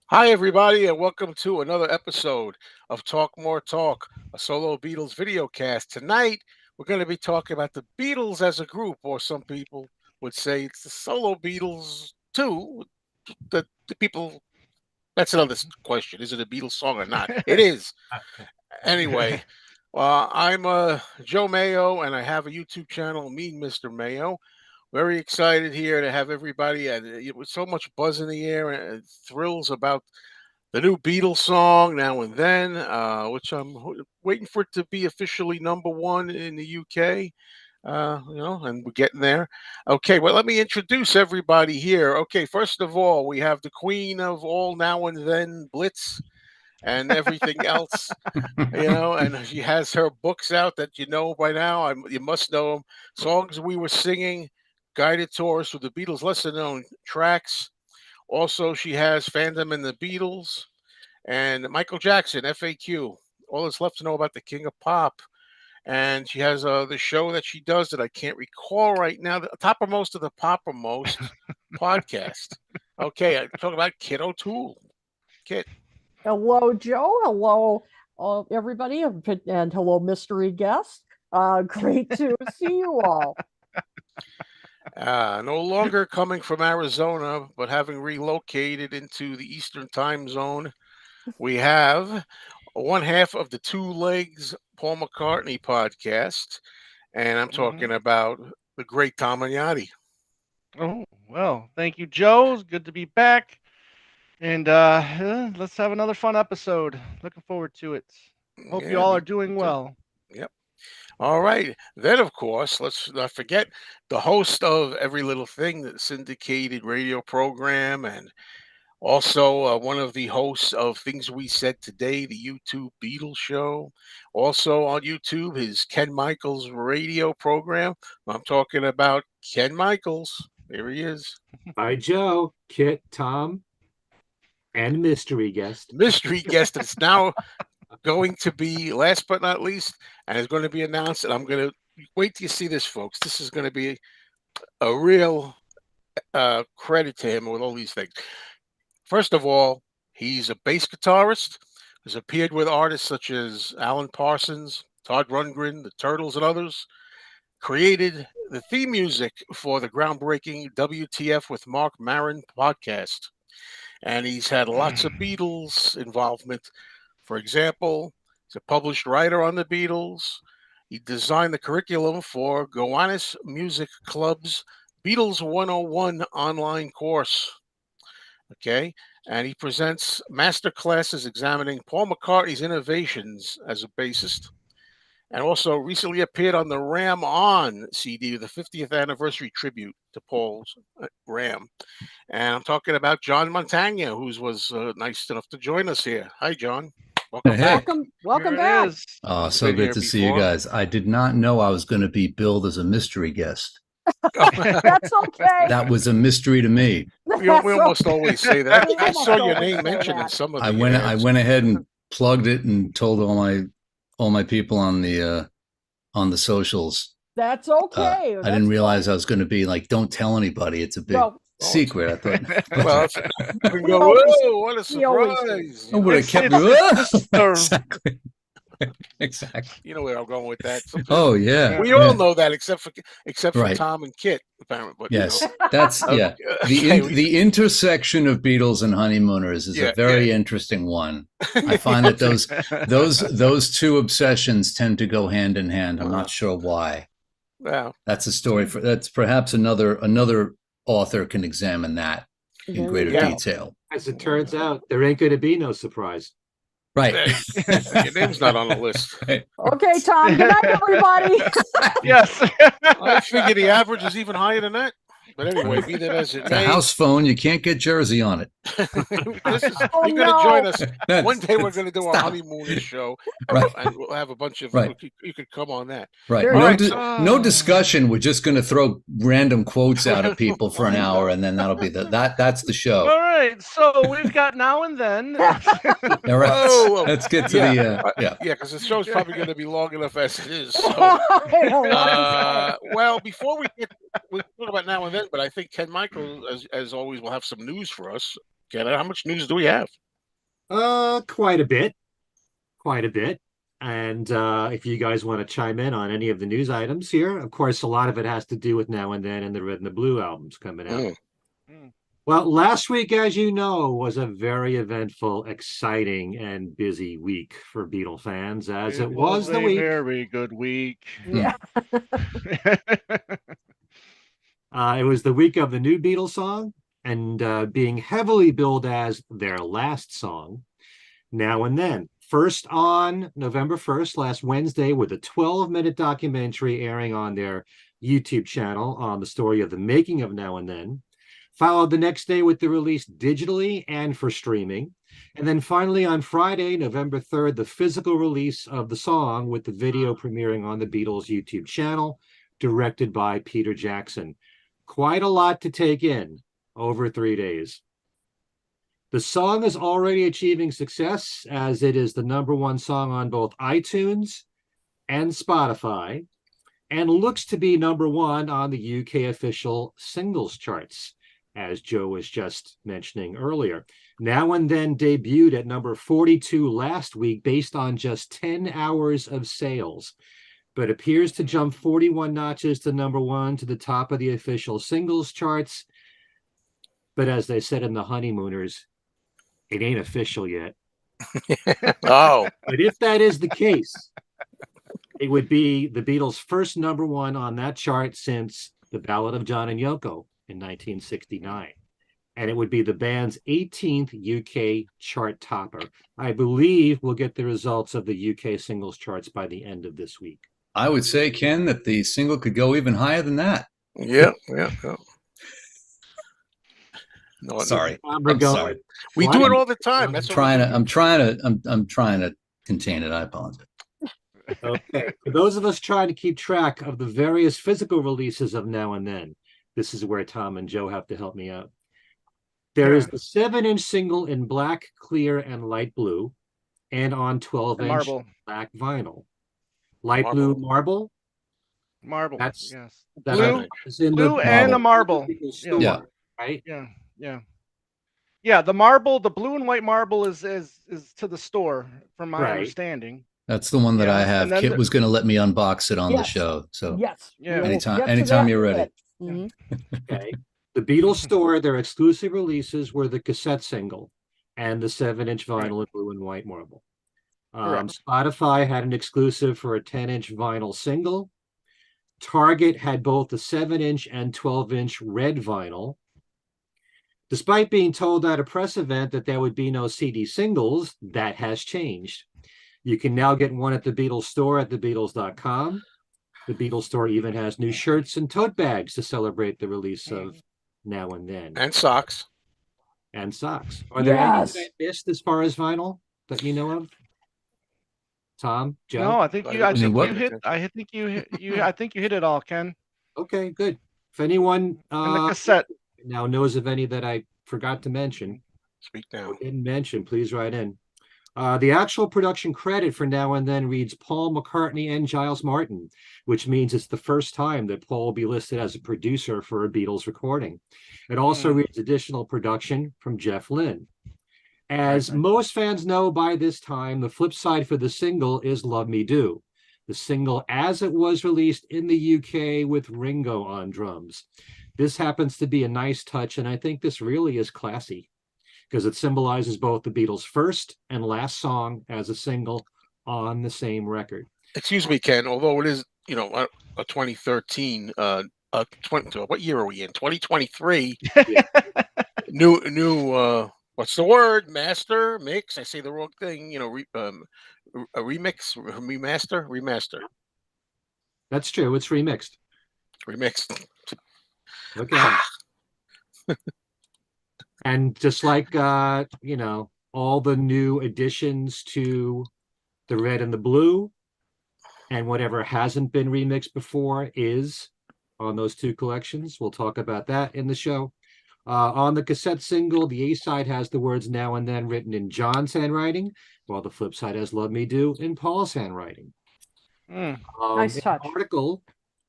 Hi, everybody, and welcome to another episode of Talk More Talk, a solo Beatles video cast. Tonight, we're going to be talking about the Beatles as a group, or some people would say it's the solo Beatles too. The people, that's another question. Is it a Beatles song or not? It is. Anyway, I'm Joe Mayo, and I have a YouTube channel, Mean Mr. Mayo. Very excited here to have everybody, and it was so much buzz in the air and thrills about the new Beatles song Now and Then, which waiting for it to be officially number one in the UK. And we're getting there. Okay, well, let me introduce everybody here. Okay, first of all, we have the queen of all Now and Then Blitz and everything else, and she has her books out that you know by now. You must know them. Songs We Were Singing, guided tours with the Beatles' lesser known tracks. Also, she has Fandom in the Beatles and Michael Jackson, FAQ. All that's left to know about the King of Pop. And she has the show that she does that I can't recall right now. The Toppermost of the Poppermost podcast. Okay, I'm talking about Kit O'Toole. Kit. Hello, Joe. Hello, everybody, and hello, mystery guest. Great to see you all. No longer coming from Arizona, but having relocated into the Eastern time zone, we have one half of the Two Legs Paul McCartney podcast, and I'm talking Mhm. about the great Tom and Yachty. Oh, well, thank you, Joe. It's good to be back. And let's have another fun episode. Looking forward to it. Hope you Yeah, all are me doing too. well. Yep. All right. Then, of course, let's not forget the host of Every Little Thing, the syndicated radio program, and also one of the hosts of Things We Said Today, the YouTube Beatles Show. Also on YouTube, his Ken Michaels radio program. I'm talking about Ken Michaels. There he is. Hi, Joe, Kit, Tom, and mystery guest. Mystery guest that's now going to be, last but not least, and is going to be announced. And I'm going to wait till you see this, folks. This is going to be a real credit to him with all these things. First of all, he's a bass guitarist, has appeared with artists such as Alan Parsons, Todd Rundgren, the Turtles, and others. Created the theme music for the groundbreaking WTF with Mark Maron podcast. And he's had lots of Beatles involvement. For example, he's a published writer on the Beatles. He designed the curriculum for Gowanus Music Club's Beatles 101 online course. Okay. And he presents master classes examining Paul McCartney's innovations as a bassist. And also recently appeared on the Ram On CD, the 50th anniversary tribute to Paul's Ram. And I'm talking about John Montagna, who was nice enough to join us here. Hi, John. Welcome Hey. back. Welcome Here it back. is. Oh, You've so been good here to see you before. guys. I did not know I was going to be billed as a mystery guest. That's okay. That was a mystery to me. We almost always say that. I think I Almost saw your always name say mentioned in that. some of the I went ads. ahead and plugged it and told all my people on the socials. That's okay. I didn't realize I was going to be like, don't tell anybody. It's a big No, secret. I thought. Well, you can go, always- whoa, what a we always surprise. I would have It's- kept it's just the- exactly. Exactly. You know where I'm going with that. Oh yeah. We yeah. all know that except for Right. Tom and Kit, apparently. But, Yes, that's yeah. Okay, The intersection of Beatles and honeymooners is Yeah, a very interesting one. I find that those two obsessions tend to go hand in hand. I'm not sure why. Well, That's a story for that's perhaps another author can examine that in There greater you go. detail. As it turns out, there ain't going to be no surprise. Right. your name's not on the list. Okay, Tom. Good night, everybody. Yes. I figure the average is even higher than that. But anyway, be that as it It's a may, house phone. You can't get Jersey on it. Oh, you're going to join no. us. That's- One day we're going to do our stop. honeymoon show, Right. and we'll have a bunch of Right. you could come on that. Right. There No, you go. no discussion. We're just going to throw random quotes out at people for an hour, and then that'll be that's the All show. right. So we've got Now and Then. All right. Whoa. Let's get to Yeah, because the show's probably going to be long enough as it is. So. I know, what to Well, before we talk about Now and Then, but I think Ken Michael, as always, will have some news for us. Ken? How much news do we have? Quite a bit. Quite a bit. And if you guys want to chime in on any of the news items here, of course, a lot of it has to do with Now and Then and the Red and the Blue albums coming out. Well, last week, as you know, was a very eventful, exciting, and busy week for Beatle fans, as it was the week. Very good week. Yeah. It was the week of the new Beatles song, and being heavily billed as their last song, Now and Then. First on November 1st, last Wednesday, with a 12-minute documentary airing on their YouTube channel on the story of the making of Now and Then. Followed the next day with the release digitally and for streaming. And then finally on Friday, November 3rd, the physical release of the song with the video premiering on the Beatles YouTube channel, directed by Peter Jackson. Quite a lot to take in over 3 days. The song is already achieving success, as it is the #1 song on both iTunes and Spotify, and looks to be #1 on the UK official singles charts, as Joe was just mentioning earlier. Now and Then debuted at number 42 last week based on just 10 hours of sales, but appears to jump 41 notches to #1 to the top of the official singles charts. But as they said in The Honeymooners, it ain't official yet. Oh. But if that is the case, it would be the Beatles' first #1 on that chart since The Ballad of John and Yoko in 1969. And it would be the band's 18th UK chart topper. I believe we'll get the results of the UK singles charts by the end of this week. I would say, Ken, that the single could go even higher than that. Yeah. No, Sorry. I'm sorry. We do it all the time. That's what I'm trying to contain it. I apologize. Okay. For those of us trying to keep track of the various physical releases of Now and Then, this is where Tom and Joe have to help me out. There is the 7-inch single in black, clear, and light blue, and on 12-inch black vinyl. Light blue marble. Marble. That's yes. That is in blue the and a marble. Store, yeah. Right. Yeah. The marble, the blue and white marble is to the store, from my understanding. That's the one that I have. Kit was going to let me unbox it on the show. So anytime you're ready. Okay. The Beatles store, their exclusive releases were the cassette single and the 7-inch vinyl in blue and white marble. Spotify had an exclusive for a 10-inch vinyl single. Target had both the 7-inch and 12-inch red vinyl. Despite being told at a press event that there would be no CD singles, that has changed. You can now get one at the Beatles store at thebeatles.com. The Beatles store even has new shirts and tote bags to celebrate the release of Now and Then. And socks. Are there any that I missed as far as vinyl that you know of? Tom, Joe? No, I think you hit it all, Ken. Okay, good. If anyone and the cassette now knows of any that I forgot to mention, speak now. Didn't mention, please write in. The actual production credit for Now and Then reads Paul McCartney and Giles Martin, which means it's the first time that Paul will be listed as a producer for a Beatles recording. It also reads additional production from Jeff Lynne. As most fans know by this time, the flip side for the single is Love Me Do, the single as it was released in the UK with Ringo on drums. This happens to be a nice touch, and I think this really is classy, because it symbolizes both the Beatles' first and last song as a single on the same record. Excuse me, Ken, although it is, a 2013, what year are we in? 2023. New, what's the word? Master, mix. I say the wrong thing, a remix, remaster. That's true. It's remixed. Okay. And just like, all the new additions to the red and the blue and whatever hasn't been remixed before is on those two collections. We'll talk about that in the show. On the cassette single, the A-side has the words Now and Then written in John's handwriting, while the flip side has Love Me Do in Paul's handwriting. Nice touch. An article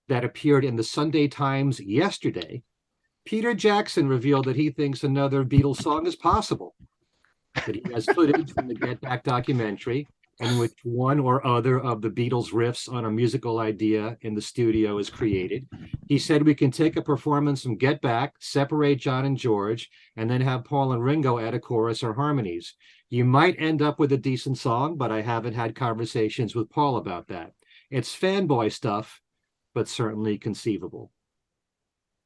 that appeared in the Sunday Times yesterday Peter Jackson revealed that he thinks another Beatles song is possible, that he has footage from the Get Back documentary in which one or other of the Beatles riffs on a musical idea in the studio is created. He said we can take a performance from Get Back, separate John and George, and then have Paul and Ringo add a chorus or harmonies. You might end up with a decent song, but I haven't had conversations with Paul about that. It's fanboy stuff, but certainly conceivable.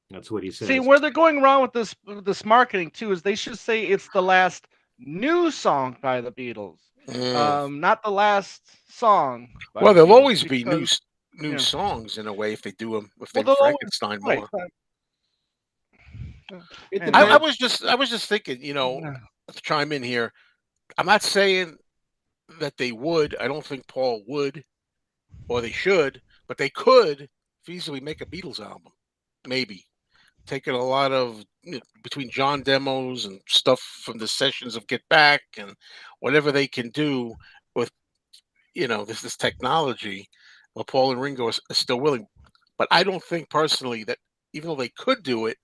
That's what he says. See, where they're going wrong with this marketing too is they should say it's the last new song by the Beatles, not the last song. Well, there'll always be because, new songs in a way if they do them, if they they'll Frankenstein always, more. And I was just thinking, to chime in here. I'm not saying that they would. I don't think Paul would, or they should, but they could feasibly make a Beatles album, maybe. Taking a lot of between John demos and stuff from the sessions of Get Back and whatever they can do with this technology. Well, Paul and Ringo are still willing, but I don't think personally that even though they could do it,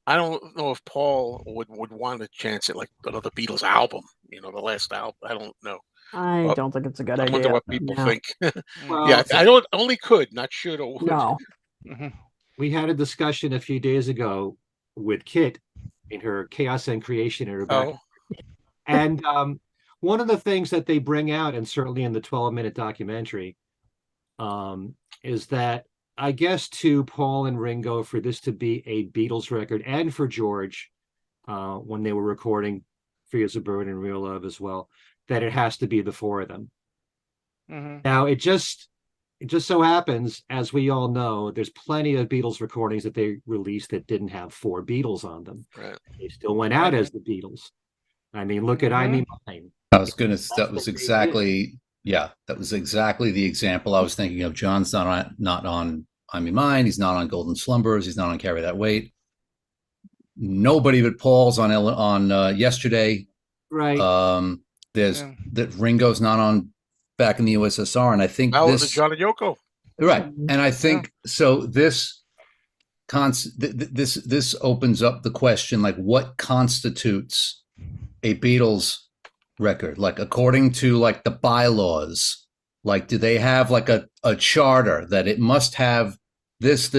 I don't know if Paul would want to chance it like another Beatles album. The last album. I don't know. I don't think it's a good I idea. wonder what people think. Well, Yeah, I don't only could, not should or would. No. We had a discussion a few days ago with Kit in her Chaos and Creation in her back. And one of the things that they bring out, and certainly in the 12-minute documentary, is that I guess to Paul and Ringo, for this to be a Beatles record, and for George, when they were recording Fears of Burn and Real Love as well, that it has to be the four of them. Now, it just so happens, as we all know, there's plenty of Beatles recordings that they released that didn't have four Beatles on them. Right. They still went out as the Beatles. I mean, look at I Me Mine. That was exactly the example I was thinking of. John's not on I Me Mine. He's not on Golden Slumbers. He's not on Carry That Weight. Nobody but Paul's on Yesterday. Right. That Ringo's not on Back in the USSR, and I think this John and Yoko. Right, and I think so. This opens up the question, like, what constitutes a Beatles record? Like, according to like the bylaws, like, do they have like a charter that it must have this,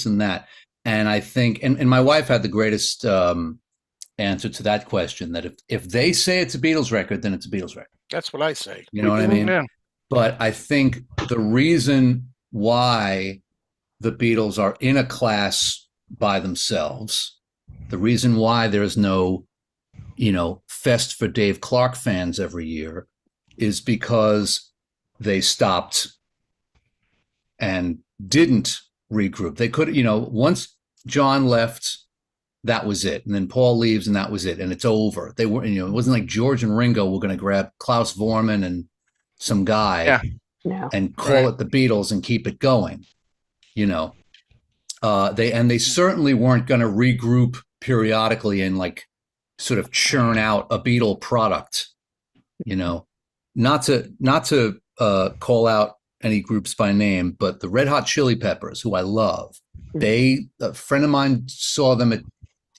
and that? And I think, and my wife had the greatest answer to that question, that if they say it's a Beatles record, then it's a Beatles record. That's what I say. You know what I mean? Yeah. But I think the reason why the Beatles are in a class by themselves, the reason why there's no, Fest for Dave Clark fans every year, is because they stopped and didn't regroup. They could, once John left, that was it. And then Paul leaves and that was it. And it's over. They were, it wasn't like George and Ringo were going to grab Klaus Vormann and some guy and call it the Beatles and keep it going. They certainly weren't going to regroup periodically and like sort of churn out a Beatle product, not to call out any groups by name, but the Red Hot Chili Peppers, who I love, a friend of mine saw them at,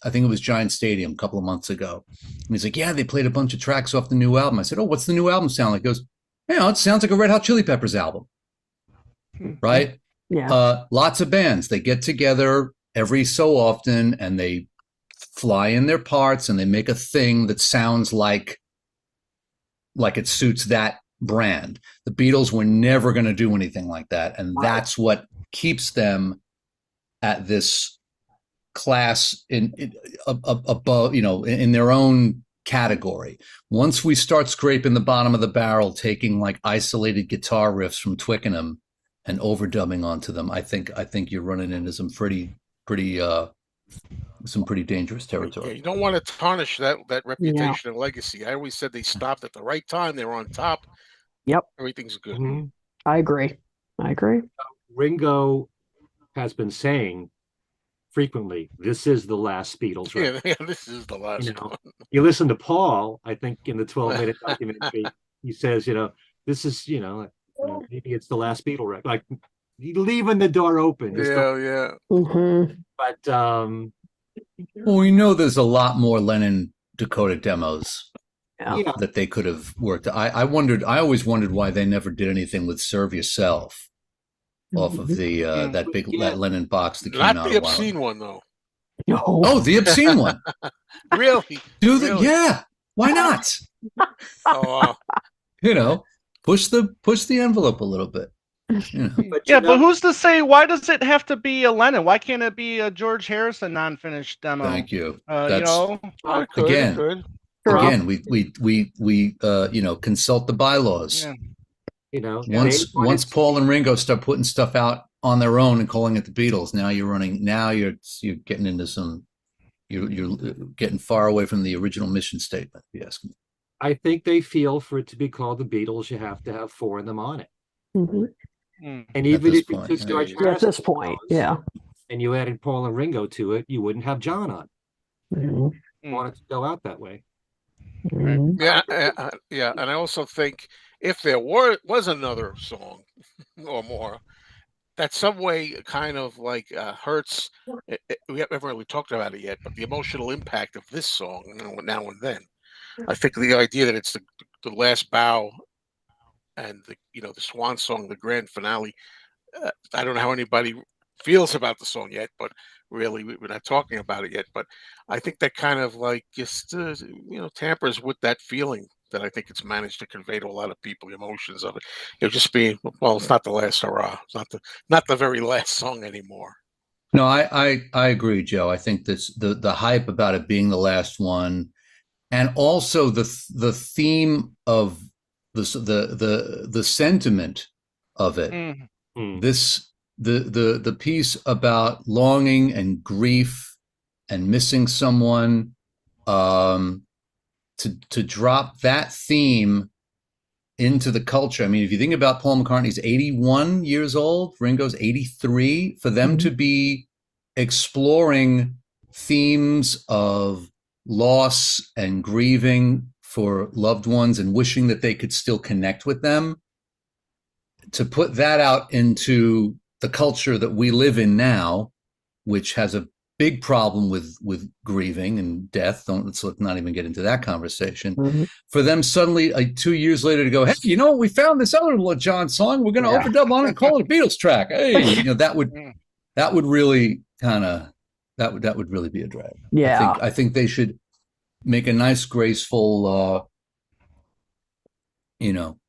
I think it was Giant Stadium a couple of months ago. And he's like, yeah, they played a bunch of tracks off the new album. I said, oh, what's the new album sound like? He goes, it sounds like a Red Hot Chili Peppers album. Right? Yeah. Lots of bands, they get together every so often and they fly in their parts and they make a thing that sounds like it suits that brand. The Beatles were never going to do anything like that. And that's what keeps them at this class above, in their own category. Once we start scraping the bottom of the barrel, taking like isolated guitar riffs from Twickenham and overdubbing onto them, I think you're running into some pretty dangerous territory. Yeah, you don't want to tarnish that reputation and legacy. I always said they stopped at the right time. They were on top. Yep. Everything's good. Mm-hmm. I agree. Ringo has been saying frequently, this is the last Beatles record. Yeah, this is the last one. You listen to Paul, I think in the 12-minute documentary, he says, this is, maybe it's the last Beatle record. Like, leaving the door open. Yeah. Mm-hmm. But Well, we know there's a lot more Lennon Dakota demos Yeah. that they could have worked. I always wondered why they never did anything with "Serve Yourself" off of the that Lennon box that came Not out the a while obscene ago. one though. No. Oh, the obscene one. Really? Really? Yeah. Why not? Oh, Push the envelope a little bit. But who's to say? Why does it have to be a Lennon? Why can't it be a George Harrison non-finished demo? Thank you. it could, again. it could. Again, we consult the bylaws. Yeah. Once Paul and Ringo start putting stuff out on their own and calling it the Beatles, now you're getting into some. You're getting far away from the original mission statement. If you ask me. I think they feel for it to be called the Beatles, you have to have 4 of them on it. And even if you took George Harrison at this point, and you added Paul and Ringo to it, you wouldn't have John on. Want it to go out that way. Yeah, and I also think if there was another song or more, that some way kind of like hurts. We haven't really talked about it yet, but the emotional impact of this song now and then. I think the idea that it's the last bow and the swan song, the grand finale. I don't know how anybody feels about the song yet, but really we're not talking about it yet. But I think that kind of like just tampers with that feeling that I think it's managed to convey to a lot of people, the emotions of it. Just being, well, it's not the last hurrah. It's not the very last song anymore. No, I agree, Joe. I think the hype about it being the last one, and also the theme of the sentiment of it. This the piece about longing and grief and missing someone, to drop that theme into the culture. I mean, if you think about Paul McCartney's 81 years old, Ringo's 83, for them to be exploring themes of loss and grieving for loved ones and wishing that they could still connect with them, to put that out into the culture that we live in now, which has a big problem with grieving and death. Let's not even get into that conversation. For them suddenly, 2 years later, to go, hey, we found this other John song. We're going to overdub on it and call it a Beatles track. Hey, that would really kind of that would really be a drag. Yeah, I think they should make a nice, graceful,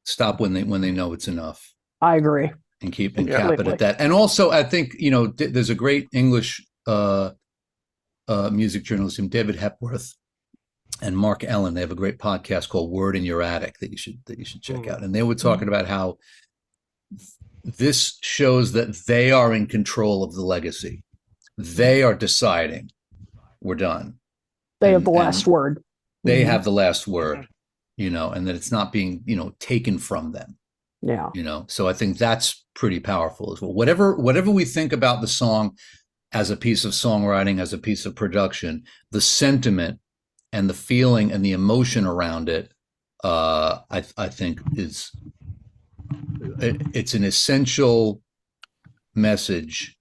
stop when they know it's enough. I agree. And cap it at that. And also, I think there's a great English music journalist named David Hepworth and Mark Ellen. They have a great podcast called Word in Your Attic that you should check out. And they were talking about how this shows that they are in control of the legacy. They are deciding we're done. They have the last word. They have the last word, and that it's not being, taken from them. Yeah. So I think that's pretty powerful as well. Whatever we think about the song as a piece of songwriting, as a piece of production, the sentiment and the feeling and the emotion around it, I think it's an essential message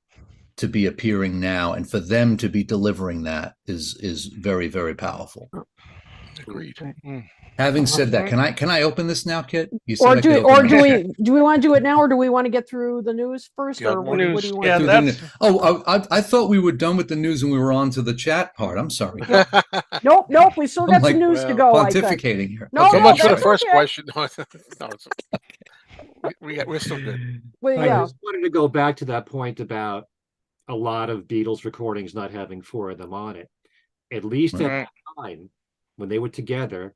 to be appearing now, and for them to be delivering that is very, very powerful. Agreed. Having said that, can I open this now, Kit? Do we want to do it now, or do we want to get through the news first? Yeah, or what do you want to do? I thought we were done with the news and we were on to the chat part. I'm sorry. Nope. We still got some news to go. Pontificating here. No, so much for the first okay. question. No, we're still good. Well, I yeah. just wanted to go back to that point about a lot of Beatles recordings not having 4 of them on it. At least at that time, when they were together,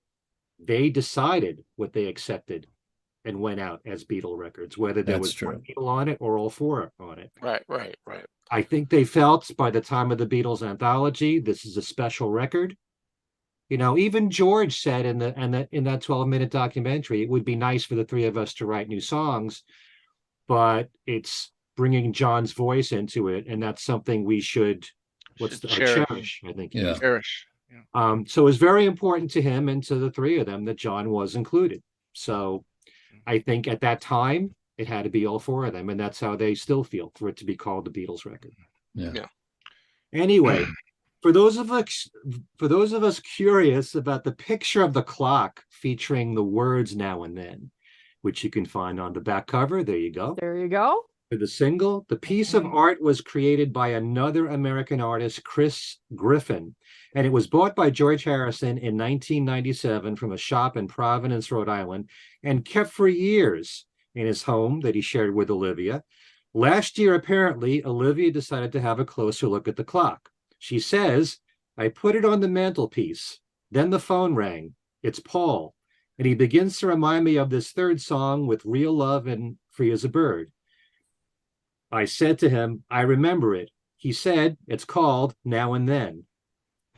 they decided what they accepted and went out as Beatle records, whether there was 1 Beatle on it or all 4 on it. Right. I think they felt by the time of the Beatles anthology, this is a special record. Even George said in that 12-minute documentary, it would be nice for the 3 of us to write new songs, but it's bringing John's voice into it, and that's something we should cherish. I think. Yeah. Cherish. Yeah. So it was very important to him and to the 3 of them that John was included. So I think at that time it had to be all 4 of them, and that's how they still feel for it to be called the Beatles record. Yeah. Anyway, For those of us curious about the picture of the clock featuring the words "Now and Then," which you can find on the back cover, there you go. There you go. For the single, the piece of art was created by another American artist, Chris Griffin, and it was bought by George Harrison in 1997 from a shop in Providence, Rhode Island, and kept for years in his home that he shared with Olivia. Last year, apparently, Olivia decided to have a closer look at the clock. She says, "I put it on the mantelpiece. Then the phone rang. It's Paul, and he begins to remind me of this third song with real love and free as a bird. I said to him, I remember it. He said, it's called Now and Then.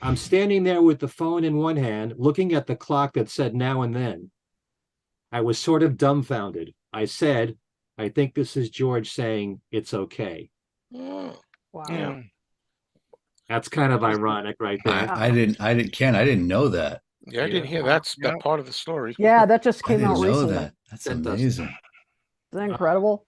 I'm standing there with the phone in one hand, looking at the clock that said Now and Then. I was sort of dumbfounded. I said, I think this is George saying it's okay." Mm. Wow. Yeah. That's kind of ironic right there. I didn't know that. Yeah, I didn't hear Yeah. that part of the story. Yeah, that just I came didn't out know recently. that. That's That does. amazing. Isn't that incredible?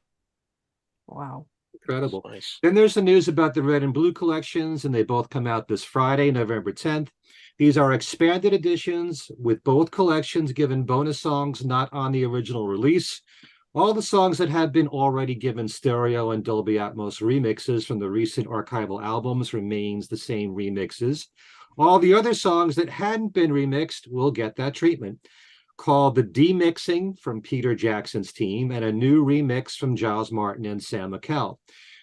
Wow. Incredible. Nice. Then there's the news about the red and blue collections, and they both come out this Friday, November 10th. These are expanded editions with both collections given bonus songs not on the original release. All the songs that have been already given stereo and Dolby Atmos remixes from the recent archival albums remains the same remixes. All the other songs that hadn't been remixed will get that treatment, called the Demixing from Peter Jackson's team and a new remix from Giles Martin and Sam McKell.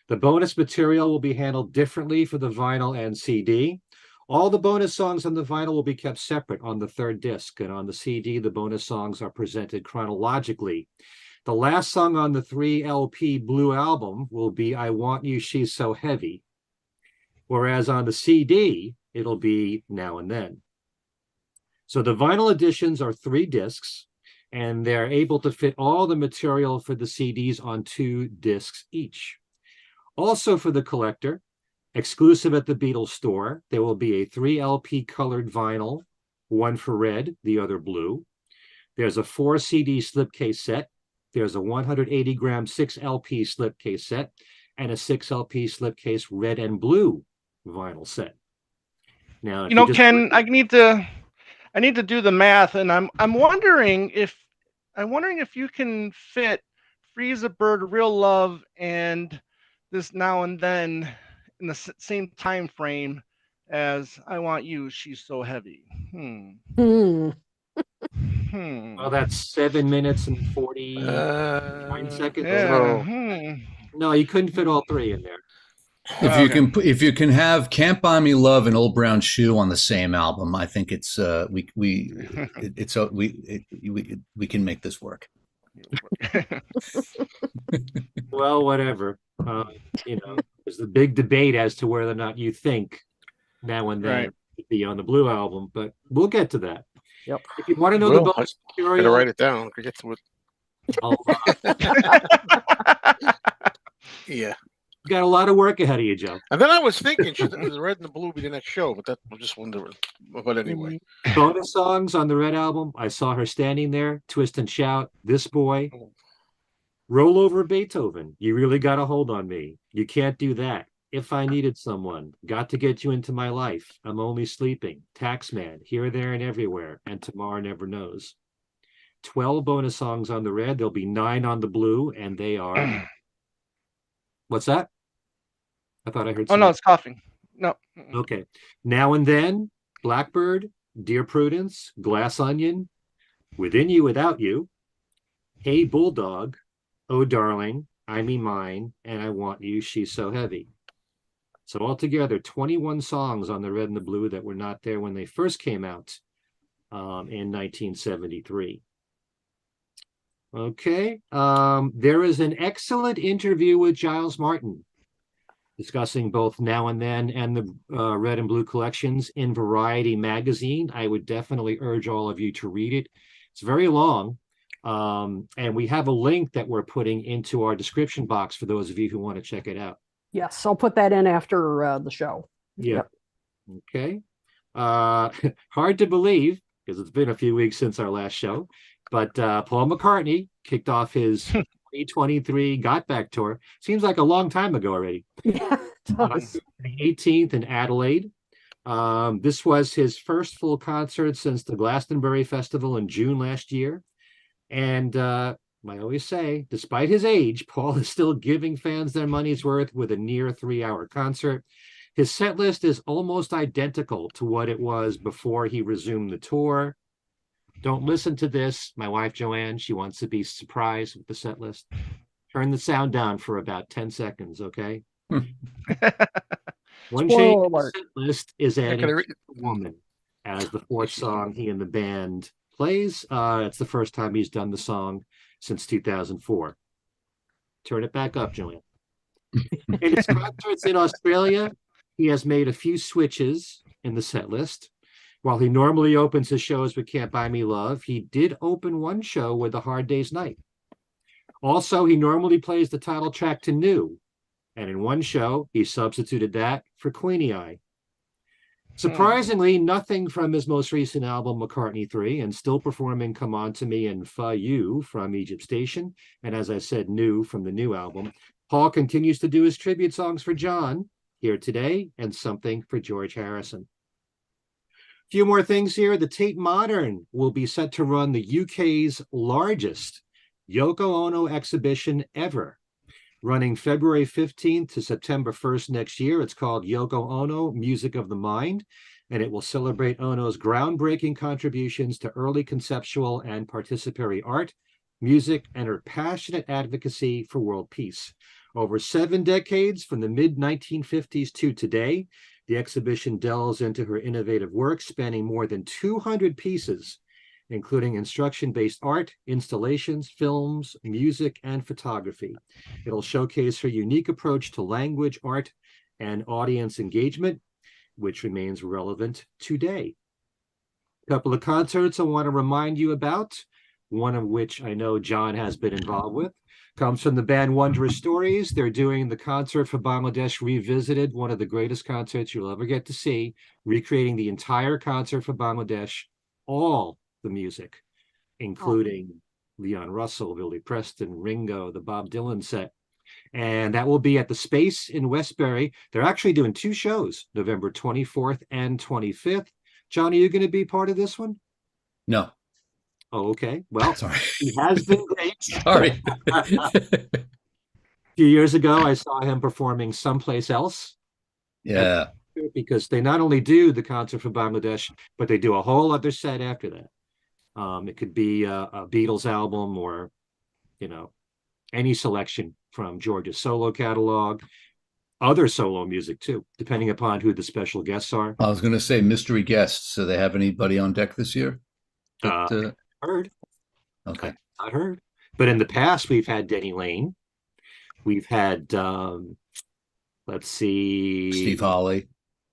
The bonus material will be handled differently for the vinyl and CD. All the bonus songs on the vinyl will be kept separate on the third disc, and on the CD, the bonus songs are presented chronologically. The last song on the 3 LP Blue album will be I Want You, She's So Heavy, whereas on the CD, it'll be Now and Then. So the vinyl editions are 3 discs, and they're able to fit all the material for the CDs on 2 discs each. Also for the collector, exclusive at the Beatles store, there will be a 3 LP colored vinyl, one for red, the other blue. There's a 4 CD slipcase set. There's a 180-gram 6 LP slipcase set and a 6 LP slipcase red and blue vinyl set. Now, You know, Ken, I need to do the math, and I'm wondering if you can fit Freeze a Bird, Real Love, and this Now and Then in the same time frame as I Want You, She's So Heavy. Well, that's 7 minutes and 49 seconds. Yeah. No, you couldn't fit all 3 in there. If you can have "Can't Buy Me Love" and "Old Brown Shoe" on the same album, I think we can make this work. Well, whatever. There's the big debate as to whether or not you think Now and Then should be on the Blue album, but we'll get to that. Yep. If you want to know the bonus material, Gotta write it down. Get to it. Yeah. Got a lot of work ahead of you, Joe. And then I was thinking, should the red and the blue be the next show? But that I'm just wondering. But anyway, bonus songs on the Red album. I Saw Her Standing There, Twist and Shout, This Boy, Roll Over Beethoven, You Really Got a Hold on Me, You Can't Do That, If I Needed Someone, Got to Get You Into My Life, I'm Only Sleeping, Taxman, Here, There, and Everywhere, and Tomorrow Never Knows. 12 bonus songs on the Red. There'll be 9 on the Blue, and they are. What's that? I thought I heard. Oh no, it's coughing. No. Okay. Now and Then, Blackbird, Dear Prudence, Glass Onion, Within You, Without You, Hey Bulldog, Oh Darling, I Mean Mine, and I Want You, She's So Heavy. So altogether, 21 songs on the Red and the Blue that were not there when they first came out in 1973. Okay. There is an excellent interview with Giles Martin discussing both Now and Then and the Red and Blue collections in Variety magazine. I would definitely urge all of you to read it. It's very long. And we have a link that we're putting into our description box for those of you who want to check it out. Yes, I'll put that in after the show. Yeah. Yep. Okay. Hard to believe because it's been a few weeks since our last show, but Paul McCartney kicked off his 2023 Got Back tour. Seems like a long time ago already. Yeah, it does. The 18th in Adelaide. This was his first full concert since the Glastonbury Festival in June last year. And I always say, despite his age, Paul is still giving fans their money's worth with a near 3-hour concert. His set list is almost identical to what it was before he resumed the tour. Don't listen to this. My wife, Joanne, she wants to be surprised with the set list. Turn the sound down for about 10 seconds, okay? One change in the set list is adding Woman as the fourth song he and the band plays. It's the first time he's done the song since 2004. Turn it back up, Joanne. In his concerts in Australia, he has made a few switches in the set list. While he normally opens his shows with Can't Buy Me Love, he did open one show with A Hard Day's Night. Also, he normally plays the title track to New, and in one show, he substituted that for Queenie Eye. Surprisingly, nothing from his most recent album, McCartney 3, and still performing Come On To Me and Fa You from Egypt Station, and as I said, New from the new album. Paul continues to do his tribute songs for John, Here Today, and Something for George Harrison. A few more things here. The Tate Modern will be set to run the UK's largest Yoko Ono exhibition ever, running February 15th to September 1st next year. It's called Yoko Ono, Music of the Mind, and it will celebrate Ono's groundbreaking contributions to early conceptual and participatory art, music, and her passionate advocacy for world peace. Over 7 decades, from the mid-1950s to today, the exhibition delves into her innovative work, spanning more than 200 pieces, including instruction-based art, installations, films, music, and photography. It'll showcase her unique approach to language, art, and audience engagement, which remains relevant today. A couple of concerts I want to remind you about, one of which I know John has been involved with, comes from the band Wondrous Stories. They're doing the Concert for Bangladesh Revisited, one of the greatest concerts you'll ever get to see, recreating the entire Concert for Bangladesh, all the music, including Leon Russell, Billy Preston, Ringo, the Bob Dylan set. And that will be at the Space in Westbury. They're actually doing 2 shows, November 24th and 25th. John, are you going to be part of this one? No. Oh, okay. Well, sorry. He has been great. Sorry. A few years ago, I saw him performing someplace else. Yeah. Because they not only do the Concert for Bangladesh, but they do a whole other set after that. It could be a Beatles album or, any selection from George's solo catalog, other solo music too, depending upon who the special guests are. I was going to say mystery guests. Do they have anybody on deck this year? Heard. Okay. I heard. But in the past, we've had Denny Lane. We've had, let's see. Steve Holly.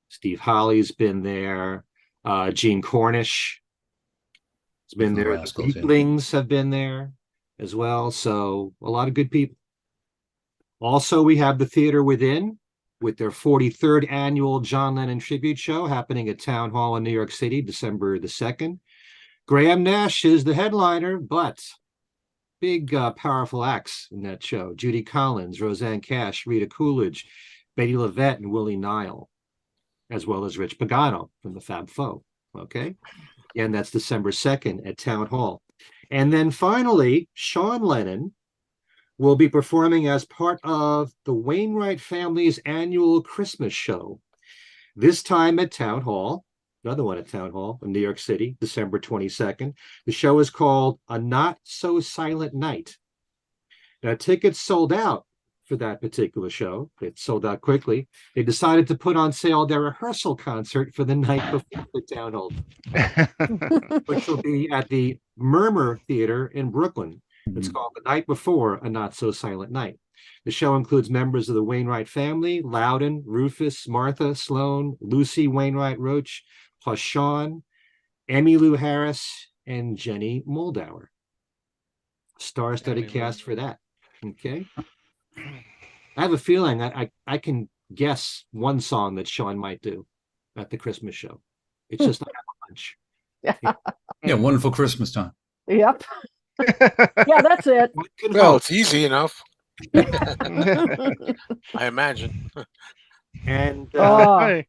Steve Holly's been there. Gene Cornish has been there. Rascals, the Beatles have been there as well. So a lot of good people. Also, we have the Theater Within with their 43rd annual John Lennon tribute show happening at Town Hall in New York City, December the 2nd. Graham Nash is the headliner, but big, powerful acts in that show. Judy Collins, Roseanne Cash, Rita Coolidge, Betty Levette, and Willie Nile, as well as Rich Pagano from the Fab Four. Okay. And that's December 2nd at Town Hall. And then finally, Sean Lennon will be performing as part of the Wainwright family's annual Christmas show, this time at Town Hall. Another one at Town Hall in New York City, December 22nd. The show is called A Not So Silent Night. Now, tickets sold out for that particular show. It sold out quickly. They decided to put on sale their rehearsal concert for the night before the Town Hall, which will be at the Murmur Theater in Brooklyn. It's called The Night Before A Not So Silent Night. The show includes members of the Wainwright family, Loudon, Rufus, Martha, Sloan, Lucy Wainwright Roach, plus Sean, Emmylou Harris, and Jenny Moldauer. Star-studded cast for that. Okay. I have a feeling I can guess one song that Sean might do at the Christmas show. It's just I have a hunch. Yeah, Wonderful Christmas Time. Yep. Yeah, that's it. Well, it's easy enough. I imagine. And Hey.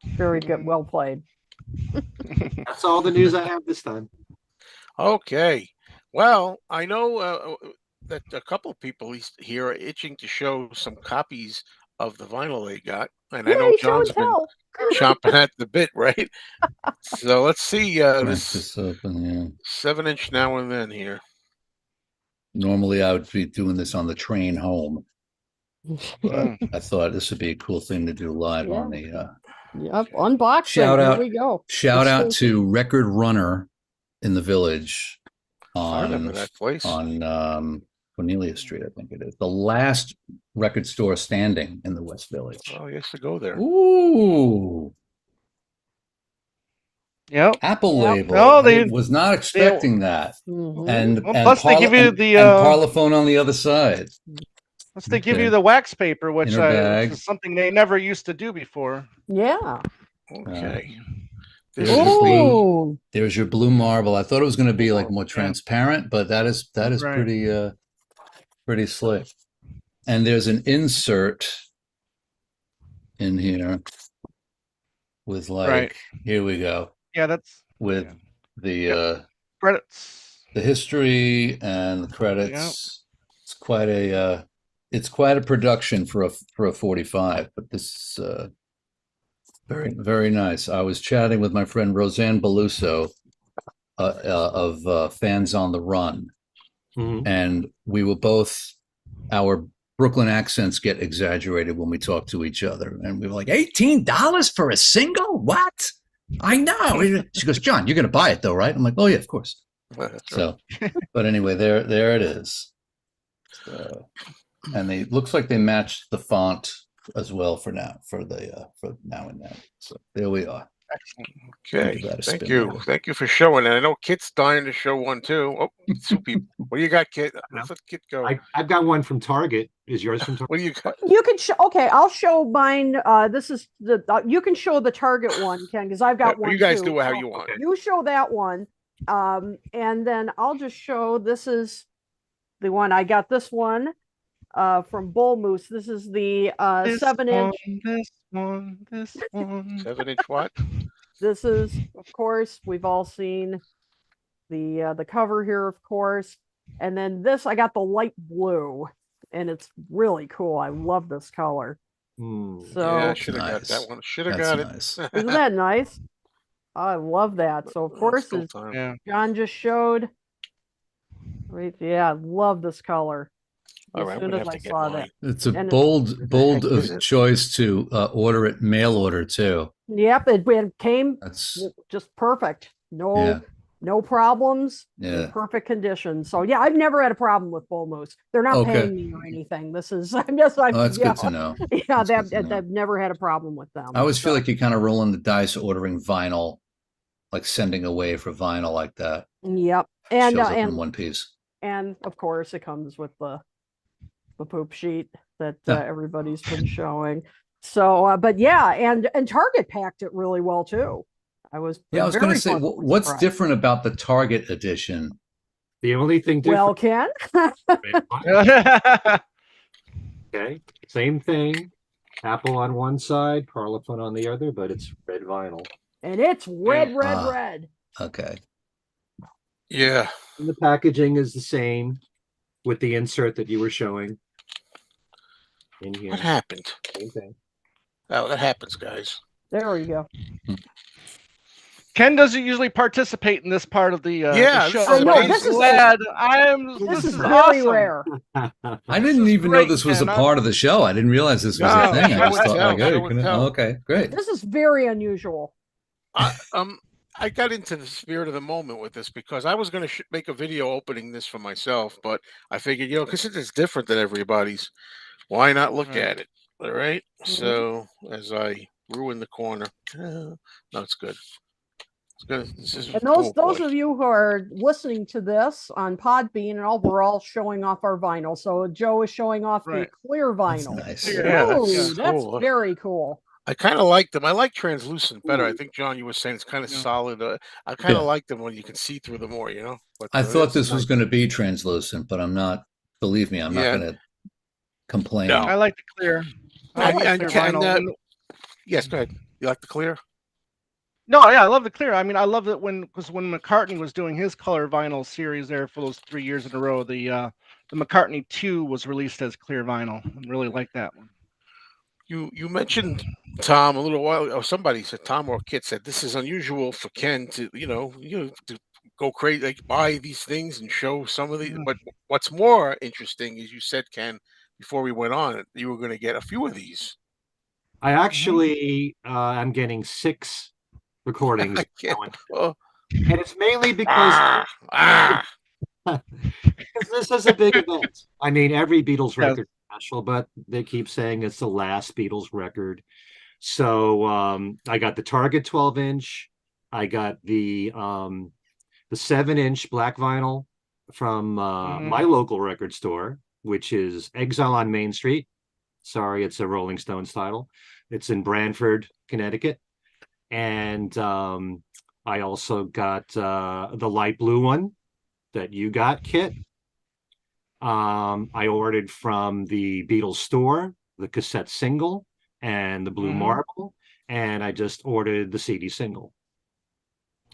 Very good. Well played. That's all the news I have this time. Okay. Well, I know that a couple of people here are itching to show some copies of the vinyl they got, and I know Yay, show John's and been tell. chomping at the bit, right? So let's see Crack this this open, yeah. 7-inch Now and Then here. Normally, I would be doing this on the train home, but Mm. I thought this would be a cool thing to do live Yeah. on the. Yep. Unboxing. Shout Here out- we go. Shout It's out so- to Record Runner in the Village I remember on that place. Cornelia Street, I think it is. The last record store standing in the West Village. Oh, I used to go there. Ooh, Yep. Apple Yep. label. Oh, I was not expecting that. Mhm. And Well, plus they give you and the, Parlophone on the other side. Let's they give Okay. you the wax paper, which In her bag. is something they never used to do before. Yeah. Okay. There's This your is the blue- Ooh. There's your blue marble. I thought it was going to be like more Yeah. transparent, but that is Right. pretty slick. And there's an insert in here with like Right. here we go Yeah, that's with yeah. the Yep. Credits. the history and the credits. It's quite a production for a 45, but this is very, very nice. I was chatting with my friend Roseanne Beluso of Fans on the Run, Mhm. and we were both, our Brooklyn accents get exaggerated when we talk to each other, and we were like, $18 for a single? What? I know. She goes, John, you're going to buy it though, right? I'm like, oh yeah, of course. That's right. So, but anyway, there it is. And they looks like they matched the font as well for now for Now and Then. So there we are. Okay. Give that a Thank spin you. now. Thank you for showing it. I know Kit's dying to show one too. Oh, 2 people. What do you got, Kit? Let's let Kit go. I've got one from Target. Is yours from Target? What do you got? You can show. Okay, I'll show mine. This is the. You can show the Target one, Ken, because I've got one. You guys too. do it how So you want. You show that one, and then I'll just show. This is the one I got. This one, from Bull Moose. This is the 7-inch. This one. 7-inch what? This is, of course, we've all seen the cover here, of course. And then this, I got the light blue, and it's really cool. I love this color. Hmm. So Yeah, I should have got Nice. that one. Should have That's got nice. it. isn't that nice? I love that. So of course, Still as time. Yeah. John just showed. Right, yeah, I love this color. All As right, I'm soon gonna as have I to get saw mine. that. It's a And- bold is it? choice to order it mail order too. Yep, it came That's just perfect. No, Yeah. no problems. Yeah. In perfect condition. So yeah, I've never had a problem with Bull Moose. They're not Okay. paying me or anything. This is I'm just like Oh, that's yeah, good to know. yeah. That's That good to know. I've never had a problem with them. I always feel So, like you're kind of rolling the dice ordering vinyl, like sending away for vinyl like that. yep, and Shows up in and one piece. and of course it comes with the poop sheet that Yeah. everybody's been showing. So, but yeah, and Target packed it really well too. I was Yeah, I was going very to say, pleasantly what's surprised. different about the Target edition? The only thing Well, different. Ken, Okay, same thing. Apple on one side, Parlophone on the other, but it's red vinyl. and it's red, red, Ah. red. Okay. Yeah. And the packaging is the same with the insert that you were showing in here. What happened? Same thing. Oh, that happens, guys. There you go. Ken doesn't usually participate in this part of the, Yeah, the show. this is but I'm amazing. glad. This is very awesome. rare. I didn't even know great, this was a man. part of the show. I didn't realize this was No, a thing. show I just and thought, tell, like, hey, show and tell. okay, great. This is very unusual. I got into the spirit of the moment with this because I was going to make a video opening this for myself, but I figured, because it's different than everybody's, why not look Right. at it? All right. Mhm. So as I ruin the corner, no, it's good. It's good. This is And those oh, boy. of you who are listening to this on Podbean and all, we're all showing off our vinyl. So Joe is showing off Right. the clear That's vinyl. nice. Yeah, Ooh, that's that's cool. very cool. I kind of like them. I like translucent better. I think John, you were saying it's kind of Yeah. solid. I kind of Yeah. like them when you can see through them more. But I thought this was nice. going to be translucent, but I'm not. Believe me, I'm Yeah. not going to complain. No. I like the clear. I And- like and clear Ken, vinyl. yes, go ahead. You like the clear? No, yeah, I love the clear. I mean, I love it because when McCartney was doing his color vinyl series there for those 3 years in a row, the McCartney 2 was released as clear vinyl. I really like that one. You mentioned Tom a little while ago. Somebody said Tom or Kit said this is unusual for Ken to to go crazy, like buy these things and show some of the. Mhm. But what's more interesting is you said, Ken, before we went on, you were going to get a few of these. I actually I'm getting 6 recordings I can't. now, Oh, and it's mainly because ah, ah. this is a big event. I mean, every Beatles Yes. record is special, but they keep saying it's the last Beatles record. So I got the Target 12-inch. I got the 7-inch black vinyl from my local record store, which is Exile on Main Street. Sorry, it's a Rolling Stones title. It's in Branford, Connecticut. And I also got the light blue one that you got, Kit. I ordered from the Beatles store the cassette single and the blue marble, and I just ordered the CD single.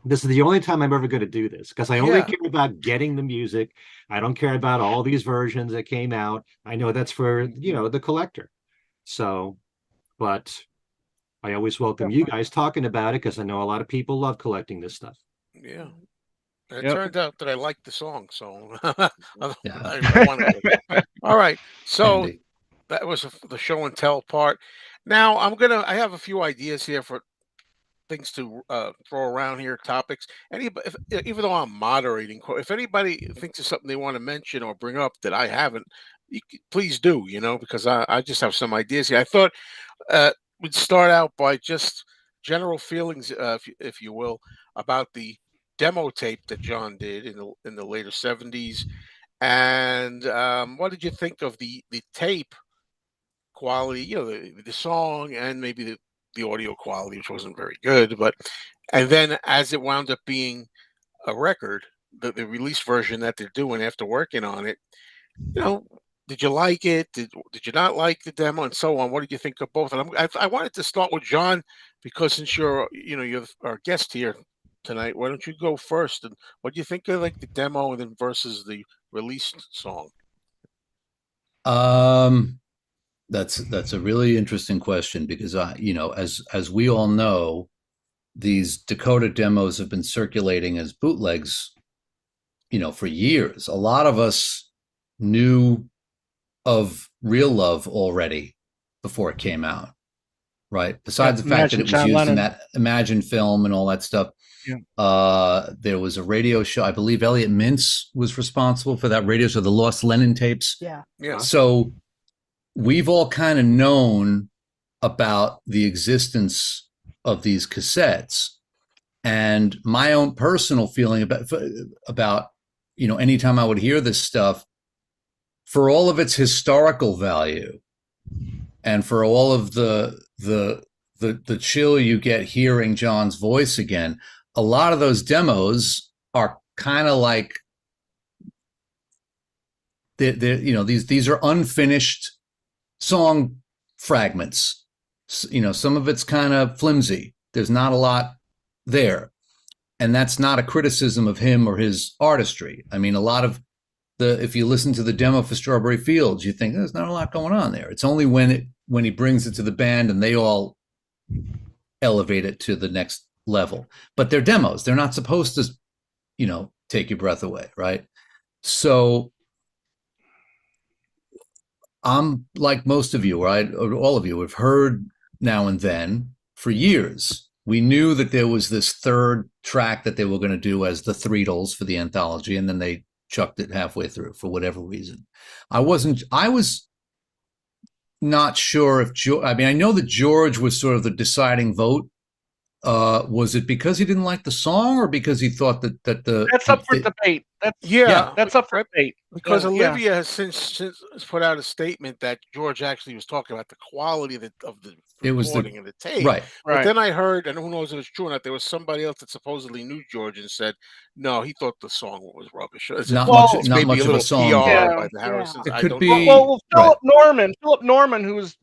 This is the only time I'm ever going to do this because I only Yeah. care about getting the music. I don't care about all these versions that came out. I know that's for, the collector. So, but I always welcome you guys talking about it because I know a lot of people love collecting this stuff. Yeah. And it Yep. turned out that I liked the song, so Yeah. I wanted to. All right. So Handy. that was the show and tell part. Now I have a few ideas here for things to throw around here, topics. Even though I'm moderating, if anybody thinks of something they want to mention or bring up that I haven't, please do, because I just have some ideas here. I thought we'd start out by just general feelings, if you will, about the demo tape that John did in the later '70s. And what did you think of the tape quality? The song and maybe the audio quality, which wasn't very good, and then as it wound up being a record, the release version that they're doing after working on it, you know, did you like it? Did you not like the demo, and so on? What did you think of both? And I wanted to start with John because since you're our guest here tonight, why don't you go first? And what do you think of like the demo and then versus the released song? That's a really interesting question because as we all know, these Dakota demos have been circulating as bootlegs, for years. A lot of us knew of Real Love already before it came out, right? Besides the fact that it was John used Lennon. in that Imagine film and all that stuff. Yeah. There was a radio show. I believe Elliot Mintz was responsible for that radio show, the Lost Lennon tapes. Yeah. Yeah. So we've all kind of known about the existence of these cassettes, and my own personal feeling about anytime I would hear this stuff, for all of its historical value and for all of the chill you get hearing John's voice again, a lot of those demos are kind of like these are unfinished song fragments. Some of it's kind of flimsy. There's not a lot there. And that's not a criticism of him or his artistry. I mean, a lot of if you listen to the demo for Strawberry Fields, you think there's not a lot going on there. It's only when he brings it to the band and they all elevate it to the next level. But they're demos. They're not supposed to, take your breath away, right? So I'm like most of you, right? All of you have heard Now and Then for years. We knew that there was this third track that they were going to do as the Threedles for the anthology, and then they chucked it halfway through for whatever reason. I was not sure if I know that George was sort of the deciding vote. Was it because he didn't like the song or because he thought that That's up for debate. That's Yeah. up for debate. Because Yeah. Olivia has since put out a statement that George actually was talking about the quality of the It was the recording and the tape. right. But Right. then I heard, and who knows if it's true or not, there was somebody else that supposedly knew George and said, no, he thought the song was rubbish. As if Not Well, much. it's Not maybe much a of a little song. PR Yeah. by the Harrisons. It I could don't be. know. Well, Right. Philip Norman, who's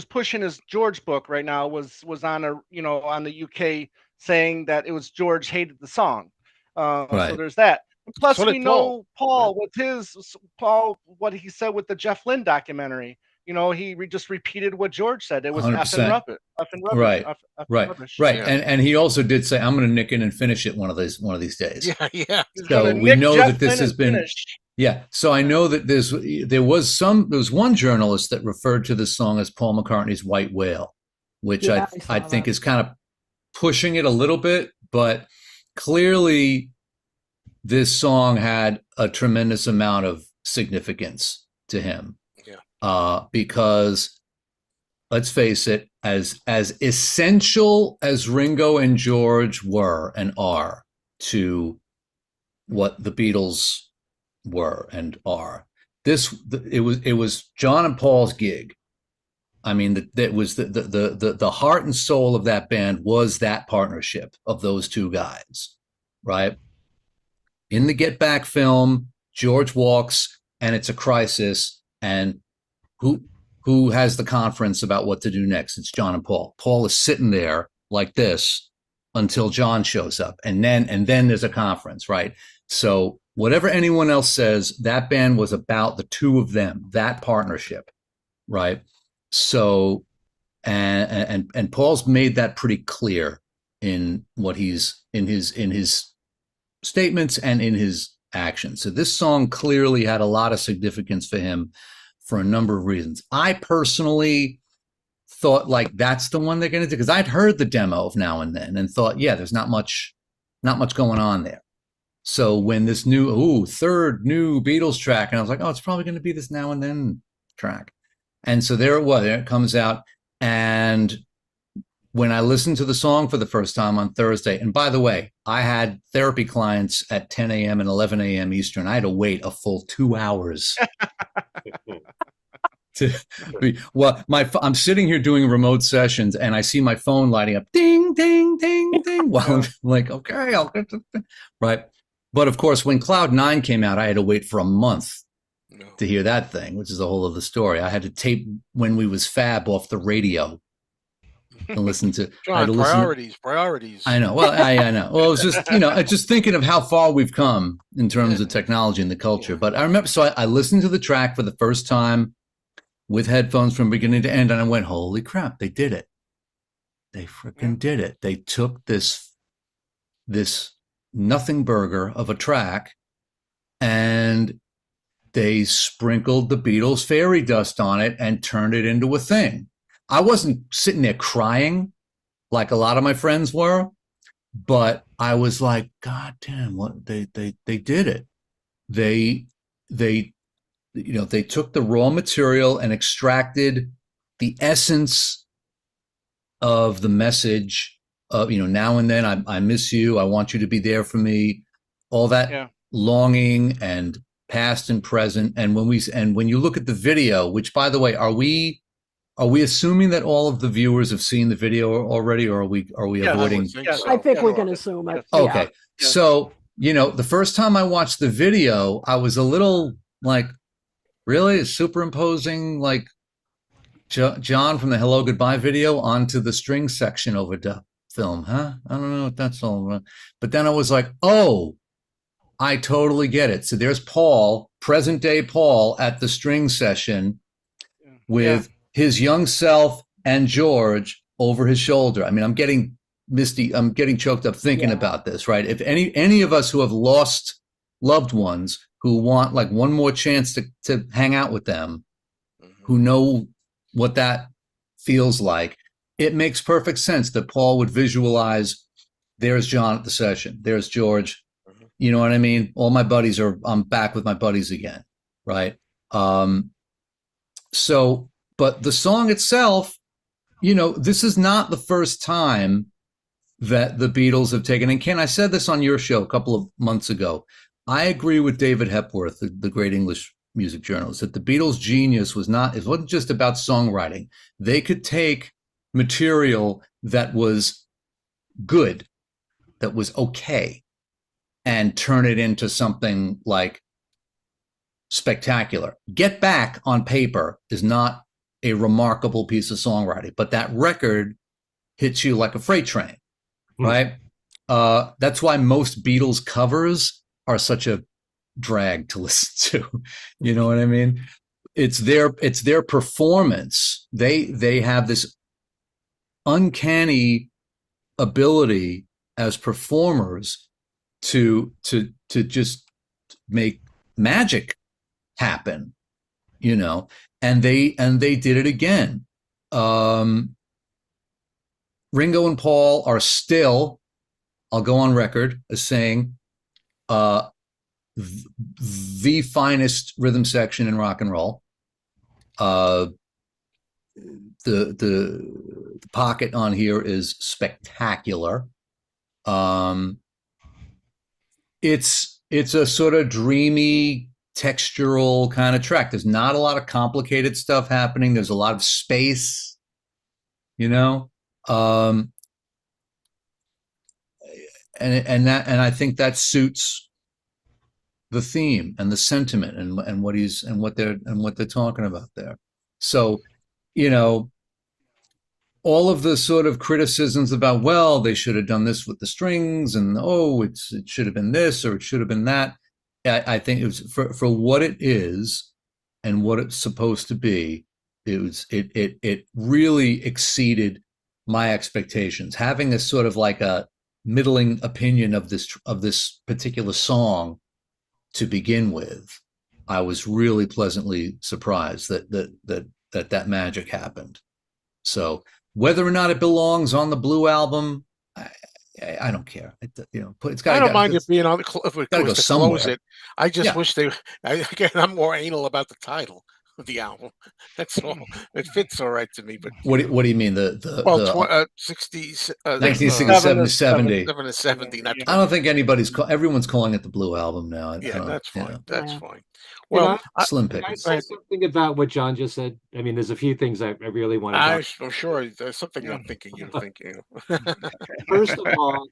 pushing his George book right now, was on on the UK saying that it was George hated the song. So Right. there's that. Plus, So we did know Paul. Paul what he said with the Jeff Lynne documentary. He just repeated what George said. It was effing 100%. rubbish, Right. effing Right. rubbish. Right. Yeah. And he also did say, "I'm going to nick it and finish it one of these days." Yeah, yeah. He's So gonna we nick know Jeff that this Lynne has and been. finish. Yeah. So I know that there was one journalist that referred to this song as Paul McCartney's White Whale, which Yeah, I saw think that. is kind of pushing it a little bit, but clearly this song had a tremendous amount of significance to him. Yeah. Because let's face it, as essential as Ringo and George were and are to what the Beatles were and are, it was John and Paul's gig. I mean, that was the heart and soul of that band was that partnership of those two guys, right? In the Get Back film, George walks and it's a crisis, and who has the conference about what to do next? It's John and Paul. Paul is sitting there like this until John shows up, and then there's a conference, right? So whatever anyone else says, that band was about the two of them, that partnership, right? So and Paul's made that pretty clear in what he's in his statements and in his actions. So this song clearly had a lot of significance for him for a number of reasons. I personally thought like that's the one they're going to do, because I'd heard the demo of Now and Then and thought, yeah, there's not much going on there. So when this third new Beatles track, and I was like, oh, it's probably going to be this Now and Then track. And so there it was. There it comes out. And when I listened to the song for the first time on Thursday, and by the way, I had therapy clients at 10 a.m. and 11 a.m. Eastern. I had to wait a full 2 hours to be, I'm sitting here doing remote sessions and I see my phone lighting up, ding, ding, ding, ding. Well, I'm like, okay, I'll get to, right. But of course, when Cloud 9 came out, I had to wait for a month to hear that thing, which is the whole of the story. I had to tape When We Was Fab off the radio and listen to. John, priorities. I know. Well, I know. Well, it was just, just thinking of how far we've come in terms of technology and the culture. But I remember, so I listened to the track for the first time with headphones from beginning to end, and I went, holy crap, they did it. They freaking did it. They took this nothing burger of a track and they sprinkled the Beatles fairy dust on it and turned it into a thing. I wasn't sitting there crying like a lot of my friends were, but I was like, God damn, what they did it. They took the raw material and extracted the essence of the message of, Now and Then, I miss you. I want you to be there for me. All that longing and past and present. And when you look at the video, which, by the way, are we assuming that all of the viewers have seen the video already, or are we avoiding? I think we can assume it. Okay. Yeah. So, the first time I watched the video, I was a little like, really? Superimposing like John from the Hello Goodbye video onto the string section over the film, huh? I don't know if that's all. But then I was like, oh, I totally get it. So there's Paul, present day Paul, at the string session with his young self and George over his shoulder. I mean, I'm getting misty. I'm getting choked up thinking about this, right? If any of us who have lost loved ones who want like one more chance to hang out with them, who know what that feels like, it makes perfect sense that Paul would visualize, there's John at the session, there's George. You know what I mean? All my buddies I'm back with my buddies again, right? So, but the song itself, this is not the first time that the Beatles have taken, and Ken, I said this on your show a couple of months ago, I agree with David Hepworth, the great English music journalist, that the Beatles' genius it wasn't just about songwriting. They could take material that was good, that was okay, and turn it into something like spectacular. Get Back on paper is not a remarkable piece of songwriting, but that record hits you like a freight train, right? That's why most Beatles covers are such a drag to listen to. You know what I mean? It's their performance. They have this uncanny ability as performers to just make magic happen, you know, and they did it again. Ringo and Paul are still, I'll go on record as saying, the finest rhythm section in rock and roll. The pocket on here is spectacular. It's a sort of dreamy, textural kind of track. There's not a lot of complicated stuff happening. There's a lot of space, you know. And I think that suits the theme and the sentiment and what they're talking about there. So, you know, all of the sort of criticisms about, well, they should have done this with the strings, and it should have been this or it should have been that. I think it was for what it is and what it's supposed to be. It really exceeded my expectations. Having a sort of like a middling opinion of this particular song to begin with, I was really pleasantly surprised that magic happened. So whether or not it belongs on the Blue album, I don't care. It's got. I don't mind it being on if it goes to somewhere. Close it. I just wish again, I'm more anal about the title of the album. That's all. It fits all right to me. But what do you mean the 60s, 1967 to 70? 7 to 70. I don't think everyone's calling it the Blue album now. Yeah, that's fine. That's fine. Well, slim Can I pickings. say something about what John just said? I mean, there's a few things I really want to talk about. I'm sure there's something I'm thinking you're thinking. First of all,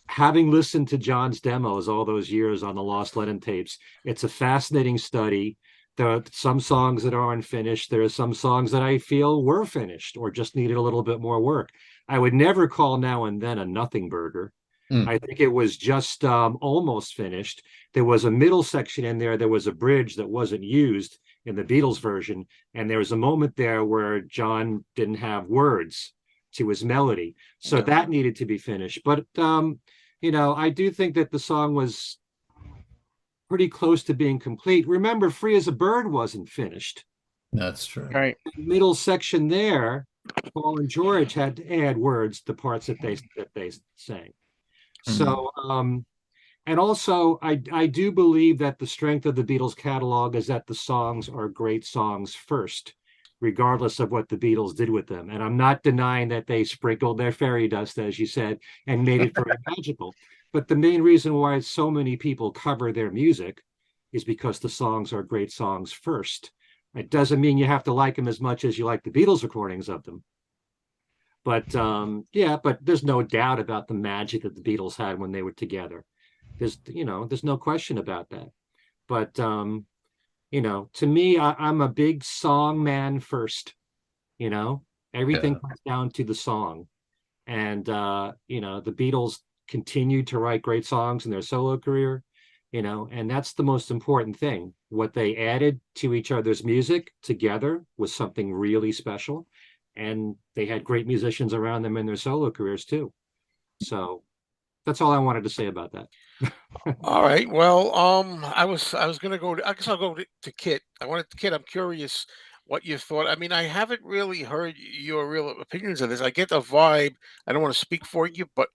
having listened to John's demos all those years on the Lost Lennon tapes, it's a fascinating study. There are some songs that are unfinished. There are some songs that I feel were finished or just needed a little bit more work. I would never call Now and Then a nothing burger. I think it was just almost finished. There was a middle section in there. There was a bridge that wasn't used in the Beatles version. And there was a moment there where John didn't have words to his melody. So that needed to be finished. But, I do think that the song was pretty close to being complete. Remember, Free as a Bird wasn't finished. That's true. Right. The middle section there, Paul and George had to add words, the parts that they sang. So, and also, I do believe that the strength of the Beatles catalog is that the songs are great songs first, regardless of what the Beatles did with them. And I'm not denying that they sprinkled their fairy dust, as you said, and made it very magical. But the main reason why so many people cover their music is because the songs are great songs first. It doesn't mean you have to like them as much as you like the Beatles recordings of them. But but there's no doubt about the magic that the Beatles had when they were together. There's no question about that. But to me, I'm a big song man first. Everything comes down to the song. And the Beatles continued to write great songs in their solo career, and that's the most important thing. What they added to each other's music together was something really special. And they had great musicians around them in their solo careers too. So that's all I wanted to say about that. All right. Well, I was gonna go. I guess I'll go to Kit. Kit. I'm curious what you thought. I mean, I haven't really heard your real opinions of this. I get a vibe. I don't want to speak for you, but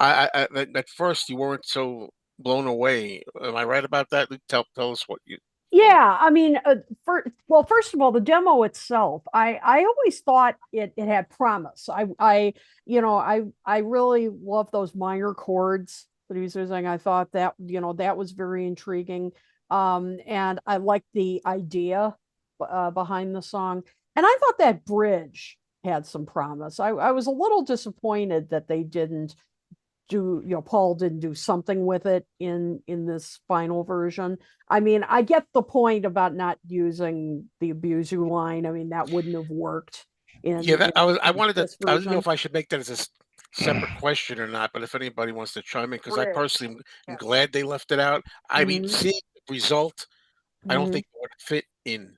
at first you weren't so blown away. Am I right about that? Tell us what you. Yeah, I mean, first of all, the demo itself, I always thought it had promise. I really love those minor chords that he was using. I thought that, that was very intriguing. And I liked the idea behind the song. And I thought that bridge had some promise. I was a little disappointed that they didn't do, Paul didn't do something with it in this final version. I mean, I get the point about not using the abuse you line. I mean, that wouldn't have worked in, Yeah, that, I wanted to. this I didn't know version. if I should make that as a separate question or not. But if anybody wants to chime in, because I Bridge. personally am Yeah. glad they left it out. I mean, Mhm. seeing the result, I don't Mhm. think it would fit in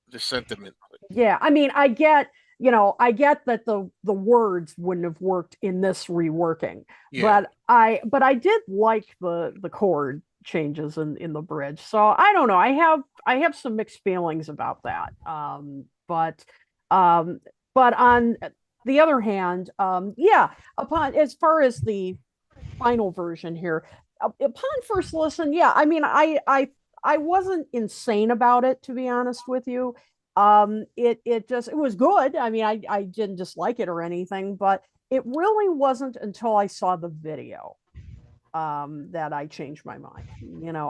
the sentiment. Yeah, I mean, I get that the words wouldn't have worked in this reworking, Yeah, but I did like the chord changes in the bridge. So I don't know. I have some mixed feelings about that. Um, but on the other hand, yeah, upon as far as the final version here, upon first listen, yeah, I mean, I wasn't insane about it, to be honest with you. It was good. I mean, I didn't dislike it or anything, but it really wasn't until I saw the video that I changed my mind.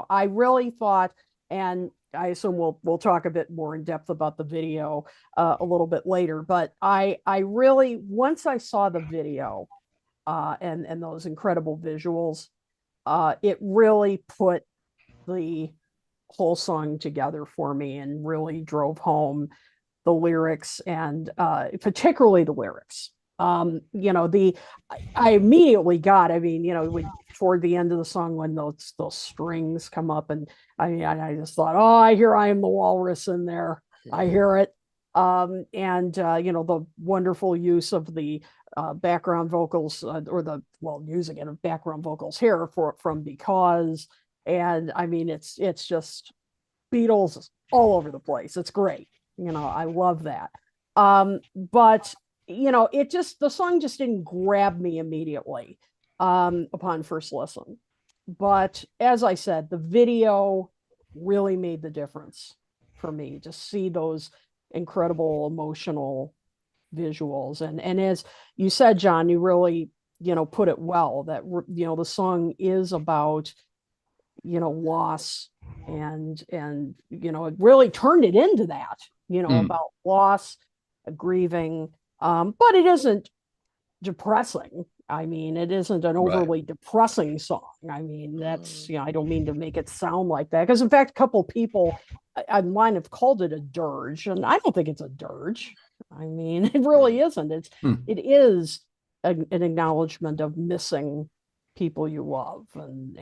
I really thought, and I assume we'll talk a bit more in depth about the video a little bit later, but I really, once I saw the video and those incredible visuals, it really put the whole song together for me and really drove home the lyrics, and particularly the lyrics. The I immediately got. I mean, toward the end of the song when those strings come up, and I just thought, oh, I hear "I Am the Walrus" in there. I hear it. And the wonderful use of the background vocals, or the music and background vocals here from "Because," and I mean, it's just Beatles all over the place. It's great. I love that. But the song just didn't grab me immediately upon first listen. But as I said, the video really made the difference for me to see those incredible emotional visuals. And as you said, John, you really, put it well that, the song is about, loss, and it really turned it into that, about loss, grieving. But it isn't depressing. I mean, it isn't an Right. overly depressing song. I mean, that's, I don't mean to make it sound like that, because in fact, a couple people online have called it a dirge, and I don't think it's a dirge. I mean, it really isn't. It is an acknowledgement of missing people you love, and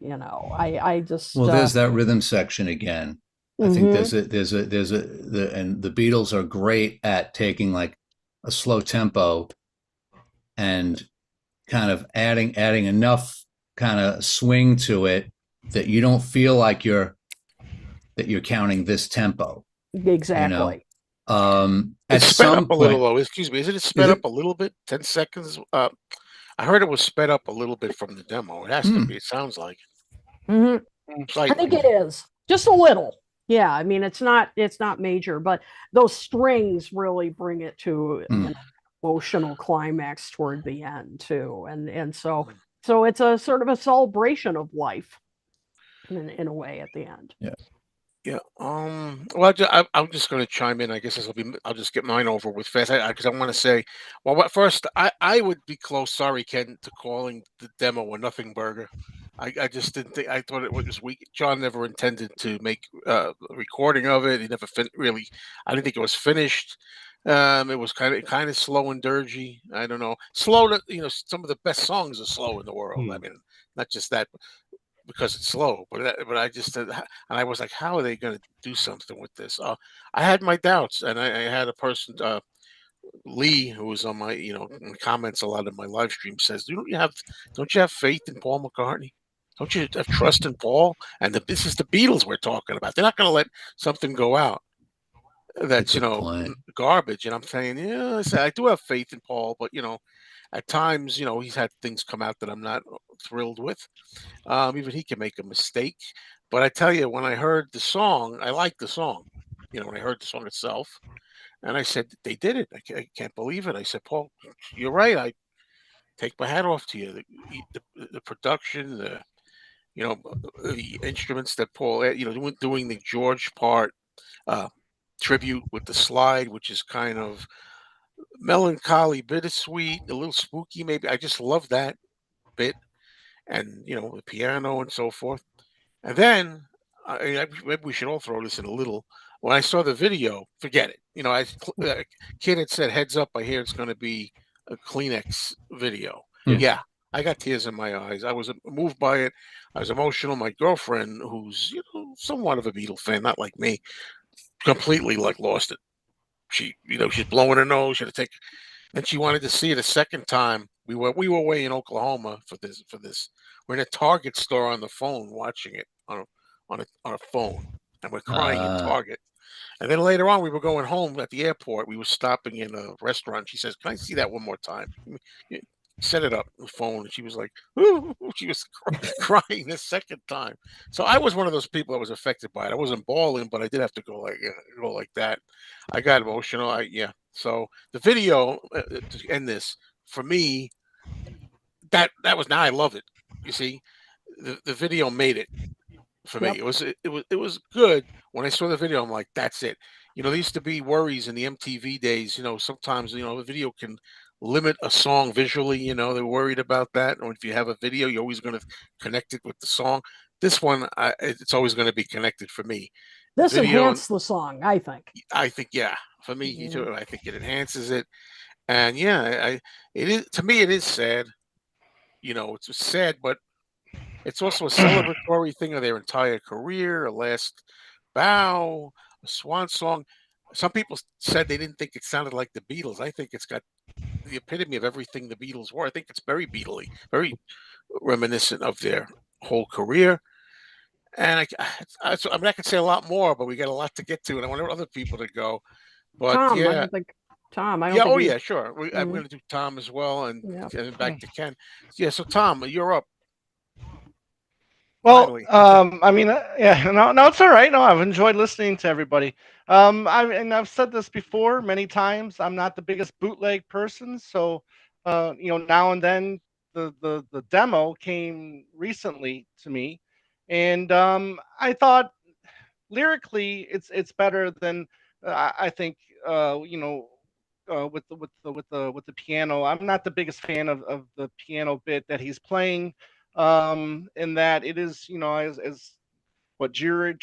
I just Well, there's that rhythm section again. I think mhm. and the Beatles are great at taking like a slow tempo and kind of adding enough kind of swing to it that you don't feel like you're counting this tempo, you know. Exactly. At it's sped up some a little point, though. Excuse me, isn't it is sped up it? a little bit? 10 seconds. I heard it was sped up a little bit from the demo. It has to be. Hmm. It sounds like Mhm. I think slightly. it is just a little. Yeah, I mean, it's not major, but those strings really bring it to Hmm. emotional climax toward the end too, and so it's a sort of a celebration of life in a way at the end. Yeah. Yeah. Well, I'm just going to chime in. I guess this will be. I'll just get mine over with fast. Because I want to say, well, but first, I would be close. Sorry, Ken, to calling the demo a nothing burger. I just didn't think. I thought it was weak. John never intended to make a recording of it. He never really. I didn't think it was finished. It was kind of slow and dirgy. I don't know. Slow. Some of the best songs are slow in the world. I Hmm. mean, not just that, because it's slow. But I just and I was like, how are they going to do something with this? I had my doubts, and I had a person, Lee, who was on my in comments a lot of my live stream, says, don't you have faith in Paul McCartney? Don't you have trust in Paul? And this is the Beatles we're talking about. They're not going to let something go out It's a that's good point. garbage. And I'm saying, yeah, I do have faith in Paul, but at times, he's had things come out that I'm not thrilled with. Even he can make a mistake. But I tell you, when I heard the song, I liked the song. When I heard the song itself, and I said, they did it. I can't believe it. I said, Paul, you're right. take my hat off to you. The production, the instruments that Paul, doing the George part uh, tribute with the slide, which is kind of melancholy, bittersweet, a little spooky, maybe. I just love that bit, and the piano and so forth. And then maybe we should all throw this in a little. When I saw the video, forget it. Kid had said, "Heads up! I hear it's going to be a Kleenex video." Hmm. Yeah, I got tears in my eyes. I was moved by it. I was emotional. My girlfriend, who's somewhat of a Beatle fan, not like me, completely like lost it. She's blowing her nose. She had to take, and she wanted to see it a second time. We were away in Oklahoma for this. We're in a Target store on the phone watching it on a phone, and we're crying in Uh, Target. And then later on, we were going home at the airport. We were stopping in a restaurant. She says, "Can I see that one more time?" Set it up on the phone, and she was like, "Ooh," she was crying the second time. So I was one of those people that was affected by it. I wasn't bawling, but I did have to go like that. I got emotional. Yeah. So the video to end this for me, that was, now I love it. You see, the video made it for me. Yep. It was good. When I saw the video, I'm like, that's it. There used to be worries in the MTV days. Sometimes the video can limit a song visually. They're worried about that. Or if you have a video, you're always going to connect it with the song. This one, it's always going to be connected for me. The This video, enhanced the song, I think. I think, yeah, for me Yeah. too. I think it enhances it, and yeah, it is, to me. It is sad. It's sad, but it's also a celebratory thing of their entire career, a last bow, a swan song. Some people said they didn't think it sounded like the Beatles. I think it's got the epitome of everything the Beatles were. I think it's very Beatley, very reminiscent of their whole career. And I could say a lot more, but we got a lot to get to, and I want other people to go. But Tom, I yeah, don't think Tom, I don't yeah, think oh he yeah, sure. I'm Mhm. going to do Tom as well, Yeah. and back to Ken. Yeah, so Tom, you're up Well, finally. I mean, yeah, no, it's all right. No, I've enjoyed listening to everybody. I've said this before many times. I'm not the biggest bootleg person, so now and then the demo came recently to me, and I thought lyrically it's better than I think with the piano. I'm not the biggest fan of the piano bit that he's playing, in that it is, as what jury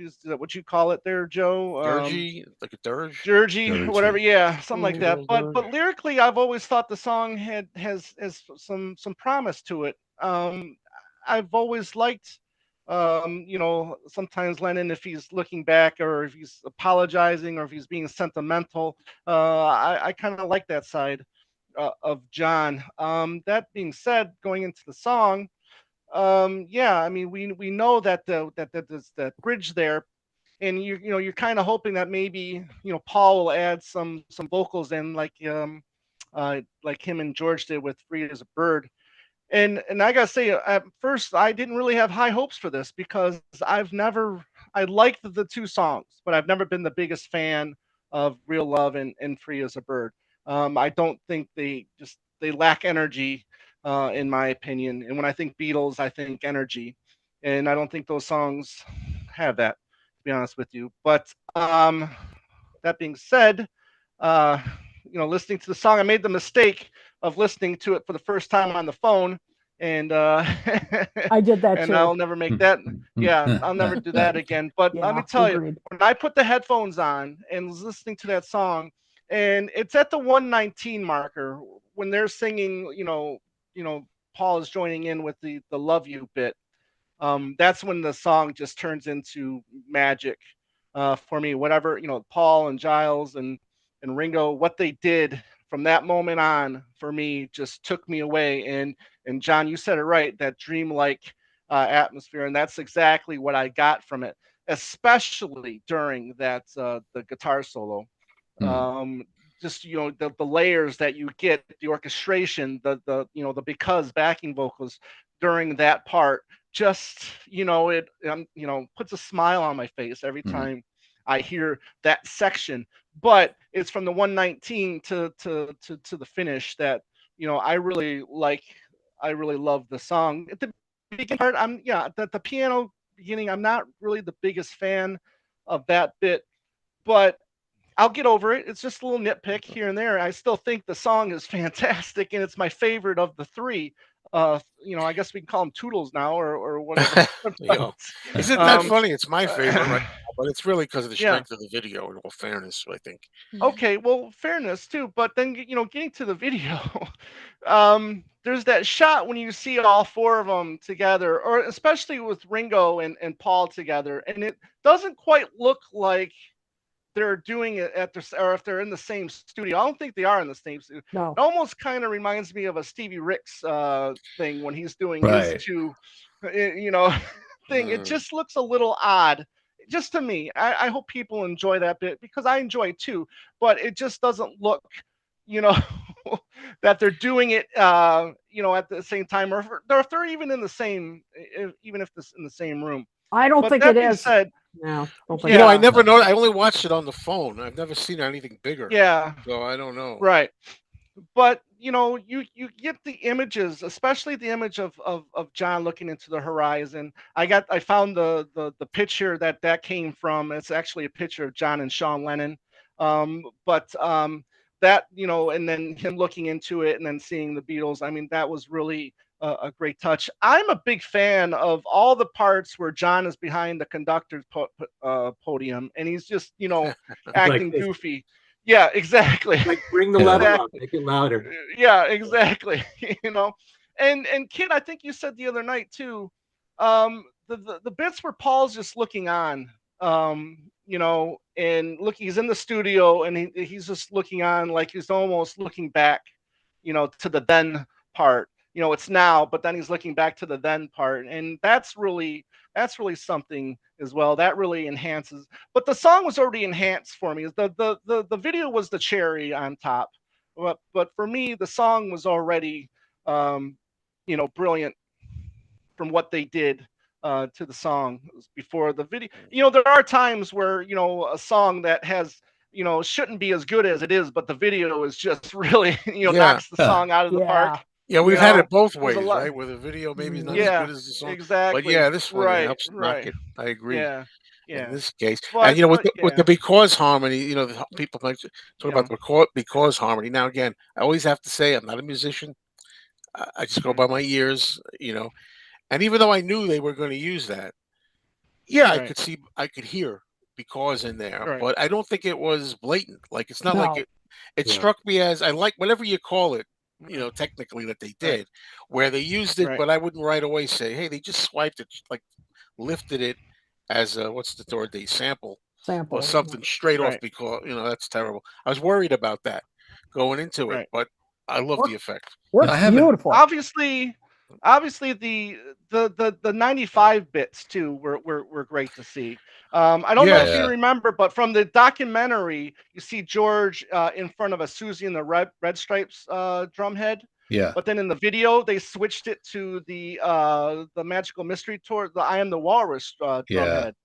is that what you call it there, Joe? Dirgy, like a dirge. Dirgy, whatever, Dirty. yeah, something like Mhm. that. Little But dirge. lyrically, I've always thought the song has some promise to it. I've always liked, sometimes Lennon, if he's looking back or if he's apologizing or if he's being sentimental, I kind of like that side of John. That being said, going into the song, yeah, I mean, we know that that there's that bridge there, and you're kind of hoping that maybe Paul will add some vocals in, like him and George did with "Free as a Bird." And I gotta say, at first I didn't really have high hopes for this because I liked the two songs, but I've never been the biggest fan of "Real Love" and "Free as a Bird." I don't think they lack energy, in my opinion. And when I think Beatles, I think energy, and I don't think those songs have that, to be honest with you. But that being said, uh, listening to the song, I made the mistake of listening to it for the first time on the phone, and I did that and too. I'll never make that. Yeah, I'll never do that again. But let me Yeah, tell you, agreed. when I put the headphones on and was listening to that song, and it's at the 119 marker when they're singing, Paul is joining in with the "Love You" bit. That's when the song just turns into magic, for me. Whatever, Paul and Giles and Ringo, what they did from that moment on for me just took me away. And John, you said it right, that dreamlike atmosphere, and that's exactly what I got from it, especially during that the guitar solo. Mm, Um, just the layers that you get, the orchestration, the because backing vocals during that part, just it puts a smile on my face every mm, time I hear that section. But it's from the 119 to the finish that I really love the song. At the beginning part, the piano beginning, I'm not really the biggest fan of that bit, but I'll get over it. It's just a little nitpick here and there. I still think the song is fantastic, and it's my favorite of the three. I guess we can call them Toodles now, or whatever. Yeah. Isn't that um, funny? It's my favorite right now, but it's really because of the yeah. strength of the video, in all fairness, I think. Okay. Well, fairness too. But then getting to the video, there's that shot when you see all four of them together, or especially with Ringo and Paul together, and it doesn't quite look like they're doing it or if they're in the same studio. I don't think they are in the same studio. No. It almost kind of reminds me of a Stevie Ricks thing when he's doing his Right. two, thing. It Mm. just looks a little odd, just to me. I hope people enjoy that bit because I enjoy it too. But it just doesn't look, you know, that they're doing it, at the same time, or if they're even in the same, even if this in the same room. I don't But think that it being is. said, No, don't think You know, I yeah, never know. I only watched it on the phone. I've never seen anything bigger, yeah, so I don't know. right. But you get the images, especially the image of John looking into the horizon. I found the picture that came from. It's actually a picture of John and Sean Lennon. But that, and then him looking into it and then seeing the Beatles. I mean, that was really a great touch. I'm a big fan of all the parts where John is behind the conductor's podium and he's just Like acting this. goofy. Yeah, exactly. Like bring the Yeah. level up, Exactly. make it louder. Yeah, exactly. And Kid, I think you said the other night too, the bits where Paul's just looking on, and look, he's in the studio and he's just looking on like he's almost looking back, to the then part. It's now, but then he's looking back to the then part, and that's really something as well. That really enhances. But the song was already enhanced for me. The video was the cherry on top. But for me, the song was already, brilliant from what they did to the song before the video. There are times where a song that has shouldn't be as good as it is, but the video is just really Yeah, knocks the song out of the park. yeah, You we've had know, it both there's a ways, lot. right? Where the video maybe is not as Mm. good Yeah, as the song, but yeah, exactly. this one it Right, helps knock right. it. I agree Yeah, in yeah. this case, and But with the yeah, because harmony, people like to talk you about know, the because harmony. Now again, I always have to say I'm not a musician. I just go right, by my ears. And even though I knew they were going to use that, yeah, right, I could hear because in there, right, but I don't think it was blatant. Like it's not like no. it Yeah. struck me as I like whatever you call it, technically that they right, did, where they used it, right. but I wouldn't right away say, hey, they just swiped it, like lifted it as a what's the word they sample or Sample. something straight off Right, because that's terrible. I was worried about that going into it, right. but I love the Work, effect. I works haven't. beautifully. Obviously the 95 bits too were great to see. I don't know if Yes. you Yeah. remember, but from the documentary, you see George in front of a Susie and the Red Stripes drum head. Yeah. But then in the video, they switched it to the Magical Mystery Tour, the I Am the Walrus drum Yeah. head.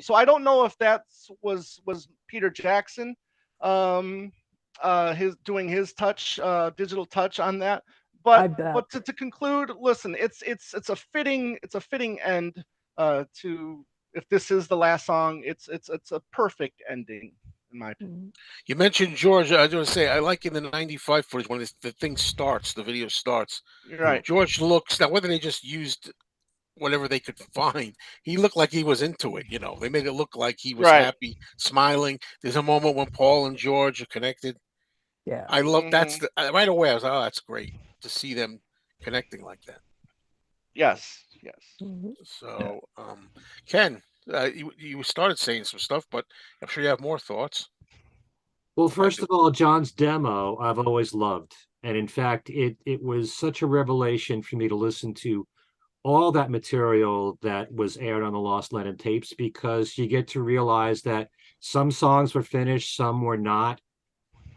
So I don't know if that was Peter Jackson, um, his doing his touch, digital touch on that. I But bet. to conclude, listen, it's a fitting end to if this is the last song, it's a perfect ending in my opinion. Mm. You mentioned George. I was going to say I like in the '95 footage when the thing starts, the video starts. You're Yeah. right. George looks now whether they just used whatever they could find. He looked like he was into it. They made it look like he was Right. happy, smiling. There's a moment when Paul and George are connected. Yeah. I love Hmm. right away. I was like, oh, that's great to see them connecting like that. Yes. Yes. Mhm. Yeah. So, Ken, you started saying some stuff, but I'm sure you have more thoughts. Well, I first do. of all, John's demo I've always loved. And in fact, it was such a revelation for me to listen to all that material that was aired on the Lost Lennon tapes, because you get to realize that some songs were finished, some were not.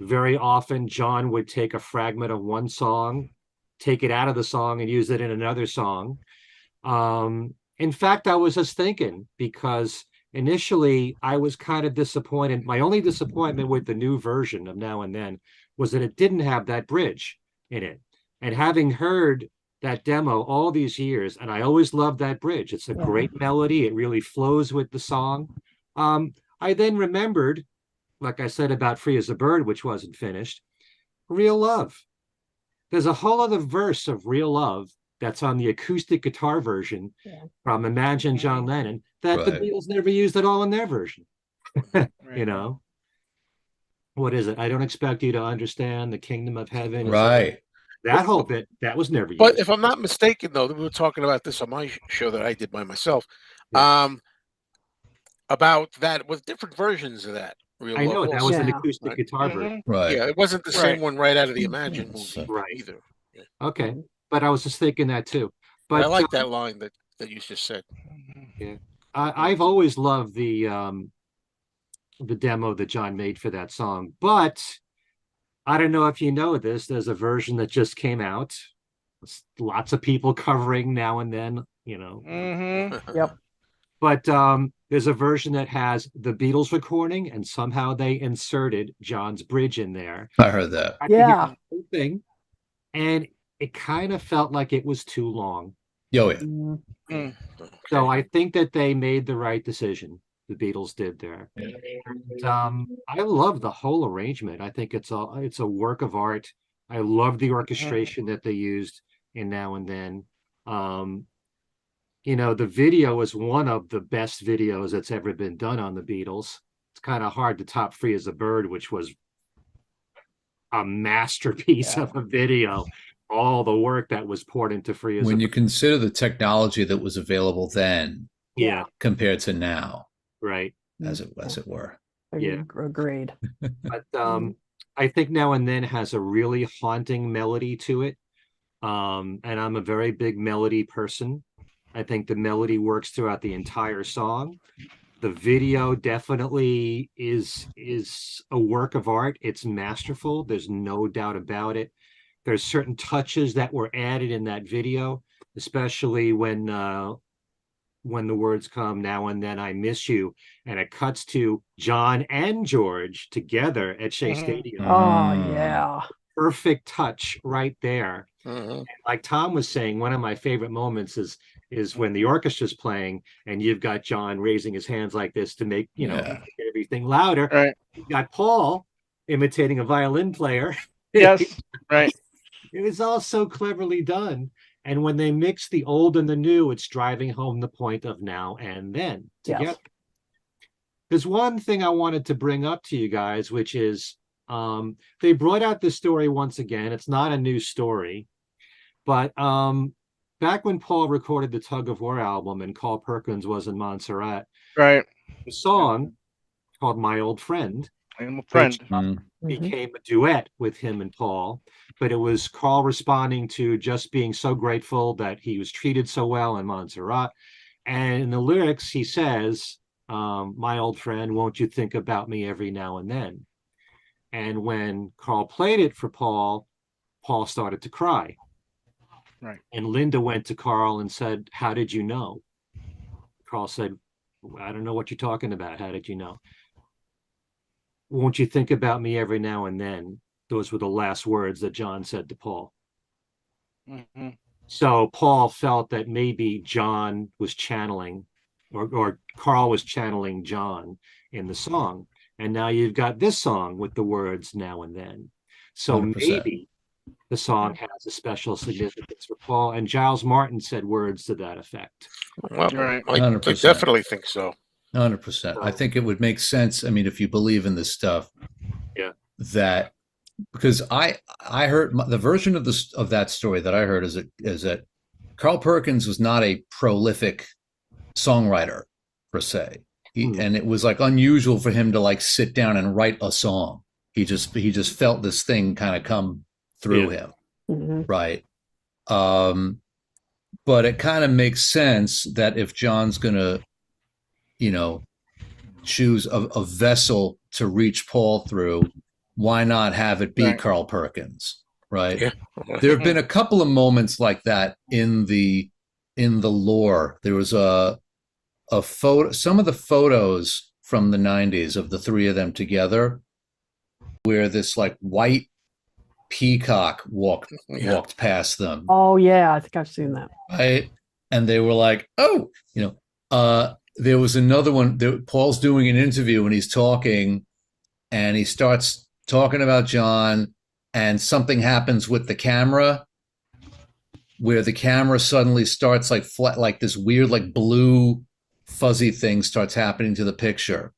Very often, John would take a fragment of one song, take it out of the song, and use it in another song. In fact, I was just thinking, because initially I was kind of disappointed. My only disappointment with the new version of Now and Then was that it didn't have that bridge. in it. And having heard that demo all these years, and I always loved that bridge. It's a great melody. It really flows with the song. I then remembered, like I said about Free as a Bird, which wasn't finished, Real Love. There's a whole other verse of Real Love that's on the acoustic guitar version from Imagine John Lennon that the Beatles never used at all in their version. You know, what is it? I don't expect you to understand the kingdom of heaven. Right. That whole bit, that was never used. But if I'm not mistaken, though, we were talking about this on my show that I did by myself, about that with different versions of that. Real I know Love that also, was an Yeah. acoustic guitar version. Right. Yeah, it wasn't the same one right out of the Imagine movie Right. either. Yeah. Okay, but I was just thinking that too. But But I like that line that you just said. yeah, I've always loved the demo that John made for that song. But I don't know if you know this. There's a version that just came out. Lots of people covering now and then. You know. Yep. But there's a version that has the Beatles recording, and somehow they inserted John's bridge in there. I heard that. I figured Yeah. the whole thing, and it kind of felt like it was too long. Yo, yeah. Mm. So I think that they made the right decision. The Beatles did there. And, I love the whole arrangement. I think it's a work of art. I love the orchestration that they used in Now and Then. You know, the video is one of the best videos that's ever been done on the Beatles. It's kind of hard to top Free as a Bird, which was a masterpiece of a video. All the work that was poured into Free as a When you Bird. consider the technology that was available then Yeah, compared to now, right. as it were. Yeah. Agreed. But I think Now and Then has a really haunting melody to it. And I'm a very big melody person. I think the melody works throughout the entire song. The video definitely is a work of art. It's masterful. There's no doubt about it. There's certain touches that were added in that video, especially when the words come, Now and Then I Miss You, and it cuts to John and George together at Shea Stadium. Oh yeah. Perfect touch right there. Mhm. Like Tom was saying, one of my favorite moments is when the orchestra's playing and you've got John raising his hands like this to make everything louder. Right. You've got Paul imitating a violin player. Yes. Right. It was all so cleverly done. And when they mix the old and the new, it's driving home the point of Now and Then together. Yes. There's one thing I wanted to bring up to you guys, which is they brought out this story once again. It's not a new story, but back when Paul recorded the Tug of War album and Carl Perkins was in Montserrat, Right. the song called My Old Friend I'm a friend. became a duet with him and Paul, but it was Carl responding to just being so grateful that he was treated so well in Montserrat. And in the lyrics, he says, my old friend, won't you think about me every now and then? And when Carl played it for Paul, Paul started to cry. Right. And Linda went to Carl and said, how did you know? Carl said, I don't know what you're talking about. How did you know? Won't you think about me every now and then? Those were the last words that John said to Paul. So Paul felt that maybe John was channeling, or Carl was channeling John in the song. And now you've got this song with the words Now and Then. So 100%. maybe the song has a special significance for Paul. And Giles Martin said words to that effect. Well, Right. I 100%. definitely think so. 100%. I think it would make sense. I mean, if you believe in this stuff, that because I heard the version of that story that I heard is that Carl Perkins was not a prolific songwriter per se, and it was like unusual for him to like sit down and write a song. He just felt this thing kind of come through him, right? But it kind of makes sense that if John's gonna, choose a vessel to reach Paul through, why not have it be Carl Perkins, right? Yeah. There have been a couple of moments like that in the lore. There was a photo, some of the photos from the 90s of the three of them together, where this like white peacock walked past them. Oh yeah, I think I've seen that. Right? And they were like, oh, there was another one. Paul's doing an interview and he's talking, and he starts talking about John, and something happens with the camera, where the camera suddenly starts like flat, like this weird, like blue fuzzy thing starts happening to the picture,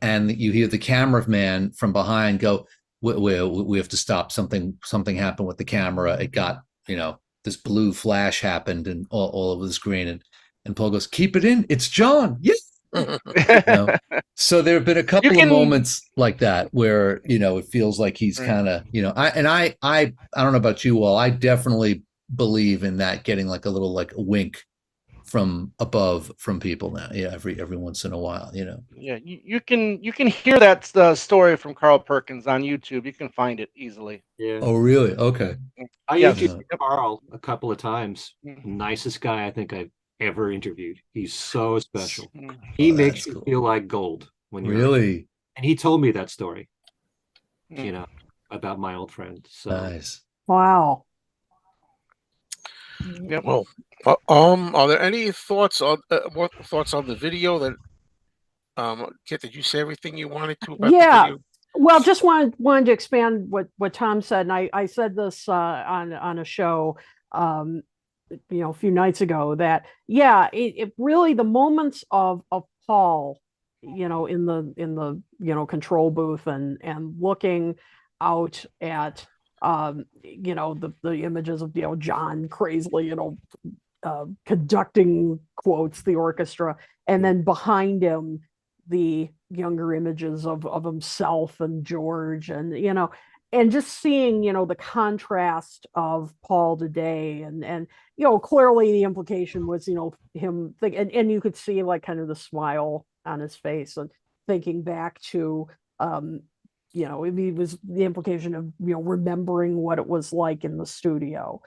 and you hear the cameraman from behind go, we have to stop. Something happened with the camera. It got, this blue flash happened and all over the screen, and Paul goes, keep it in, it's John. Yeah. So there have been a couple of moments like that where it feels like he's kind of, I don't know about you all, I definitely believe in that, getting like a little, like a wink from above from people now, every once in a while. Yeah, you can hear that story from Carl Perkins on YouTube. You can find it easily. Yeah. Oh really? Okay. I interviewed Carl a couple of times. Nicest guy I think I've ever interviewed. He's so special. He makes you feel like gold when you're really. And he told me that story, about my old friend. So nice. Wow. Yeah. Well, are there any thoughts on the video that Kit, did you say everything you wanted to about the video? Well, just wanted to expand what Tom said, and I said this on a show a few nights ago, that it really, the moments of Paul, in the control booth and looking out at the images of John crazily conducting, quotes, the orchestra, and then behind him the younger images of himself and George, and just seeing the contrast of Paul today, and clearly the implication was him and you could see like kind of the smile on his face and thinking back to it was the implication of remembering what it was like in the studio.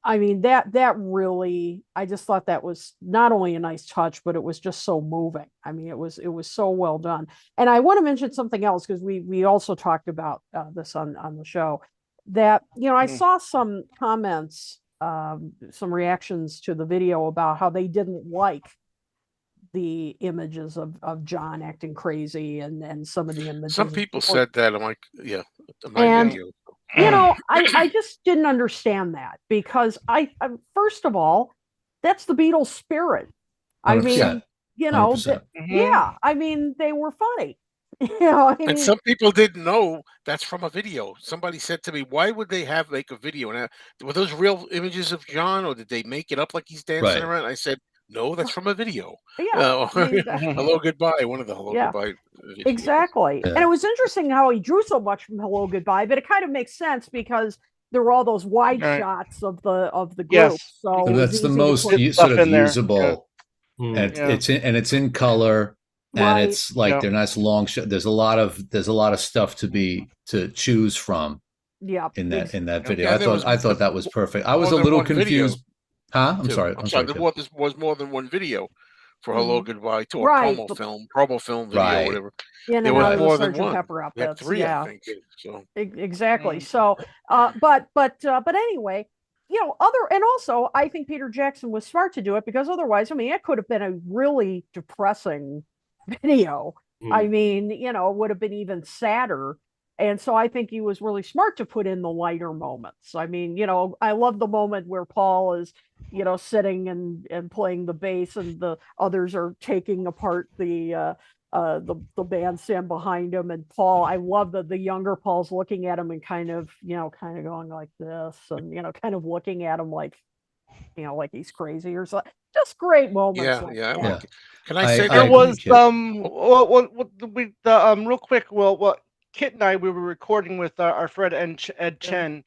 I mean, that really, I just thought that was not only a nice touch, but it was just so moving. I mean, it was so well done. And I want to mention something else, because we also talked about this on the show, that I saw some comments, some reactions to the video about how they didn't like the images of John acting crazy, and some of the images. Some people said that. I'm like, yeah, my video. I just didn't understand that, because I first of all, that's the Beatles spirit. I mean, I mean, they were funny. And some people didn't know that's from a video. Somebody said to me, "Why would they have like a video? And were those real images of John, or did they make it up like he's dancing around?" I said, "No, that's from a video." Hello Goodbye, one of the Hello Goodbye videos. Exactly. And it was interesting how he drew so much from Hello Goodbye, but it kind of makes sense because there were all those wide shots of the group. Yes. So that's the most sort of usable. And it's in color, and it's like they're nice long shots. There's a lot of stuff to choose from. Yeah. In that video, I thought that was perfect. I was a little confused. Huh? I'm sorry. This was more than one video for Hello Goodbye, to a promo film video, whatever. There was more than one. Pepper outfits. Three, I think. So exactly. So, but anyway, and also I think Peter Jackson was smart to do it, because otherwise, I mean, it could have been a really depressing video. I mean, it would have been even sadder. And so I think he was really smart to put in the lighter moments. I mean, I love the moment where Paul is, sitting and playing the bass, and the others are taking apart the bandstand behind him. And Paul, I love that the younger Paul's looking at him and kind of going like this, and, kind of looking at him like, like he's crazy or something. Just great moments. Yeah. Can I say there was real quick? Well, Kit and I, we were recording with our friend Ed Chen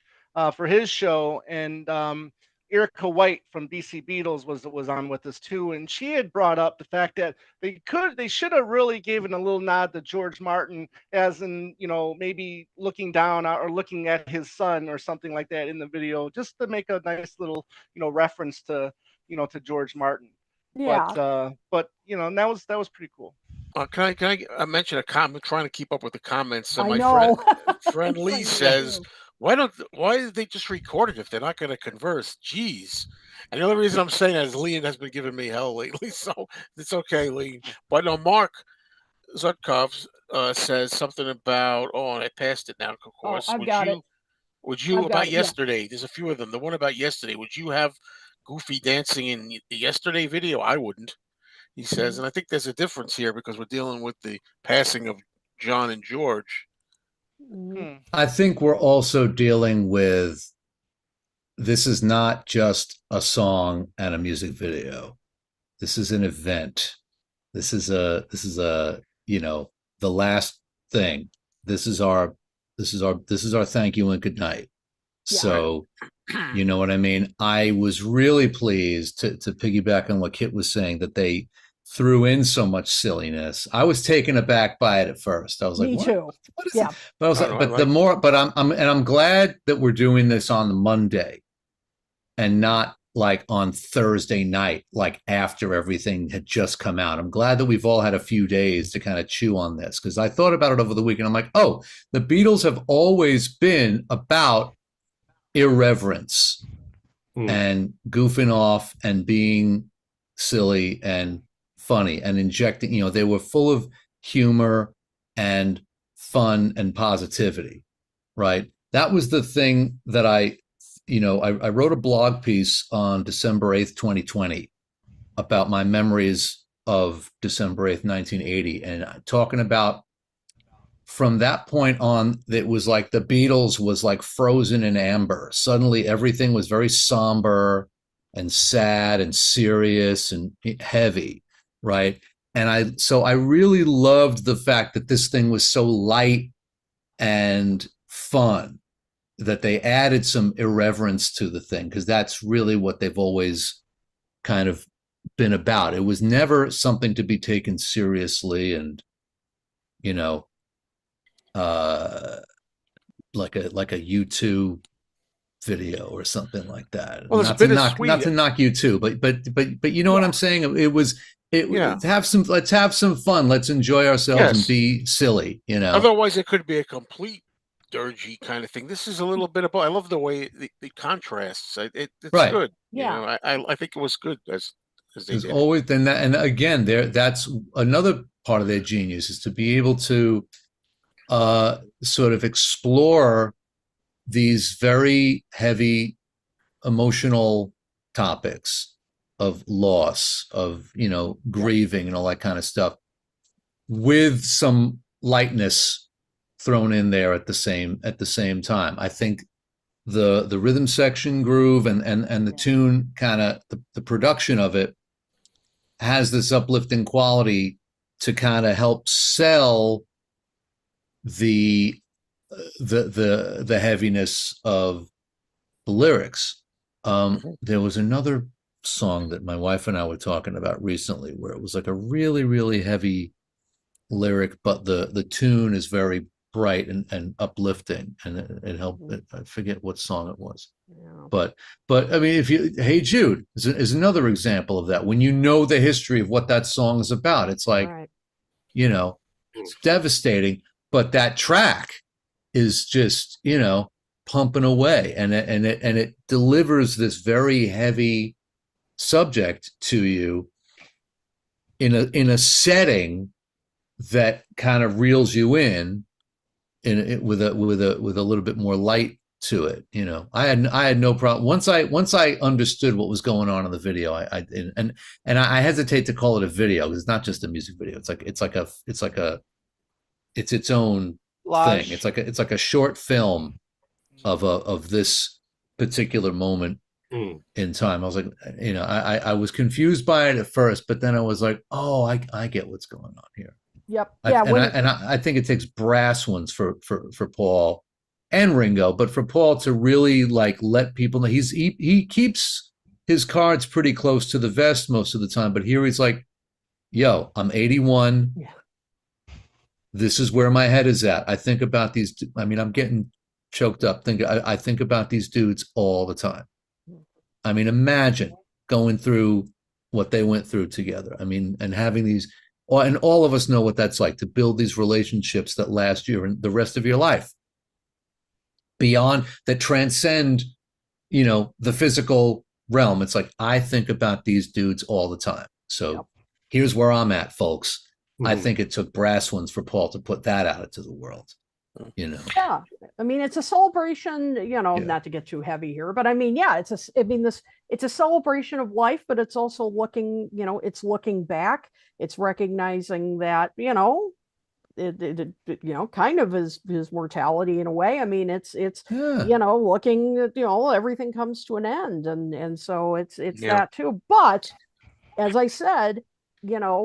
for his show, and Erica White from DC Beatles was on with us too, and she had brought up the fact that they should have really given a little nod to George Martin, as in maybe looking down or looking at his son or something like that in the video, just to make a nice little reference to to George Martin. Yeah. But that was pretty cool. Can I mention a comment? I'm trying to keep up with the comments. So I my know. friend I'm Lee trying to says, do. why did they just record it if they're not going to converse? Jeez. And the only reason I'm saying that is Lee has been giving me hell lately, so it's okay, Lee. But no, Mark Zutkov says something about. Oh, and I passed it now. Of Oh, course, I've got it. would you I've got about it. Yeah. yesterday? There's a few of them. The one about yesterday. Would you have Goofy dancing in the yesterday video? I wouldn't. He says, and I think there's a difference here because we're dealing with the passing of John and George. Mhm. I think we're also dealing with, this is not just a song and a music video. This is an event. This is a, you know, the last thing. This is our thank you and good night. Yeah. So, you know what I mean? I was really pleased to piggyback on what Kit was saying, that they threw in so much silliness. I was taken aback by it at first. I was like, Me what? too. What is Yeah. it? But I was I like, don't know, but the more, but I'm glad that we're doing this on the Monday and not like on Thursday night, like after everything had just come out. I'm glad that we've all had a few days to kind of chew on this, because I thought about it over the weekend. I'm like, oh, the Beatles have always been about irreverence and goofing off and being silly and funny and injecting, you know, they were full of humor and fun and positivity, right? That was the thing that I wrote a blog piece on December 8th, 2020 about my memories of December 8th, 1980, and talking about, from that point on, it was like the Beatles was like frozen in amber. Suddenly everything was very somber and sad and serious and heavy, right? And I really loved the fact that this thing was so light and fun, that they added some irreverence to the thing, because that's really what they've always kind of been about. It was never something to be taken seriously and, you know, like a U2 video or something like that. Well, it's Not to knock bittersweet. U2, but you know what I'm saying? It was Yeah. let's have some fun. Let's enjoy ourselves and Yes. be silly, you know. Otherwise, it could be a complete dirgy kind of thing. This is a little bit of. I love the way the contrasts. It's Right. good. Yeah. You know, I think it was good as they There's did. always then that, and again, that's another part of their genius, is to be able to sort of explore these very heavy emotional topics of loss, of, you know, grieving and all that kind of stuff, with some lightness thrown in there at the same time. I think the rhythm section groove and the tune, kind of the production of it, has this uplifting quality to kind of help sell the heaviness of the lyrics. There was another song that my wife and I were talking about recently, where it was like a really, really heavy lyric, but the tune is very bright and uplifting, and it helped. I forget what song it was. Yeah. But I mean, if you, Hey Jude is another example of that. When you know the history of what that song is about, it's like, Right. you know, it's devastating, but that track is just, you know, pumping away, and it delivers this very heavy subject to you in a setting that kind of reels you in with a little bit more light to it. You know, I had no problem once I understood what was going on in the video. I hesitate to call it a video, because it's not just a music video. It's its own Lodge. thing. It's like a short film of this particular moment in time. I was like, you know, I was confused by it at first, but then I was like, oh, I get what's going on here. Yep. Yeah. I think it takes brass ones for Paul and Ringo, but for Paul to really like let people know, he keeps his cards pretty close to the vest most of the time, but here he's like, yo, I'm 81. Yeah. This is where my head is at. I think about these. I mean, I'm getting choked up. I think about these dudes all the time. I mean, imagine going through what they went through together. I mean, and having these and all of us know what that's like, to build these relationships that last you and the rest of your life, beyond, that transcend, the physical realm. It's like, I think about these dudes all the time. So here's where I'm at, folks. I think it took brass ones for Paul to put that out into the world. Yeah, I mean, it's a celebration, not to get too heavy here, but I mean, it's a celebration of life, but it's also looking, it's looking back. It's recognizing that, kind of his mortality in a way. I mean, it's looking at, everything comes to an end, and so it's that too. But as I said,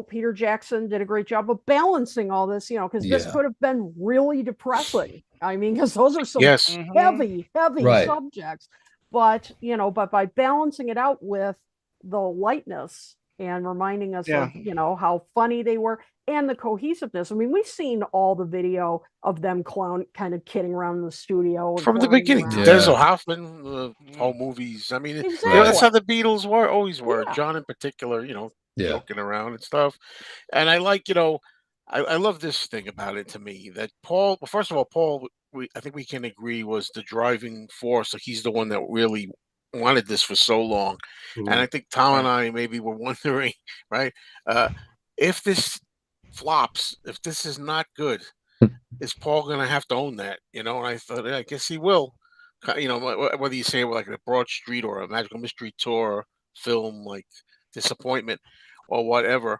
Peter Jackson did a great job of balancing all this, because this could have been really depressing. I mean, because those are some heavy subjects. But, but by balancing it out with the lightness and reminding us of, how funny they were and the cohesiveness. I mean, we've seen all the video of them kind of kidding around in the studio from the beginning. Denzel Hoffman, whole movies. I mean, that's how the Beatles always were. John in particular, joking around and stuff. And I like, I love this thing about it to me, that Paul, well, first of all, Paul, I think we can agree, was the driving force. So he's the one that really wanted this for so long. And I think Tom and I maybe were wondering, right, if this flops, if this is not good, is Paul going to have to own that? And I thought, I guess he will. Whether you say it like a Broad Street or a Magical Mystery Tour film like Disappointment or whatever.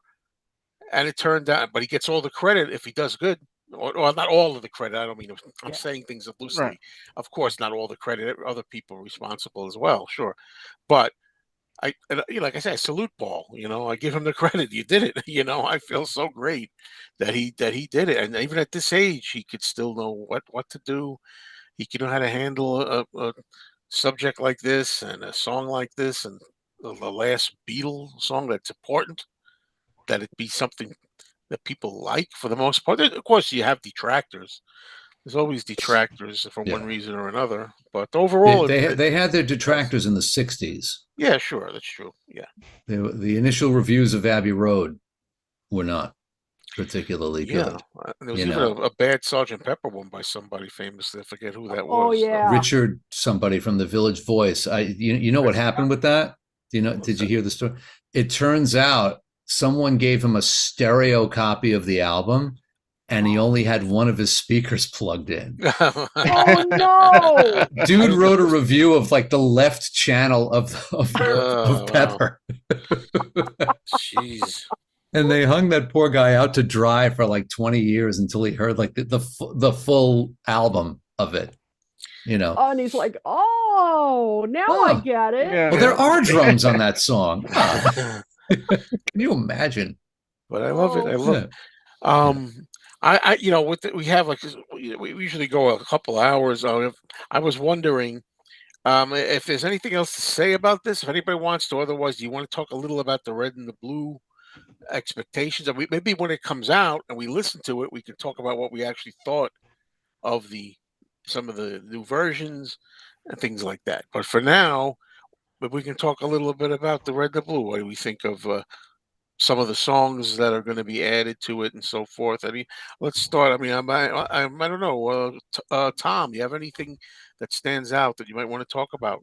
And it turned out, but he gets all the credit if he does good, or not all of the credit. I don't mean, I'm saying things loosely. Right. Of course, not all the credit. Other people are responsible as well, sure. But like I said, I salute Paul. I give him the credit. You did it. I feel so great that he did it. And even at this age, he could still know what to do. He could know how to handle a subject like this and a song like this, and the last Beatle song that's important, that it be something that people like for the most part. Of course, you have detractors. There's always detractors for one reason or another. But overall, they had their detractors in the 60s. Yeah, sure. That's true. Yeah. The initial reviews of Abbey Road were not particularly good. There was even a bad Sgt. Pepper one by somebody famous. I forget who that was. Oh, yeah. Richard, somebody from the Village Voice. You know what happened with that? Did you hear the story? It turns out someone gave him a stereo copy of the album, and he only had one of his speakers plugged in. Oh no! Dude wrote a review of like the left channel of Pepper. Jeez. And they hung that poor guy out to dry for like 20 years until he heard like the full album of it. Oh, and he's like, "Oh, now I get it." Yeah. Well, there are drums on that song. Can you imagine? But I love it. I love it. We have we usually go a couple hours. I was wondering if there's anything else to say about this. If anybody wants to, otherwise, do you want to talk a little about the red and the blue expectations? And maybe when it comes out and we listen to it, we can talk about what we actually thought of some of the new versions and things like that. But for now, we can talk a little bit about the red and the blue. What do we think of some of the songs that are going to be added to it and so forth? I mean, let's start. I mean, I don't know. Tom, you have anything that stands out that you might want to talk about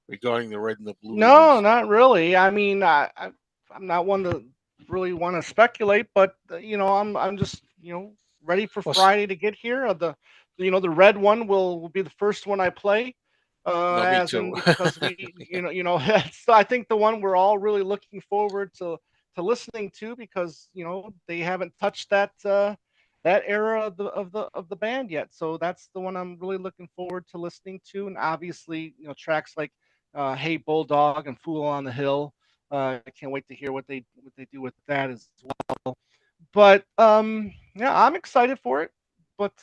regarding the red and the blue? No, release? not really. I mean, I'm not one to really want to speculate, but I'm just ready for Friday to get here. The red one will be the first one I play. Me too. Because I think the one we're all really looking forward to listening to, because they haven't touched that era of the band yet. So that's the one I'm really looking forward to listening to. And obviously, tracks like Hey Bulldog and Fool on the Hill. I can't wait to hear what they do with that as well. But yeah, I'm excited for it. But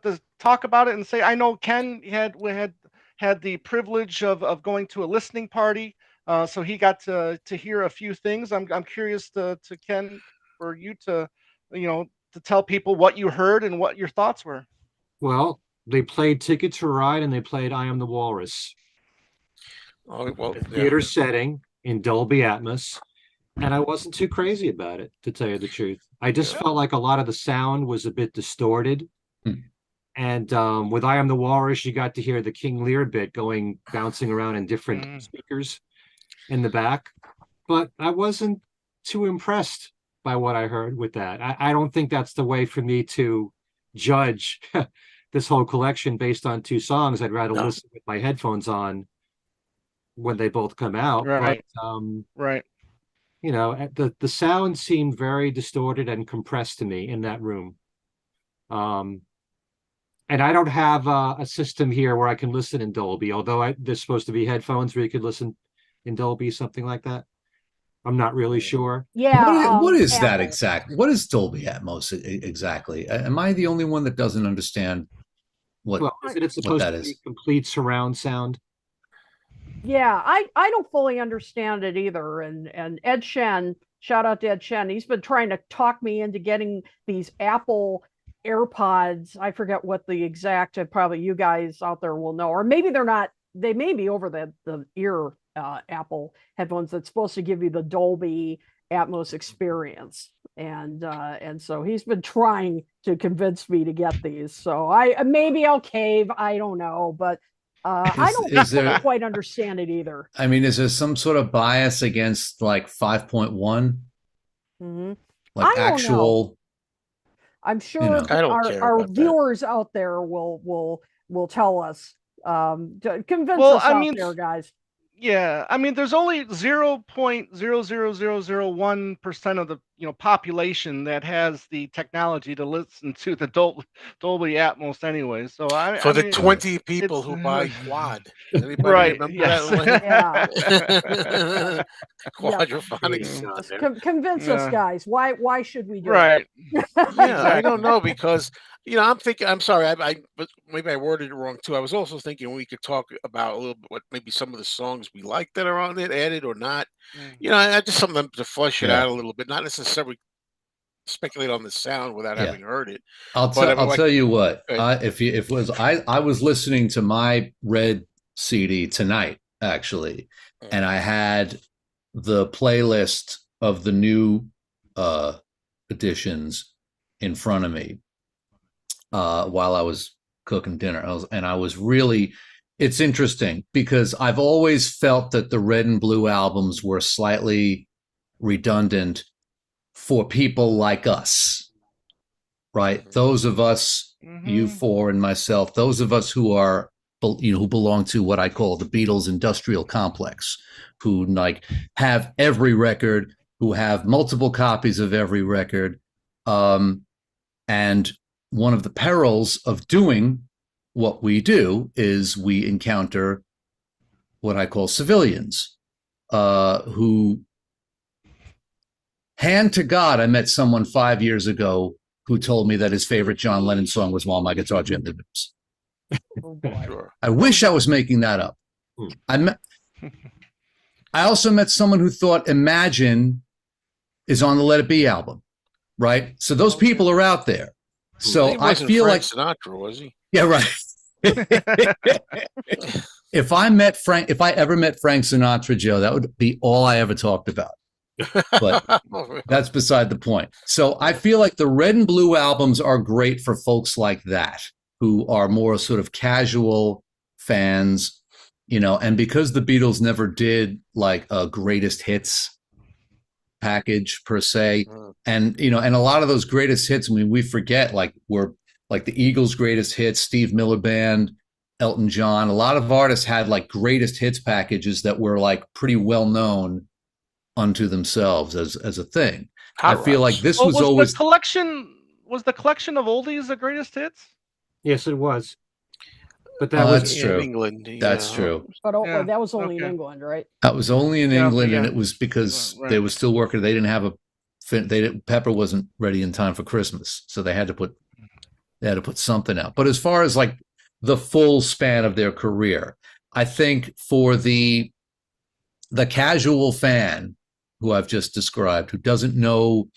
to talk about it and say, I know Ken had the privilege of going to a listening party, so he got to hear a few things. I'm curious to Ken, for you to to tell people what you heard and what your thoughts were. Well, they played Ticket to Ride and they played I Am the Walrus. Oh, well, Theater setting in Dolby Atmos. And I wasn't too crazy about it, to tell you the truth. I just Yeah. felt like a lot of the sound was a bit distorted. Hmm. And with I Am the Walrus, you got to hear the King Lear bit going, bouncing around in different speakers in the back. But I wasn't too impressed by what I heard with that. I don't think that's the way for me to judge this whole collection based on two songs. I'd rather No. listen with my headphones on when they both come out. Right. But Right. you know, the sound seemed very distorted and compressed to me in that room. And I don't have a system here where I can listen in Dolby, although there's supposed to be headphones where you could listen in Dolby, something like that. I'm not really sure. Yeah. What is that Apple. exactly? What is Dolby Atmos exactly? Am I the only one that doesn't understand what Well, isn't it supposed that to be is? complete surround sound? Yeah, I don't fully understand it either. And Ed Shen, shout out to Ed Shen, he's been trying to talk me into getting these Apple AirPods. I forget what the exact, probably you guys out there will know, or maybe they're not, they may be over the ear Apple headphones that's supposed to give you the Dolby Atmos experience. And so he's been trying to convince me to get these. So maybe I'll cave. I don't know, but I don't quite understand it either. I mean, is there some sort of bias against like 5.1? Mm-hmm. Like actual? I'm sure you know. I don't care our about that. viewers out there will tell us. To convince Well, us I out mean, there, guys. Yeah, I mean, there's only 0.00001% of the population that has the technology to listen to the Dolby Atmos anyway. So For I the mean, 20 people it's who buy Quad. Anybody right. remember Yes. that Yeah. Quadraphonics. Convince us, Yeah. guys. Why should we do Right. it? Yeah, I don't know because I'm thinking. I'm sorry, but maybe I worded it wrong too. I was also thinking we could talk about a little bit what maybe some of the songs we like that are on it, added or not. I just something to flush it Yeah. out a little bit, not necessarily speculate on the sound without Yeah. having heard it. I'll But I mean, tell you what. Okay. If it was I was listening to my Red CD tonight actually, and I had the playlist of the new editions in front of me while I was cooking dinner. I was really. It's interesting because I've always felt that the Red and Blue albums were slightly redundant for people like us, right? Those of us, you four and myself, those of us who are, who belong to what I call the Beatles industrial complex, who like have every record, who have multiple copies of every record. And one of the perils of doing what we do is we encounter what I call civilians, who, hand to God, I met someone 5 years ago who told me that his favorite John Lennon song was While My Guitar Gently Weeps. Oh boy. Sure. I wish I was making that up. I also met someone who thought Imagine is on the Let It Be album, right? So those people are out there. So He I wasn't feel Frank like Sinatra, was he? Yeah, right. If I ever met Frank Sinatra, Joe, that would be all I ever talked about. But that's beside the point. So I feel like the Red and Blue albums are great for folks like that, who are more sort of casual fans, and because the Beatles never did like a greatest hits package per se, and a lot of those greatest hits, I mean, we forget, were like the Eagles' greatest hits, Steve Miller Band, Elton John. A lot of artists had like greatest hits packages that were like pretty well known unto themselves as a thing. I feel like this was always the collection. Was the collection of oldies the greatest hits? Yes, it was. But that was that's true. In England. That's true. But that was only in England, right? That was only in England, yeah. and it was because they were still working. They didn't have Pepper wasn't ready in time for Christmas, so they had to put something out. But as far as like the full span of their career, I think for the casual fan who I've just described, who doesn't know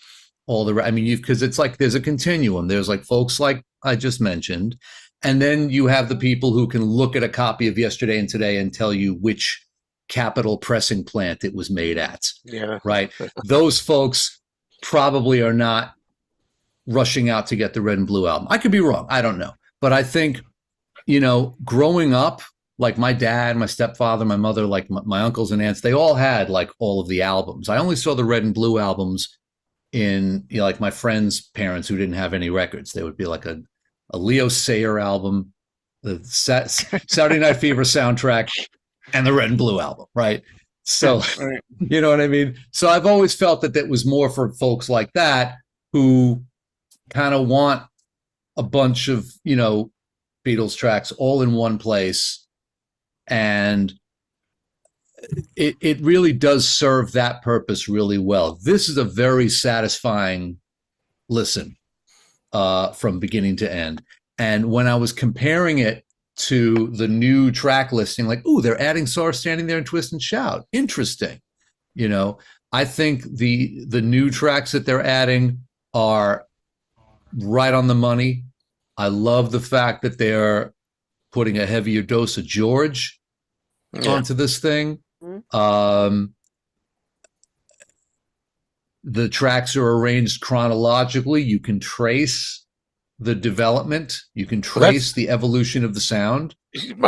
all the, because it's like there's a continuum. There's like folks like I just mentioned, and then you have the people who can look at a copy of Yesterday and Today and tell you which Capitol pressing plant it was made at. Yeah. Right. Those folks probably are not rushing out to get the Red and Blue album. I could be wrong. I don't know. But I think, growing up, like my dad, my stepfather, my mother, like my uncles and aunts, they all had like all of the albums. I only saw the Red and Blue albums in like my friends' parents who didn't have any records. They would be like a Leo Sayer album, the Saturday Night Fever soundtrack, and the Red and Blue album, right? So, Right. you know what I mean? So I've always felt that was more for folks like that who kind of want a bunch of, Beatles tracks all in one place. And it really does serve that purpose really well. This is a very satisfying listen from beginning to end. And when I was comparing it to the new track listing, like, ooh, they're adding Saw Standing There and Twist and Shout. Interesting. I think the new tracks that they're adding are right on the money. I love the fact that they're putting a heavier dose of George onto this thing. The tracks are arranged chronologically. You can trace the development. You can trace the evolution of the sound.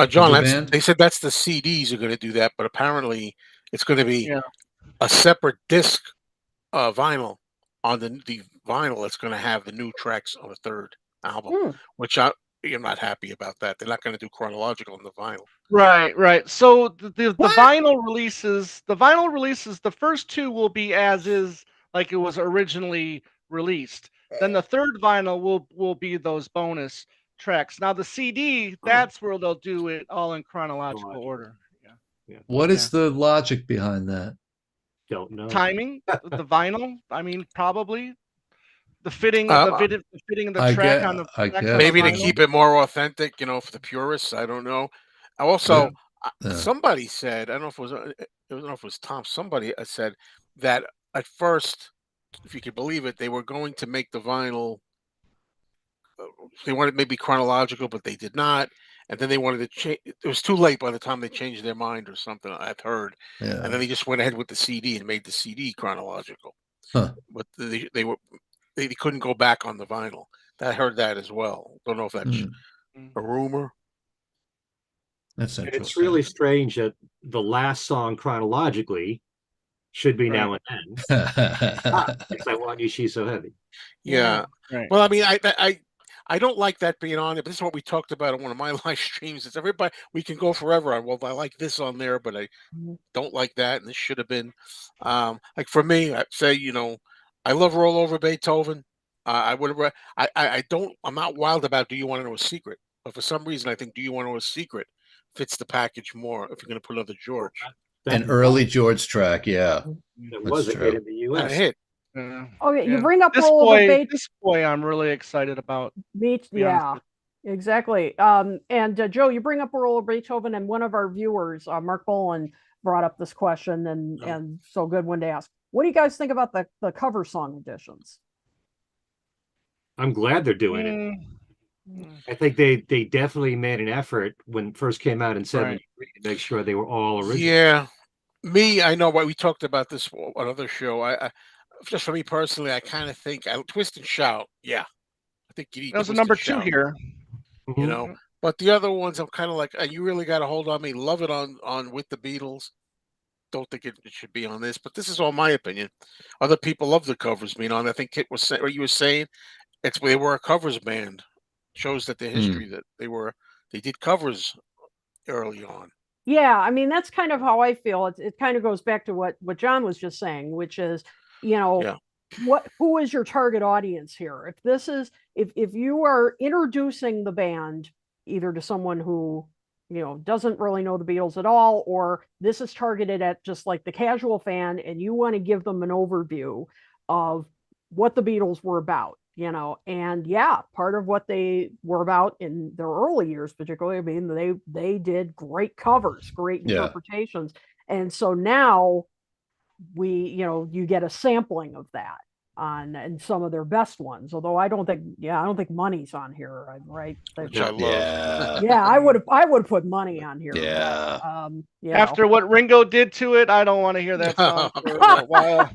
John, they said that's the CDs are going to do that, but apparently it's going to be a separate disc vinyl on the vinyl that's going to have the new tracks on the third album, which I'm not happy about that. They're not going to do chronological on the vinyl. Right. So the vinyl releases, the first two will be as is, like it was originally released. Then the third vinyl will be those bonus tracks. Now the CD, that's where they'll do it all in chronological order. Yeah. What is the logic behind that? Don't know. Timing, the vinyl. I mean, probably the fitting, the fitting of the track on the. I guess. Maybe to keep it more authentic, for the purists. I don't know. Also, somebody said, I don't know if it was Tom. Somebody said that at first, if you could believe it, they were going to make the vinyl. They wanted maybe chronological, but they did not. And then they wanted to change. It was too late by the time they changed their mind or something. I've heard. Yeah. And then they just went ahead with the CD and made the CD chronological. Huh. But they couldn't go back on the vinyl. I heard that as well. Don't know if that's a rumor. That's interesting. It's really strange that the last song chronologically should be Now and Then. Because I Want You, She's So Heavy. Yeah. Right. Well, I mean, I don't like that being on there, but this is what we talked about on one of my live streams. It's everybody, we can go forever on, well, I like this on there, but I don't like that, and this should have been. Like for me, I'd say, I love Roll Over Beethoven. I would have. I don't. I'm not wild about Do You Want to Know a Secret, but for some reason, I think Do You Want to Know a Secret fits the package more if you're going to put another George. An early George track, yeah. It was a hit in the U.S. A hit. Okay, you bring up this Roll Over Beethoven. This boy, I'm really excited about. Yeah, exactly. And Joe, you bring up Roll Over Beethoven, and one of our viewers, Mark Boland, brought up this question, and so good one to ask. What do you guys think about the cover song editions? I'm glad they're doing it. I think they definitely made an effort when it first came out in '73 to make sure they were all original. Yeah, I know what we talked about this on another show. I just for me personally, I kind of think Twist and Shout. Yeah, I think you need. That was a number 2 here. But the other ones, I'm kind of like, you really got to hold on me. Love it on With the Beatles. Don't think it should be on this, but this is all my opinion. Other people love the covers being on. I think Kit was saying, what you were saying, they were a covers band. Shows that the history that they did covers early on. Yeah, I mean, that's kind of how I feel. It kind of goes back to what John was just saying, which is, who is your target audience here? If this is, if you are introducing the band either to someone who, doesn't really know the Beatles at all, or this is targeted at just like the casual fan, and you want to give them an overview of what the Beatles were about, and part of what they were about in their early years, particularly, I mean, they did great covers, great interpretations. And so now you get a sampling of that. and some of their best ones. Although I don't think Money's on here, right? Which I love. Yeah, I would put Money on here. Yeah. But, After what Ringo did to it, I don't want to hear that song for a while.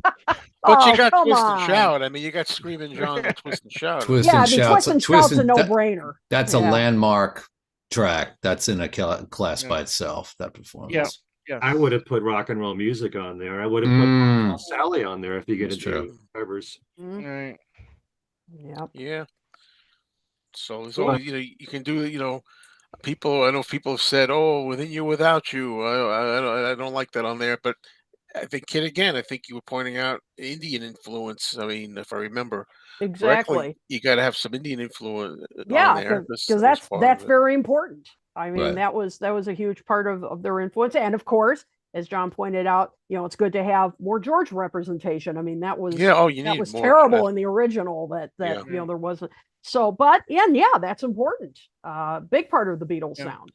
But you Oh, got come Twist and on. Shout. I mean, you got Screaming John with Twist and Shout. Twist Yeah, and I mean, Shout's Twist and Shout's a that- no-brainer. That's a Yeah. landmark track. That's in a class by itself, that performance. Yeah. Yes. I would have put Rock and Roll Music on there. I would have put Sally on there if you're going to do covers. Right. Yep. Yeah. So there's always, you can do, I know people have said, "Oh, Within You, Without You." I don't like that on there, but I think, Kid, again, I think you were pointing out Indian influence. I mean, if I remember correctly, Exactly. you got to have some Indian influence on Yeah, there. because That's part that's of it. very important. I mean, Right. that was a huge part of their influence, and of course, as John pointed out, it's good to have more George representation. I mean, that was Yeah. Oh, you that need was more. terrible in the original that Yeah. there wasn't. So, but yeah, that's important. Big part of the Beatles sound.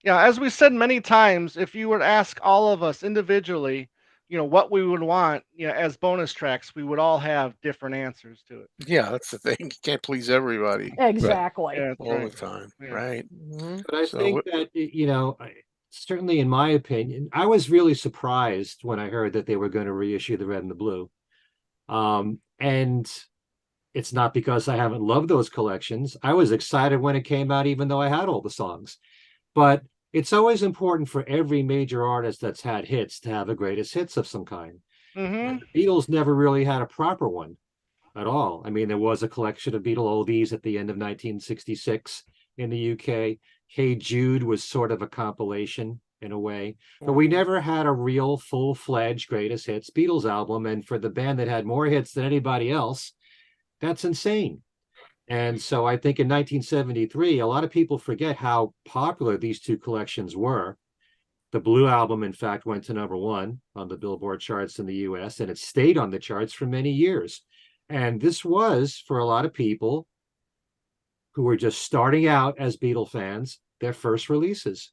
Yeah, as we said many times, if you were to ask all of us individually, what we would want, as bonus tracks, we would all have different answers to it. Yeah, that's the thing. You can't please everybody Exactly. Yeah, all the time, Yeah. right? But I So think that, certainly in my opinion, I was really surprised when I heard that they were going to reissue the Red and the Blue. And it's not because I haven't loved those collections. I was excited when it came out, even though I had all the songs. But it's always important for every major artist that's had hits to have a greatest hits of some kind. And the Beatles never really had a proper one at all. I mean, there was a collection of Beatle oldies at the end of 1966 in the UK. Hey Jude was sort of a compilation in a way, but we never had a real full-fledged greatest hits Beatles album. And for the band that had more hits than anybody else, that's insane. And so I think in 1973, a lot of people forget how popular these two collections were. The Blue Album, in fact, went to #1 on the Billboard charts in the US, and it stayed on the charts for many years. And this was, for a lot of people who were just starting out as Beatle fans, their first releases.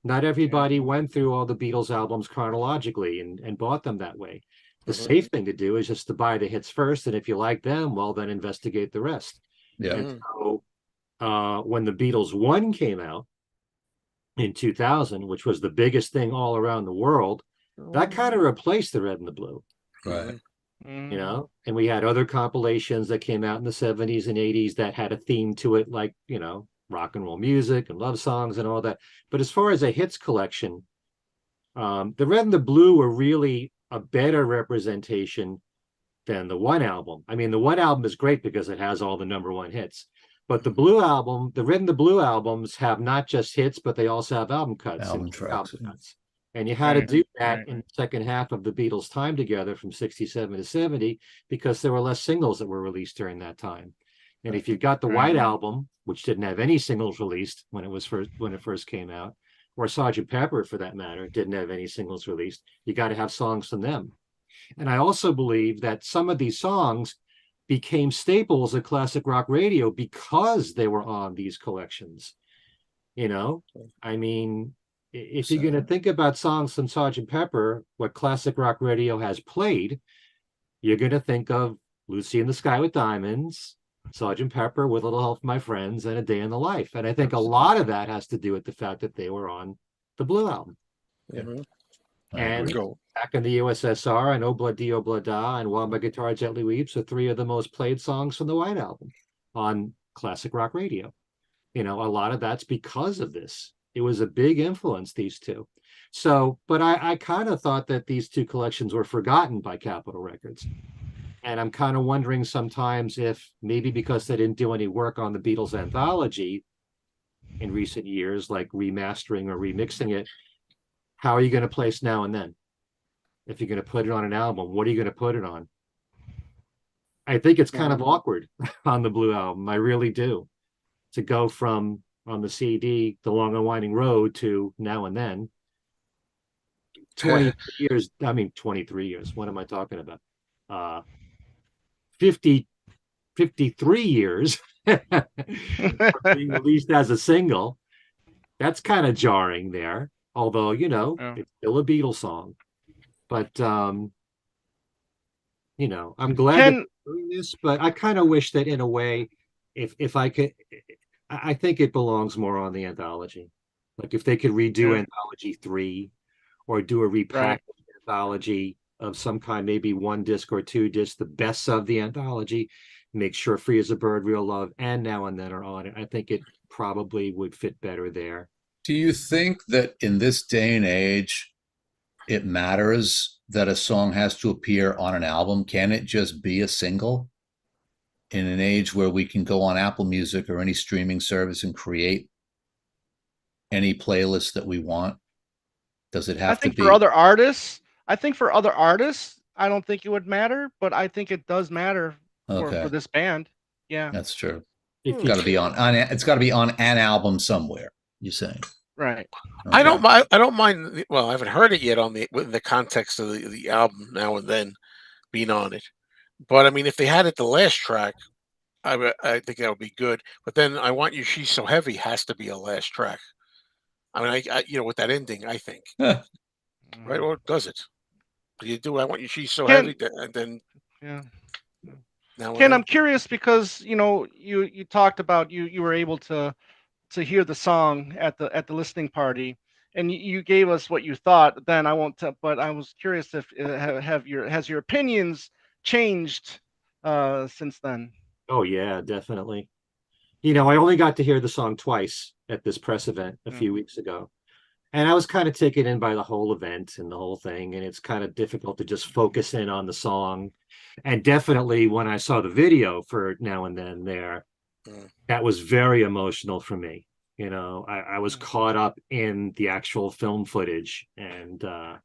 Not everybody went through all the Beatles albums chronologically and bought them that way. The safe thing to do is just to buy the hits first, and if you like them, well, then investigate the rest. Yeah. And so when the Beatles 1 came out in 2000, which was the biggest thing all around the world, that kind of replaced the Red and the Blue. Right. And we had other compilations that came out in the 70s and 80s that had a theme to it, like, rock and roll music and love songs and all that. But as far as a hits collection, the Red and the Blue were really a better representation than the One album. I mean, the One album is great because it has all the #1 hits. But the Blue album, the Red and the Blue albums have not just hits, but they also have album cuts. Album tracks. And you had to do that in the second half of the Beatles' time together from 67 to 70 because there were less singles that were released during that time. And if you got the White Album, which didn't have any singles released when it first came out, or Sgt. Pepper for that matter, didn't have any singles released, you got to have songs from them. And I also believe that some of these songs became staples of classic rock radio because they were on these collections. I mean, if you're going to think about songs from Sgt. Pepper, what classic rock radio has played, you're going to think of Lucy in the Sky with Diamonds, Sgt. Pepper, With a Little Help from My Friends, and A Day in the Life. And I think a lot of that has to do with the fact that they were on the Blue album. And back in the USSR, and Obla Di Obla Da and While My Guitar Gently Weeps are 3 of the most played songs from the White Album on classic rock radio. A lot of that's because of this. It was a big influence, these two. So, but I kind of thought that these two collections were forgotten by Capitol Records. And I'm kind of wondering sometimes if maybe because they didn't do any work on the Beatles anthology in recent years, like remastering or remixing it, how are you going to place Now and Then? If you're going to put it on an album, what are you going to put it on? I think it's kind of awkward on the Blue album. I really do. To go from on the CD, The Long and Winding Road, to Now and Then. 23 years. What am I talking about? 53 years being released as a single. That's kind of jarring there. Although, it's still a Beatles song. But I'm glad that Ken, they're doing this, but I kind of wish that in a way, if I could, I think it belongs more on the anthology. Like if they could redo yeah, Anthology 3 or do a right. repackaged anthology of some kind, maybe one disc or two discs, the best of the anthology, make sure Free as a Bird, Real Love, and Now and Then are on it. I think it probably would fit better there. Do you think that in this day and age, it matters that a song has to appear on an album? Can it just be a single in an age where we can go on Apple Music or any streaming service and create any playlist that we want? Does it I have to think for be? other artists, I don't think it would matter, but I think it does matter for Okay, this band. Yeah, that's true. If Hmm. you Got to be on. It's got to be on an album somewhere. You're saying? right. I Okay. don't mind. I don't mind. Well, I haven't heard it yet within the context of the album Now and Then being on it. But I mean, if they had it the last track, I think that would be good. But then I Want You, She's So Heavy has to be a last track. I mean, with that ending, I think, right? Mm. Or does it? Do you do I Want You, She's So Ken, Heavy, and then yeah. Now and Ken, Then? I'm curious because you talked about you were able to hear the song at the listening party, and you gave us what you thought. Then I won't. But I was curious if has your opinions changed since then? Oh yeah, definitely. I only got to hear the song twice at this press event a Mm, few weeks ago. And I was kind of taken in by the whole event and the whole thing. And it's kind of difficult to just focus in on the song. And definitely when I saw the video for Now and Then there, Mm, that was very emotional for me. I was mm. caught up in the actual film footage and, mm.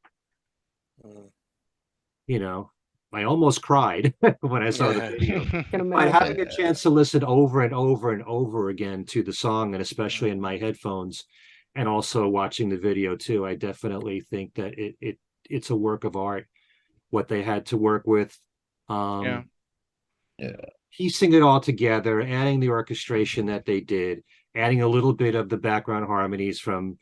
you know, I almost cried when I saw the Yeah. video. Can But imagine. having a chance to listen over and over and over again to the song, and especially in my headphones, and also watching the video too, I definitely think that it's a work of art. What they had to work with, Yeah. um, Yeah. piecing it all together, adding the orchestration that they did, adding a little bit of the background harmonies from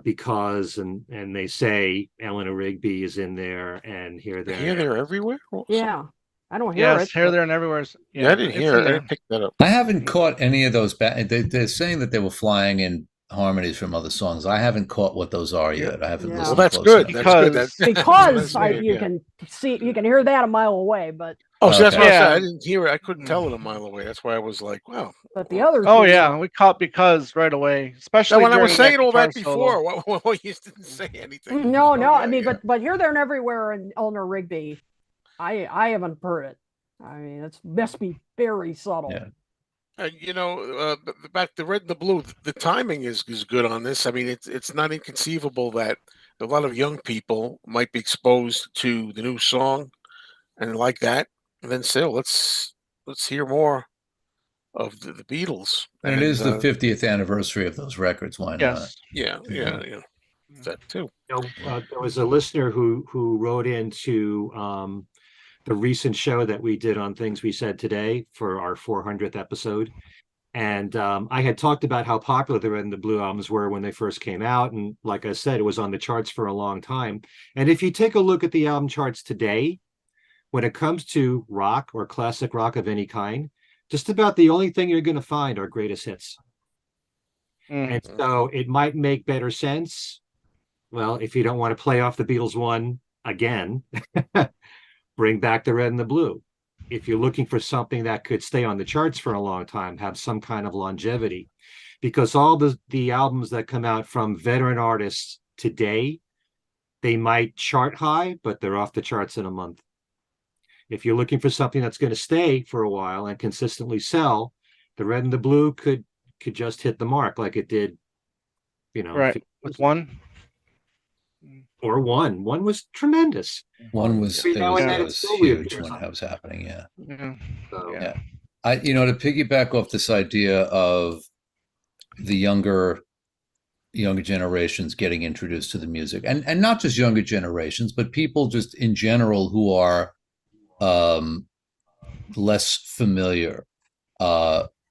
Because and They Say Eleanor Rigby is in there, and Here, There, and Here, there, everywhere. Yeah. I don't hear Yes, it, here, but there, and everywhere. Yeah, I Yeah, didn't it's hear in it. I there. didn't pick that up. I haven't caught any of those. They're saying that they were flying in harmonies from other songs. I haven't caught what those are Yeah. yet. I haven't Yeah. Well, listened that's close good. enough. That's good. Because That's what I because said. you Yeah. can hear that a mile away, but Oh, so that's what I Okay. said. yeah. I didn't hear it. I couldn't tell it a Mm. mile away. That's why I was like, wow. the Well, other Oh two yeah, we caught because right away, now, especially when I was during that saying all guitar that solo. before, what you just didn't say anything. No, Oh, no. I yeah, mean, yeah. but here, there, and everywhere, and Eleanor Rigby, I haven't heard it. I mean, it must be very subtle. Yeah. Back to Red and the Blue, the timing is good on this. I mean, it's not inconceivable that a lot of young people might be exposed to the new song and like that. And then still, let's hear more of the Beatles. And it And is the 50th anniversary of those records. Why not? Yes. yeah, Yeah. yeah, yeah, that too. There was a listener who wrote into the recent show that we did on Things We Said Today for our 400th episode. And I had talked about how popular the Red and the Blue albums were when they first came out. And like I said, it was on the charts for a long time. And if you take a look at the album charts today, when it comes to rock or classic rock of any kind, just about the only thing you're going to find are greatest hits. Mm. And so it might make better sense. Well, if you don't want to play off the Beatles one again, bring back the Red and the Blue. If you're looking for something that could stay on the charts for a long time, have some kind of longevity, because all the albums that come out from veteran artists today, they might chart high, but they're off the charts in a month. If you're looking for something that's going to stay for a while and consistently sell, the Red and the Blue could just hit the mark like it did, Right. With one. or one. One was tremendous. One was Every it now was, and then it it was still huge reappears when on that was happening. Yeah. Yeah. So, Yeah. To piggyback off this idea of the younger generations getting introduced to the music, and not just younger generations, but people just in general who are less familiar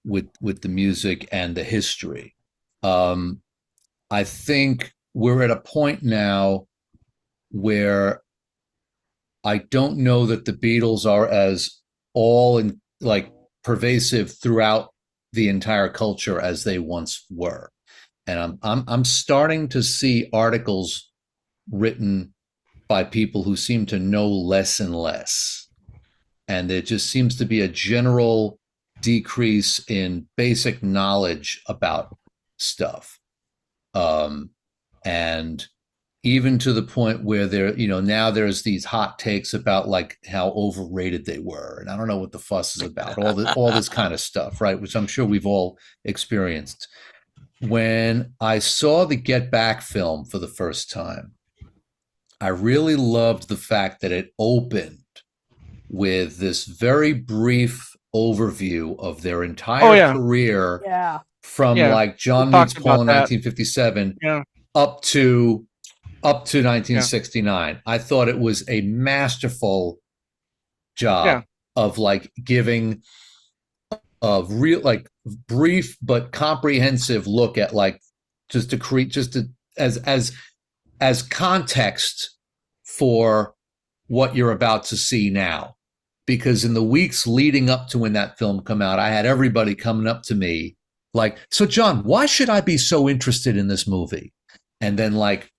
with the music and the history. I think we're at a point now where I don't know that the Beatles are as all in like pervasive throughout the entire culture as they once were. And I'm starting to see articles written by people who seem to know less and less. And there just seems to be a general decrease in basic knowledge about stuff. And even to the point where now there's these hot takes about like how overrated they were. And I don't know what the fuss is about, all this kind of stuff, right? Which I'm sure we've all experienced. When I saw the Get Back film for the first time, I really loved the fact that it opened with this very brief overview of their entire career from like John Meets Paul in 1957 up to 1969. I thought it was a masterful job of like giving a real like brief but comprehensive look at like as context for what you're about to see now. Because in the weeks leading up to when that film come out, I had everybody coming up to me like, so John, why should I be so interested in this movie? And then like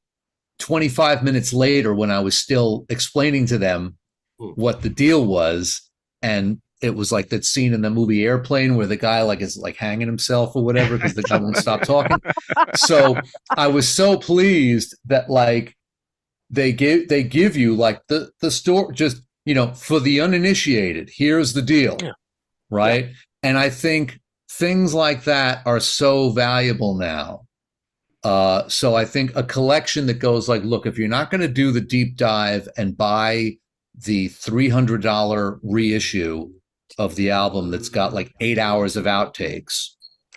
25 minutes later, when I was still explaining to them what the deal was, and it was like that scene in the movie Airplane where the guy like is like hanging himself or whatever because the guy won't stop talking. So I was so pleased that like they give you like the story, just for the uninitiated, here's the deal, right? And I think things like that are so valuable now. So I think a collection that goes like, look, if you're not going to do the deep dive and buy the $300 reissue of the album that's got like 8 hours of outtakes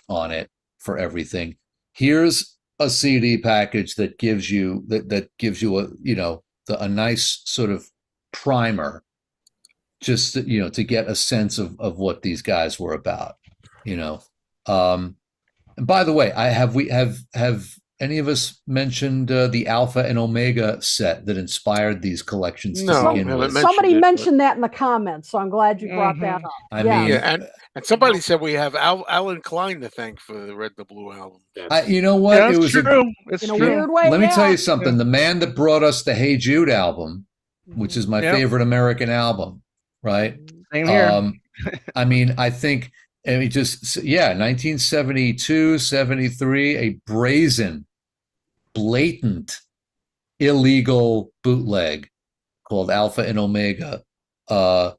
on it for everything, here's a CD package that gives you a nice sort of primer, just to get a sense of what these guys were about. And by the way, have any of us mentioned the Alpha and Omega set that inspired these collections to begin with? Somebody mentioned that in the comments, so I'm glad you brought that up. I mean, and somebody said we have Alan Klein to thank for the Red the Blue album. You know what? Yeah, it was true. In a weird way. Let me tell you something. The man that brought us the Hey Jude album, which is my favorite American album, right? Same here. I mean, I think. And it just, 1972, 73, a brazen, blatant, illegal bootleg called Alpha and Omega. I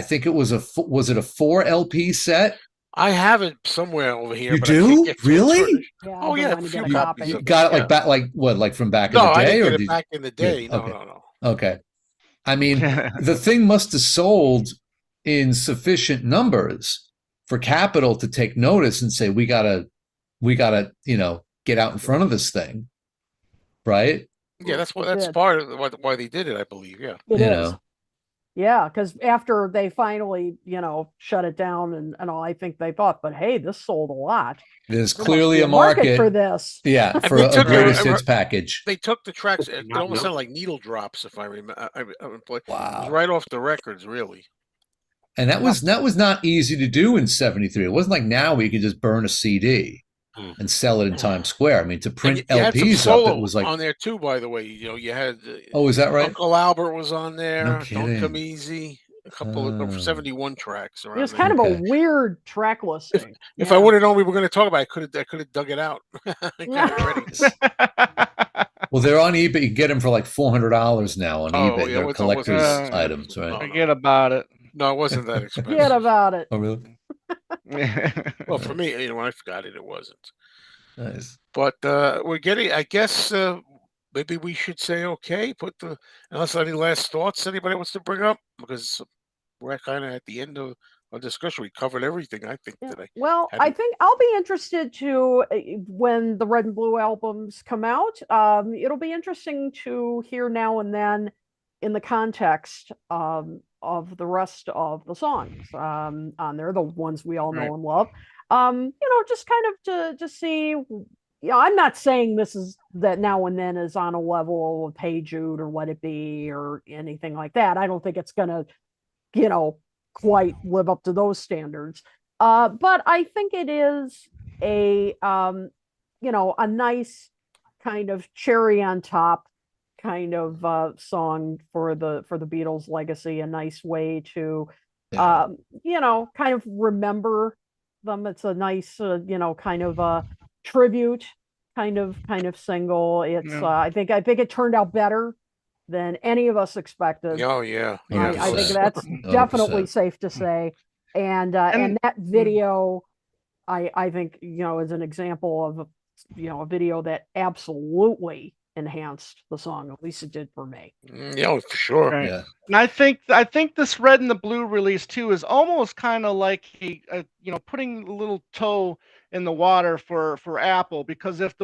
think it was was it a 4 LP set? I have it somewhere over here. You do? Really? Yeah, Oh yeah, you got it like back, like what, like from back in the day? I didn't get it back in the day. No. Okay. I mean, the thing must have sold in sufficient numbers for Capitol to take notice and say, we gotta, get out in front of this thing. Right? Yeah, that's part of why they did it, I believe. Yeah. It is. Yeah, because after they finally, shut it down and all, I think they thought, but hey, this sold a lot. There's clearly a market for this. Yeah, for a greatest hits package. They took the tracks. It almost sounded like needle drops, if I remember. Wow. It was right off the records, really. And that was not easy to do in 73. It wasn't like now where you could just burn a CD and sell it in Times Square. I mean, to print LPs up, it was like on there too. By the way, you had. Is that right? Uncle Albert was on there. No kidding. Don't Come Easy. A couple of 71 tracks. It was kind of a weird track listing. If I would have known we were going to talk about it, I could have dug it out. Well, they're on eBay. You can get them for like $400 now on eBay. They're collector's items, right? Forget about it. No, it wasn't that expensive. Forget about it. Oh, really? Well, for me, when I forgot it, it wasn't. Nice. But we're getting. I guess maybe we should say okay. Unless any last thoughts anybody wants to bring up, because we're kind of at the end of our discussion. We covered everything, I think, today. Well, I think I'll be interested to when the Red and Blue albums come out. It'll be interesting to hear now and then in the context of the rest of the songs on there, the ones we all know and love. Just kind of to see I'm not saying this is that Now and Then is on a level of Hey Jude or Let It Be or anything like that. I don't think it's going to, quite live up to those standards. But I think it is a nice kind of cherry on top kind of song for the Beatles legacy, a nice way to kind of remember them. It's a nice kind of a tribute kind of single. It's I think it turned out better than any of us expected. Oh yeah, I think 100%. that's 100%. definitely safe to say. And that video, I think is an example of a video that absolutely enhanced the song. At least it did for me. Yeah, for sure. Right. Yeah. And I think this Red and the Blue release too is almost kind of like putting a little toe in the water for Apple, because if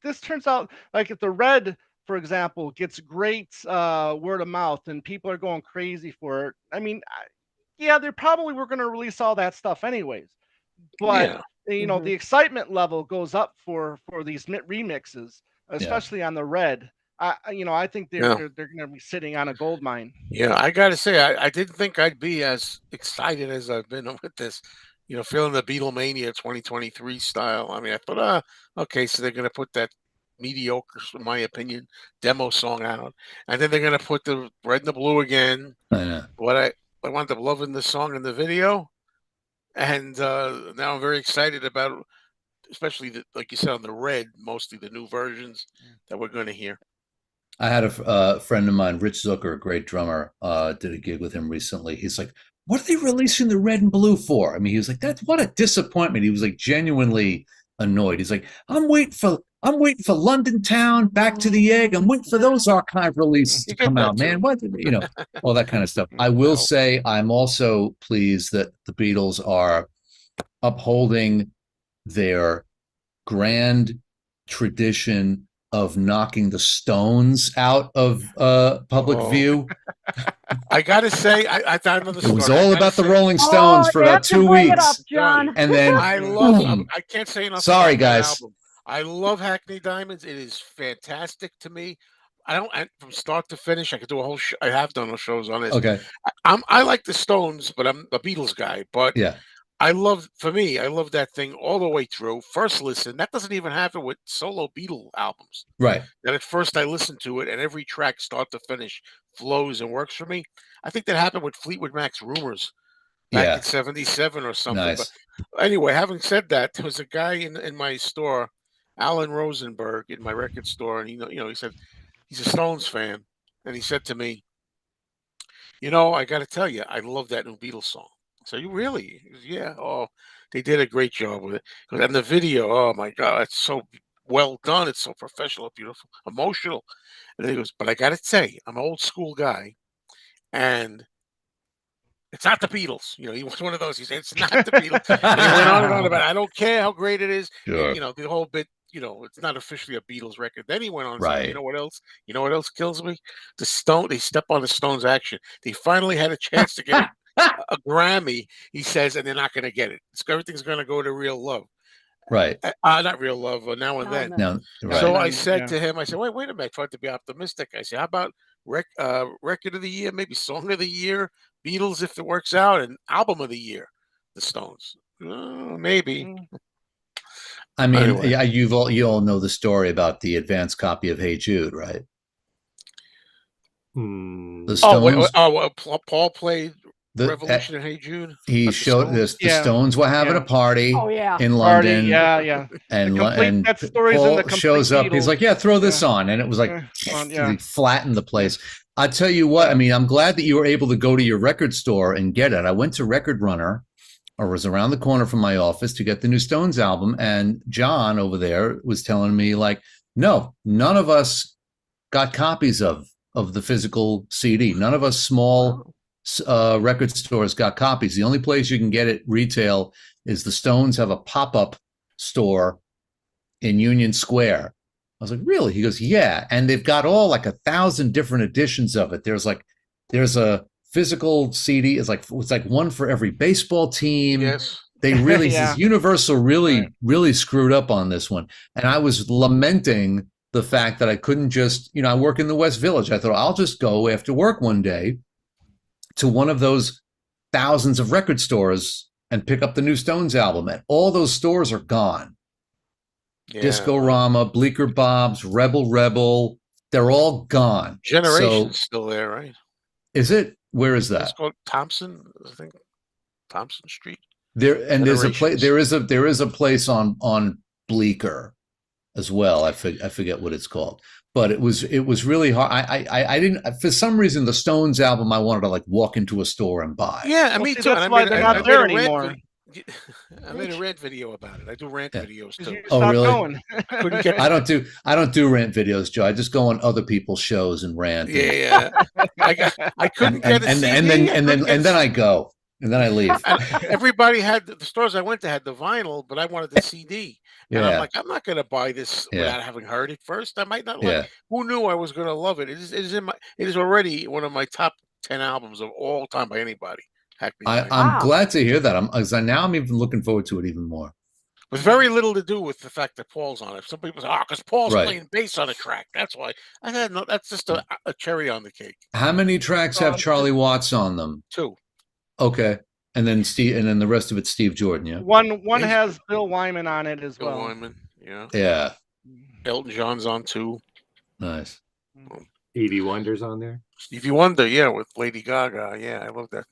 this turns out like if the Red, for example, gets great word of mouth and people are going crazy for it, they probably were going to release all that stuff anyways. But Yeah. the excitement level goes up for these remixes, especially on the Red. I think they're going to be sitting on a gold mine. Yeah, I got to say, I didn't think I'd be as excited as I've been with this, feeling the Beatlemania 2023 style. I mean, I thought, okay, so they're going to put that mediocre, in my opinion, demo song out, and then they're going to put the Red and the Blue again. I know. What I wound up loving the song and the video, and now I'm very excited about, especially like you said on the Red, mostly the new versions that we're going to hear. I had a friend of mine, Rich Zucker, a great drummer, did a gig with him recently. He's like, what are they releasing the Red and Blue for? I mean, he was like, what a disappointment. He was like genuinely annoyed. He's like, I'm waiting for London Town, Back to the Egg. I'm waiting for those archive releases to come out, man. What, all that kind of stuff. I will say I'm also pleased that the Beatles are upholding their grand tradition of knocking the Stones out of public view. I gotta say, I thought another story. It was all about the Rolling Stones for about 2 weeks, John. and then I can't say enough. Sorry, about guys. that album. I love Hackney Diamonds. It is fantastic to me. From start to finish. I could do a whole. I have done shows on this. Okay. I like the Stones, but I'm a Beatles guy. But yeah. I love that thing all the way through. First listen, that doesn't even happen with solo Beatle albums. Right. That at first I listen to it and every track start to finish flows and works for me. I think that happened with Fleetwood Mac's Rumors back in '77 or something. Nice. But anyway, having said that, there was a guy in my store, Alan Rosenberg, in my record store, and he said he's a Stones fan, and he said to me, I got to tell you, I love that new Beatles song. So you really, yeah. Oh, they did a great job with it. And the video, oh my God, it's so well done. It's so professional, beautiful, emotional. And then he goes, but I got to say, I'm an old school guy, and it's not the Beatles. He was one of those. He said, it's not the Beatles. And he went on and on about it. I don't care how great it is. Sure. And, the whole bit, it's not officially a Beatles record. Then he went on and Right. said, you know what else? You know what else kills me? They step on the Stones action. They finally had a chance to get a Grammy, he says, and they're not going to get it. Everything's going to go to Real Love. Right. Not Real Love, Now and Then. No, right. So I said to him, I said, wait a minute. I tried to be optimistic. I said, how about record of the year, maybe song of the year, Beatles if it works out, and album of the year, the Stones. Maybe. I mean, anyway. Yeah, you all know the story about the advanced copy of Hey Jude, right? The Stones. Paul played Revolution in Hey Jude. He showed this. The Stones were having a party in London. And Paul shows up. He's like, throw this on. And it was like, he flattened the place. I tell you what, I mean, I'm glad that you were able to go to your record store and get it. I went to Record Runner, or was around the corner from my office, to get the new Stones album. And John over there was telling me, like, no, none of us got copies of the physical CD. None of us small record stores got copies. The only place you can get it retail is the Stones have a pop-up store in Union Square. I was like, really? He goes, yeah. And they've got all like 1,000 different editions of it. There's a physical CD. It's like one for every baseball team. Yes. They really, Yeah. Universal really screwed up on this one. And I was lamenting the fact that I couldn't just, I work in the West Village. I thought I'll just go after work one day to one of those thousands of record stores and pick up the new Stones album. And all those stores are gone. Yeah, Disco-Rama, Bleecker Bob's, Rebel, they're all gone. Generation's So, still there, right? is it? Where is It's that? called Thompson, I think. Thompson Street. There's a place. Generations. There is a place on Bleecker as well. I forget what it's called. But it was really hard. I didn't, for some reason, the Stones album I wanted to like walk into a store and buy. Yeah, Well, me see, too. that's And why they're not there anymore. I made a rant video about it. I do rant videos too. You Oh, stopped really? going. I couldn't get. I don't do rant videos, Joe. I just go on other people's shows and rant. Yeah, I couldn't get a and CD. then I go. And then I leave. Everybody had the stores I went to had the vinyl, but I wanted the CD. And I'm like, I'm not going to buy this without having heard it first. I might not like. Who knew I was going to love it? It is already one of my top 10 albums of all time by anybody. I'm glad to hear that. Now I'm even looking forward to it even more. With very little to do with the fact that Paul's on it. Some people say, because Paul's playing bass on a track. That's why. I had no. That's just a cherry on the cake. How many tracks have Charlie Watts on them? 2. Okay. And then the rest of it's Steve Jordan, yeah. One has Bill Wyman on it as well. Bill Wyman, yeah. Yeah. Elton John's on 2. Nice. Stevie Wonder's on there. Stevie Wonder, yeah, with Lady Gaga. Yeah, I love that.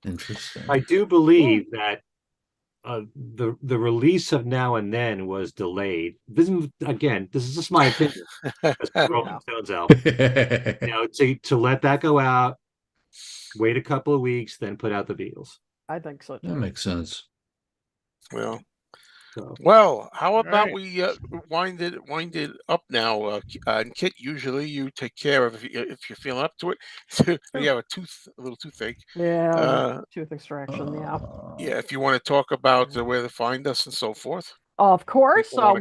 Interesting. I do believe that the release of Now and Then was delayed. This is just my opinion. Rolling Stones album. To let that go out, wait a couple of weeks, then put out the Beatles. I think so too. That makes sense. Well, how about we wind it up now? And Kit, usually you take care of if you're feeling up to it. You have a little toothache. Yeah, tooth extraction. Yeah. Yeah, if you want to talk about where to find us and so forth. Of course. Well,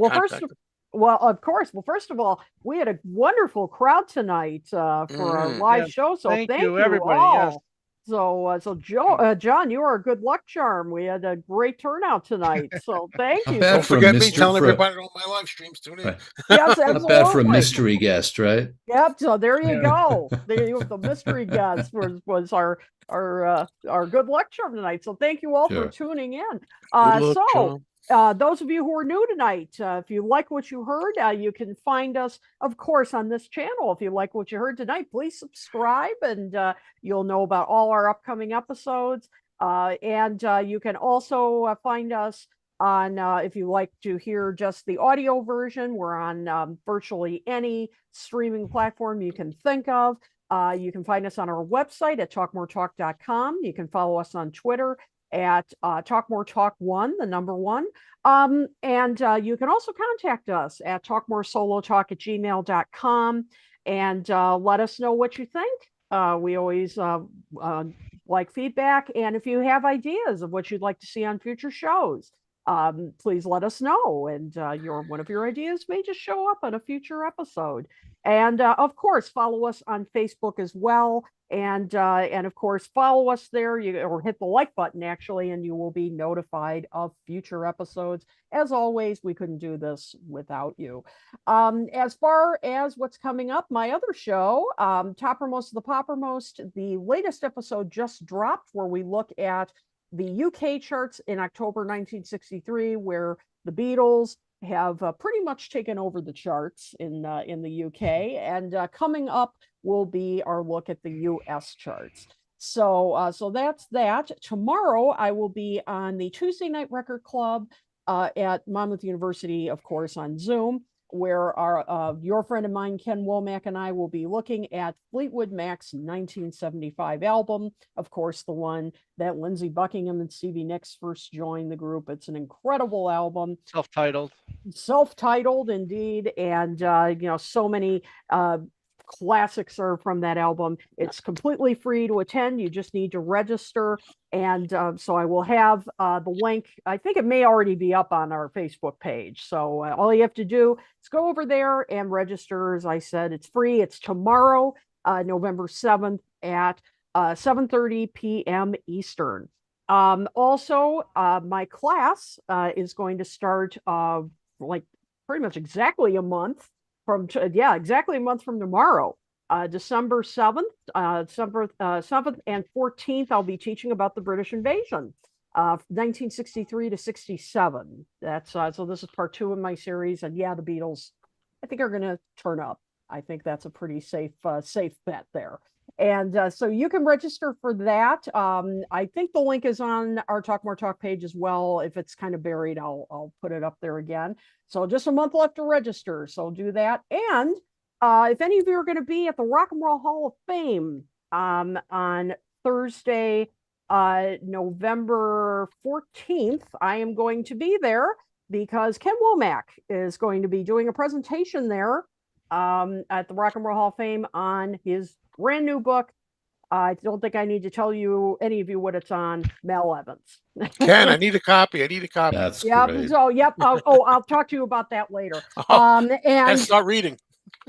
first of all, we had a wonderful crowd tonight for our live show. So thank you everybody. All. Yes. So John, you are a good luck charm. We had a great turnout tonight. So thank you. Don't forget me telling everybody on my live streams. Tune in. Right. Yes, absolutely. Not bad for a mystery guest, right? Yep. So there you go. The mystery guest was our good luck charm tonight. So thank you all for tuning in. Those of you who are new tonight, if you like what you heard, you can find us, of course, on this channel. If you like what you heard tonight, please subscribe, and you'll know about all our upcoming episodes. And you can also find us on, if you like to hear just the audio version, we're on virtually any streaming platform you can think of. You can find us on our website at talkmoretalk.com. You can follow us on Twitter at talkmoretalk1, the number 1. And you can also contact us at talkmoresolotalk@gmail.com and let us know what you think. We always like feedback. And if you have ideas of what you'd like to see on future shows, please let us know. And one of your ideas may just show up on a future episode. And of course, follow us on Facebook as well. And of course, follow us there, or hit the like button actually, and you will be notified of future episodes. As always, we couldn't do this without you. As far as what's coming up, my other show, Toppermost of the Poppermost, the latest episode just dropped, where we look at the UK charts in October 1963, where the Beatles have pretty much taken over the charts in the UK, and coming up will be our look at the US charts. So that's that. Tomorrow I will be on the Tuesday Night Record Club at Monmouth University, of course, on Zoom, where your friend of mine, Ken Womack, and I will be looking at Fleetwood Mac's 1975 album, of course, the one that Lindsey Buckingham and Stevie Nicks first joined the group. It's an incredible album. Self-titled, indeed. And, so many classics are from that album. It's completely free to attend. You just need to register. And so I will have the link. I think it may already be up on our Facebook page. So all you have to do is go over there and register. As I said, it's free. It's tomorrow, November 7th at 7:30 p.m. Eastern. Also, my class is going to start like pretty much exactly a month from exactly a month from tomorrow. December 7th, 7th and 14th, I'll be teaching about the British invasion, 1963 to 67. That's so this is part 2 of my series, and yeah, the Beatles, I think, are going to turn up. I think that's a pretty safe bet there. And so you can register for that. I think the link is on our Talk More Talk page as well. If it's kind of buried, I'll put it up there again. So just a month left to register. So do that. And if any of you are going to be at the Rock and Roll Hall of Fame on Thursday, November 14th, I am going to be there because Ken Womack is going to be doing a presentation there at the Rock and Roll Hall of Fame on his brand new book. I don't think I need to tell you, any of you, what it's on. Mel Evans. Ken, I need a copy. I need a copy. That's Yep. great. So, yep. I'll talk to you about that later. And And start reading.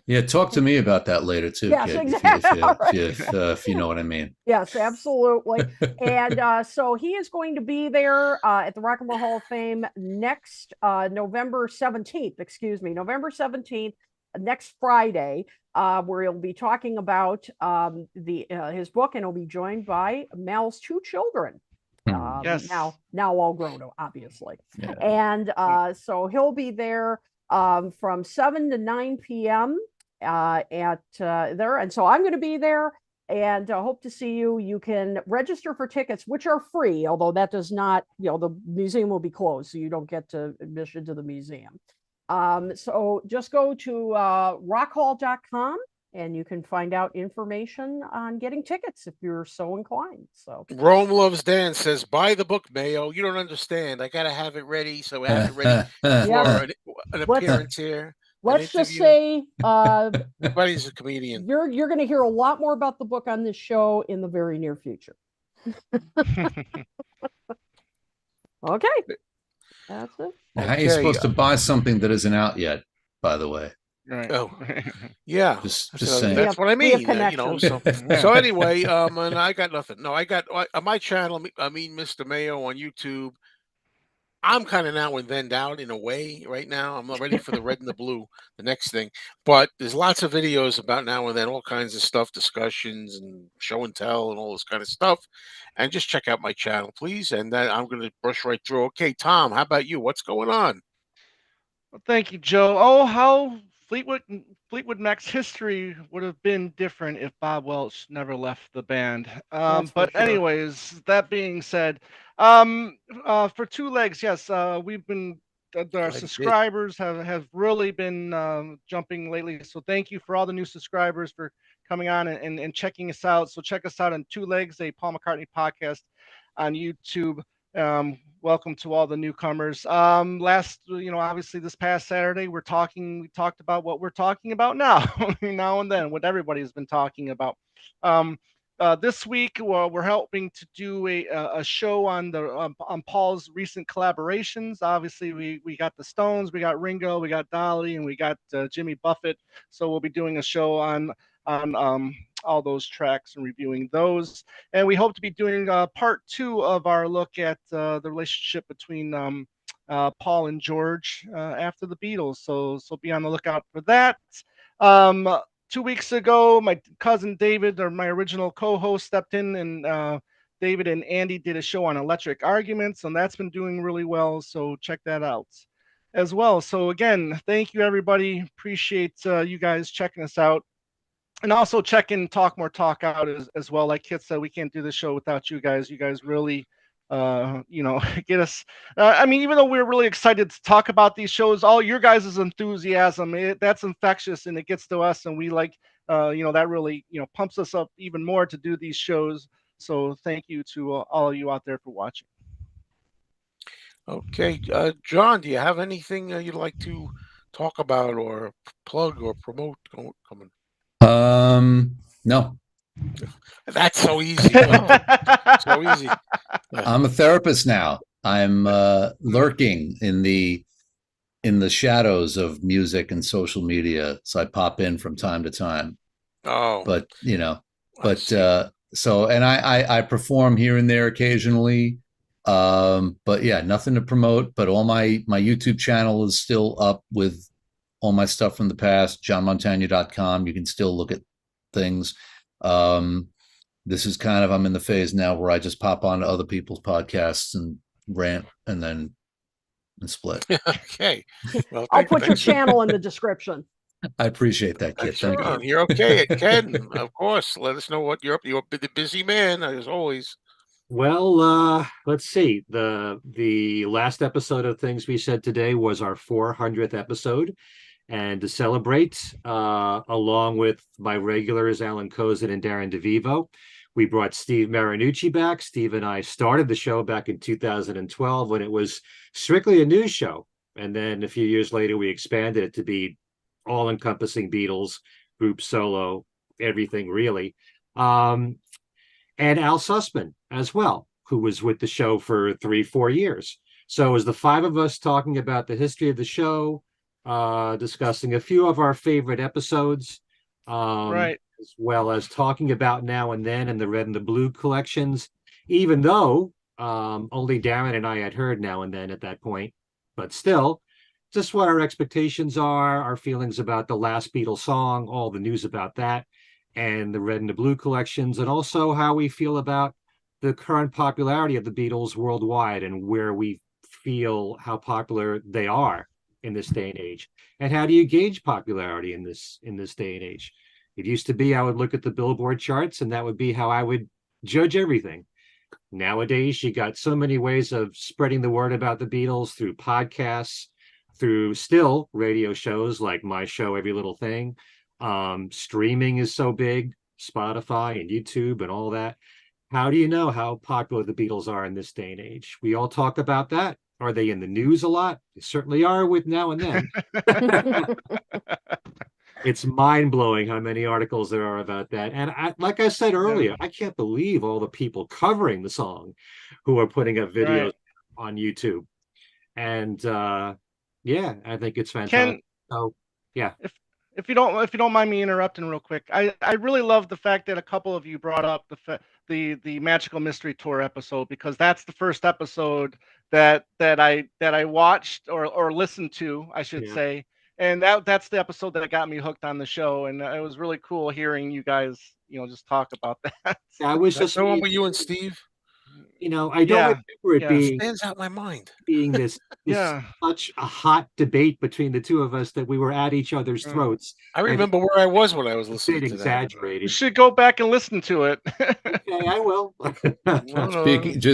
Yeah, talk to me about that later too, Yes, kid. exactly. If you know what I mean. Yes, absolutely. And so he is going to be there at the Rock and Roll Hall of Fame next November 17th. Excuse me, November 17th, next Friday, where he'll be talking about his book, and he'll be joined by Mel's 2 children. Yes. Now all grown, obviously. Yeah. And so he'll be there from 7 to 9 p.m. At there. And so I'm going to be there, and hope to see you. You can register for tickets, which are free, although that does not, the museum will be closed, so you don't get admission to the museum. So just go to rockhall.com and you can find out information on getting tickets if you're so inclined. So Rome Loves Dan says, buy the book, Mayo. You don't understand. I got to have it ready. So I have it ready for an appearance here. Let's just say everybody's a comedian. You're going to hear a lot more about the book on this show in the very near future. Okay. That's it. How are you supposed to buy something that isn't out yet, by the way? Right. Oh, yeah. Just saying. That's what I mean. Connections. So anyway, and I got nothing. No, I got on my channel. I mean, Mr. Mayo on YouTube. I'm kind of now and then down in a way right now. I'm not ready for the red and the blue, the next thing. But there's lots of videos about now and then, all kinds of stuff, discussions and show and tell and all this kind of stuff. And just check out my channel, please. And then I'm going to brush right through. Okay, Tom, how about you? What's going on? Well, thank you, Joe. Oh, how Fleetwood Mac's history would have been different if Bob Welch never left the band. But anyways, that being said, for Two Legs, yes, we've been our subscribers have really been jumping lately. So thank you for all the new subscribers for coming on and checking us out. So check us out on Two Legs, a Paul McCartney podcast on YouTube. Welcome to all the newcomers. Obviously this past Saturday, we talked about what we're talking about now, now and then, what everybody's been talking about. This week, we're helping to do a show on Paul's recent collaborations. Obviously, we got the Stones, we got Ringo, we got Dolly, and we got Jimmy Buffett. So we'll be doing a show on all those tracks and reviewing those. And we hope to be doing part 2 of our look at the relationship between Paul and George after the Beatles. So be on the lookout for that. 2 weeks ago, my cousin David, or my original co-host, stepped in, and David and Andy did a show on electric arguments, and that's been doing really well. So check that out as well. So again, thank you, everybody. Appreciate you guys checking us out. And also check in Talk More Talk out as well. Like Kit said, we can't do this show without you guys. You guys really, get us. Even though we're really excited to talk about these shows, all your guys' enthusiasm, that's infectious, and it gets to us. And we like, that really, pumps us up even more to do these shows. So thank you to all of you out there for watching. Okay. John, do you have anything you'd like to talk about or plug or promote? Coming. No. That's so easy. So easy. I'm a therapist now. I'm lurking in the shadows of music and social media. So I pop in from time to time. Oh. But I perform here and there occasionally. But yeah, nothing to promote. But all my YouTube channel is still up with all my stuff from the past. JohnMontagna.com. You can still look at things. This is kind of, I'm in the phase now where I just pop on to other people's podcasts and rant and then split. Okay. Well, I'll put your thanks. channel in the description. I appreciate that, kid. Sure, Thank you. you're okay. Ken, of course. Let us know what you're up. You're the busy man, as always. Well, let's see. The last episode of Things We Said Today was our 400th episode. And to celebrate, along with my regulars, Alan Kozin and Darren DeVivo, we brought Steve Marinucci back. Steve and I started the show back in 2012 when it was strictly a news show. And then a few years later, we expanded it to be all-encompassing Beatles, group, solo, everything really. And Al Sussman as well, who was with the show for 3-4 years. So it was the five of us talking about the history of the show, discussing a few of our favorite episodes, Right. as well as talking about Now and Then and the Red and the Blue collections, even though only Darren and I had heard Now and Then at that point. But still, just what our expectations are, our feelings about the last Beatles song, all the news about that, and the Red and the Blue collections, and also how we feel about the current popularity of the Beatles worldwide and where we feel how popular they are in this day and age. And how do you gauge popularity in this day and age? It used to be I would look at the Billboard charts and that would be how I would judge everything. Nowadays, you got so many ways of spreading the word about the Beatles through podcasts, through still radio shows like my show, Every Little Thing. Streaming is so big, Spotify and YouTube and all that. How do you know how popular the Beatles are in this day and age? We all talk about that. Are they in the news a lot? They certainly are with Now and Then. It's mind-blowing how many articles there are about that. And like I said earlier, I can't believe all the people covering the song who are putting up videos on YouTube. And yeah, I think it's fantastic. So yeah. If you don't mind me interrupting real quick, I really love the fact that a couple of you brought up the Magical Mystery Tour episode, because that's the first episode that I watched or listened to, I should say, and that's the episode that got me hooked on the show, and it was really cool hearing you guys just talk about that. I was just the one with you and Steve. I don't remember it being stands out in my mind. Being this such a hot debate between the two of us that we were at each other's throats. I remember where I was when I was listening to exaggerated. You should go back and listen to it. Okay, I will.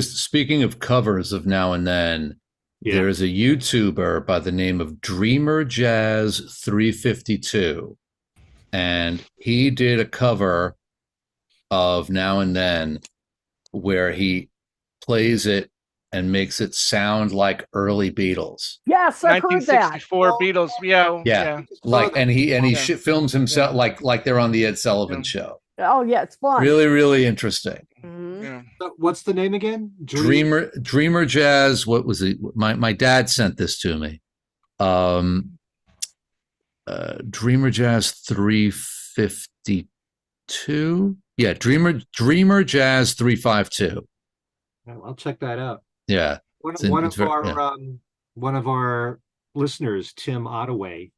Speaking of covers of Now and Then, there is a YouTuber by the name of Dreamer Jazz 352, and he did a cover of Now and Then where he plays it and makes it sound like early Beatles. Yes, I've heard that. 1964 Beatles. Yeah. Like, and he films himself like they're on the Ed Sullivan show. Oh yeah, it's fun. Really, really interesting. Mm-hmm. Yeah. What's the name again? Dreamer Jazz. What was it? My dad sent this to me. Dreamer Jazz 352. Yeah, Dreamer Jazz 352. I'll check that out. Yeah. One of our listeners, Tim Ottaway,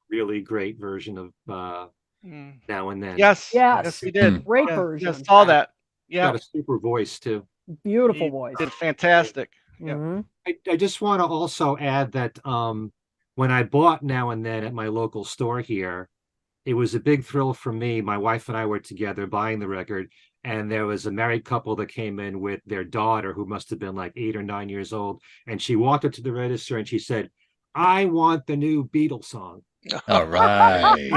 really great version of Now and Then. Yes, he did. Great version. Yes, saw that. Yeah, got a super voice too. Beautiful voice. Did fantastic. Mm-hmm. I just want to also add that when I bought Now and Then at my local store here, it was a big thrill for me. My wife and I were together buying the record, and there was a married couple that came in with their daughter, who must have been like 8 or 9 years old. And she walked up to the register and she said, "I want the new Beatles song." All right.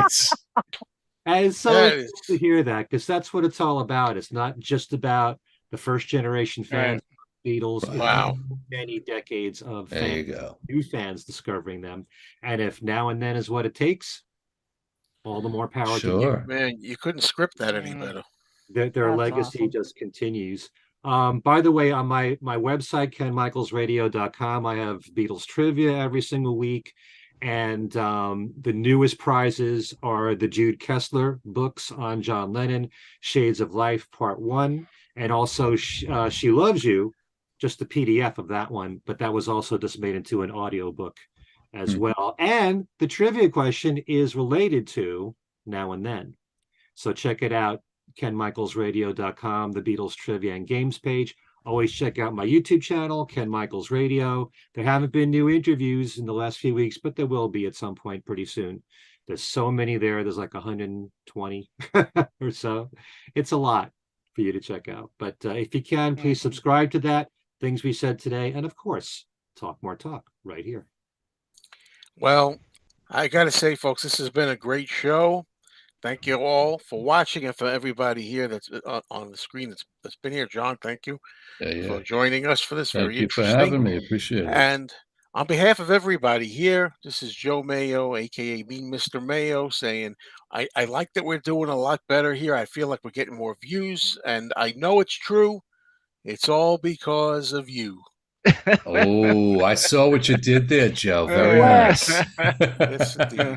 And so it's cool to hear that, because that's what it's all about. It's not just about the first generation fans of Beatles. Wow. Many decades of There fans, you go. new fans discovering them. And if Now and Then is what it takes, all the more power to Sure. Man, you couldn't script that any better. their legacy just continues. By the way, on my website, kenmichaelsradio.com, I have Beatles trivia every single week. And the newest prizes are the Jude Kessler books on John Lennon, Shades of Life, Part 1, and also She Loves You, just the PDF of that one, but that was also just made into an audiobook as well. And the trivia question is related to Now and Then. So check it out, kenmichaelsradio.com, the Beatles trivia and games page. Always check out my YouTube channel, Ken Michaels Radio. There haven't been new interviews in the last few weeks, but there will be at some point pretty soon. There's so many there. There's like 120 or so. It's a lot for you to check out. But if you can, please subscribe to that, things we said today, and of course, Talk More Talk right here. Well, I got to say, folks, this has been a great show. Thank you all for watching, and for everybody here that's on the screen that's been here. John, thank you for joining us for this. Thank Very you for interesting. having me. Appreciate it. And on behalf of everybody here, this is Joe Mayo, aka Mean Mr. Mayo, saying I like that we're doing a lot better here. I feel like we're getting more views, and I know it's true. It's all because of you. Oh, I saw what you did there, Joe. Very Yeah. nice. Yes, indeed.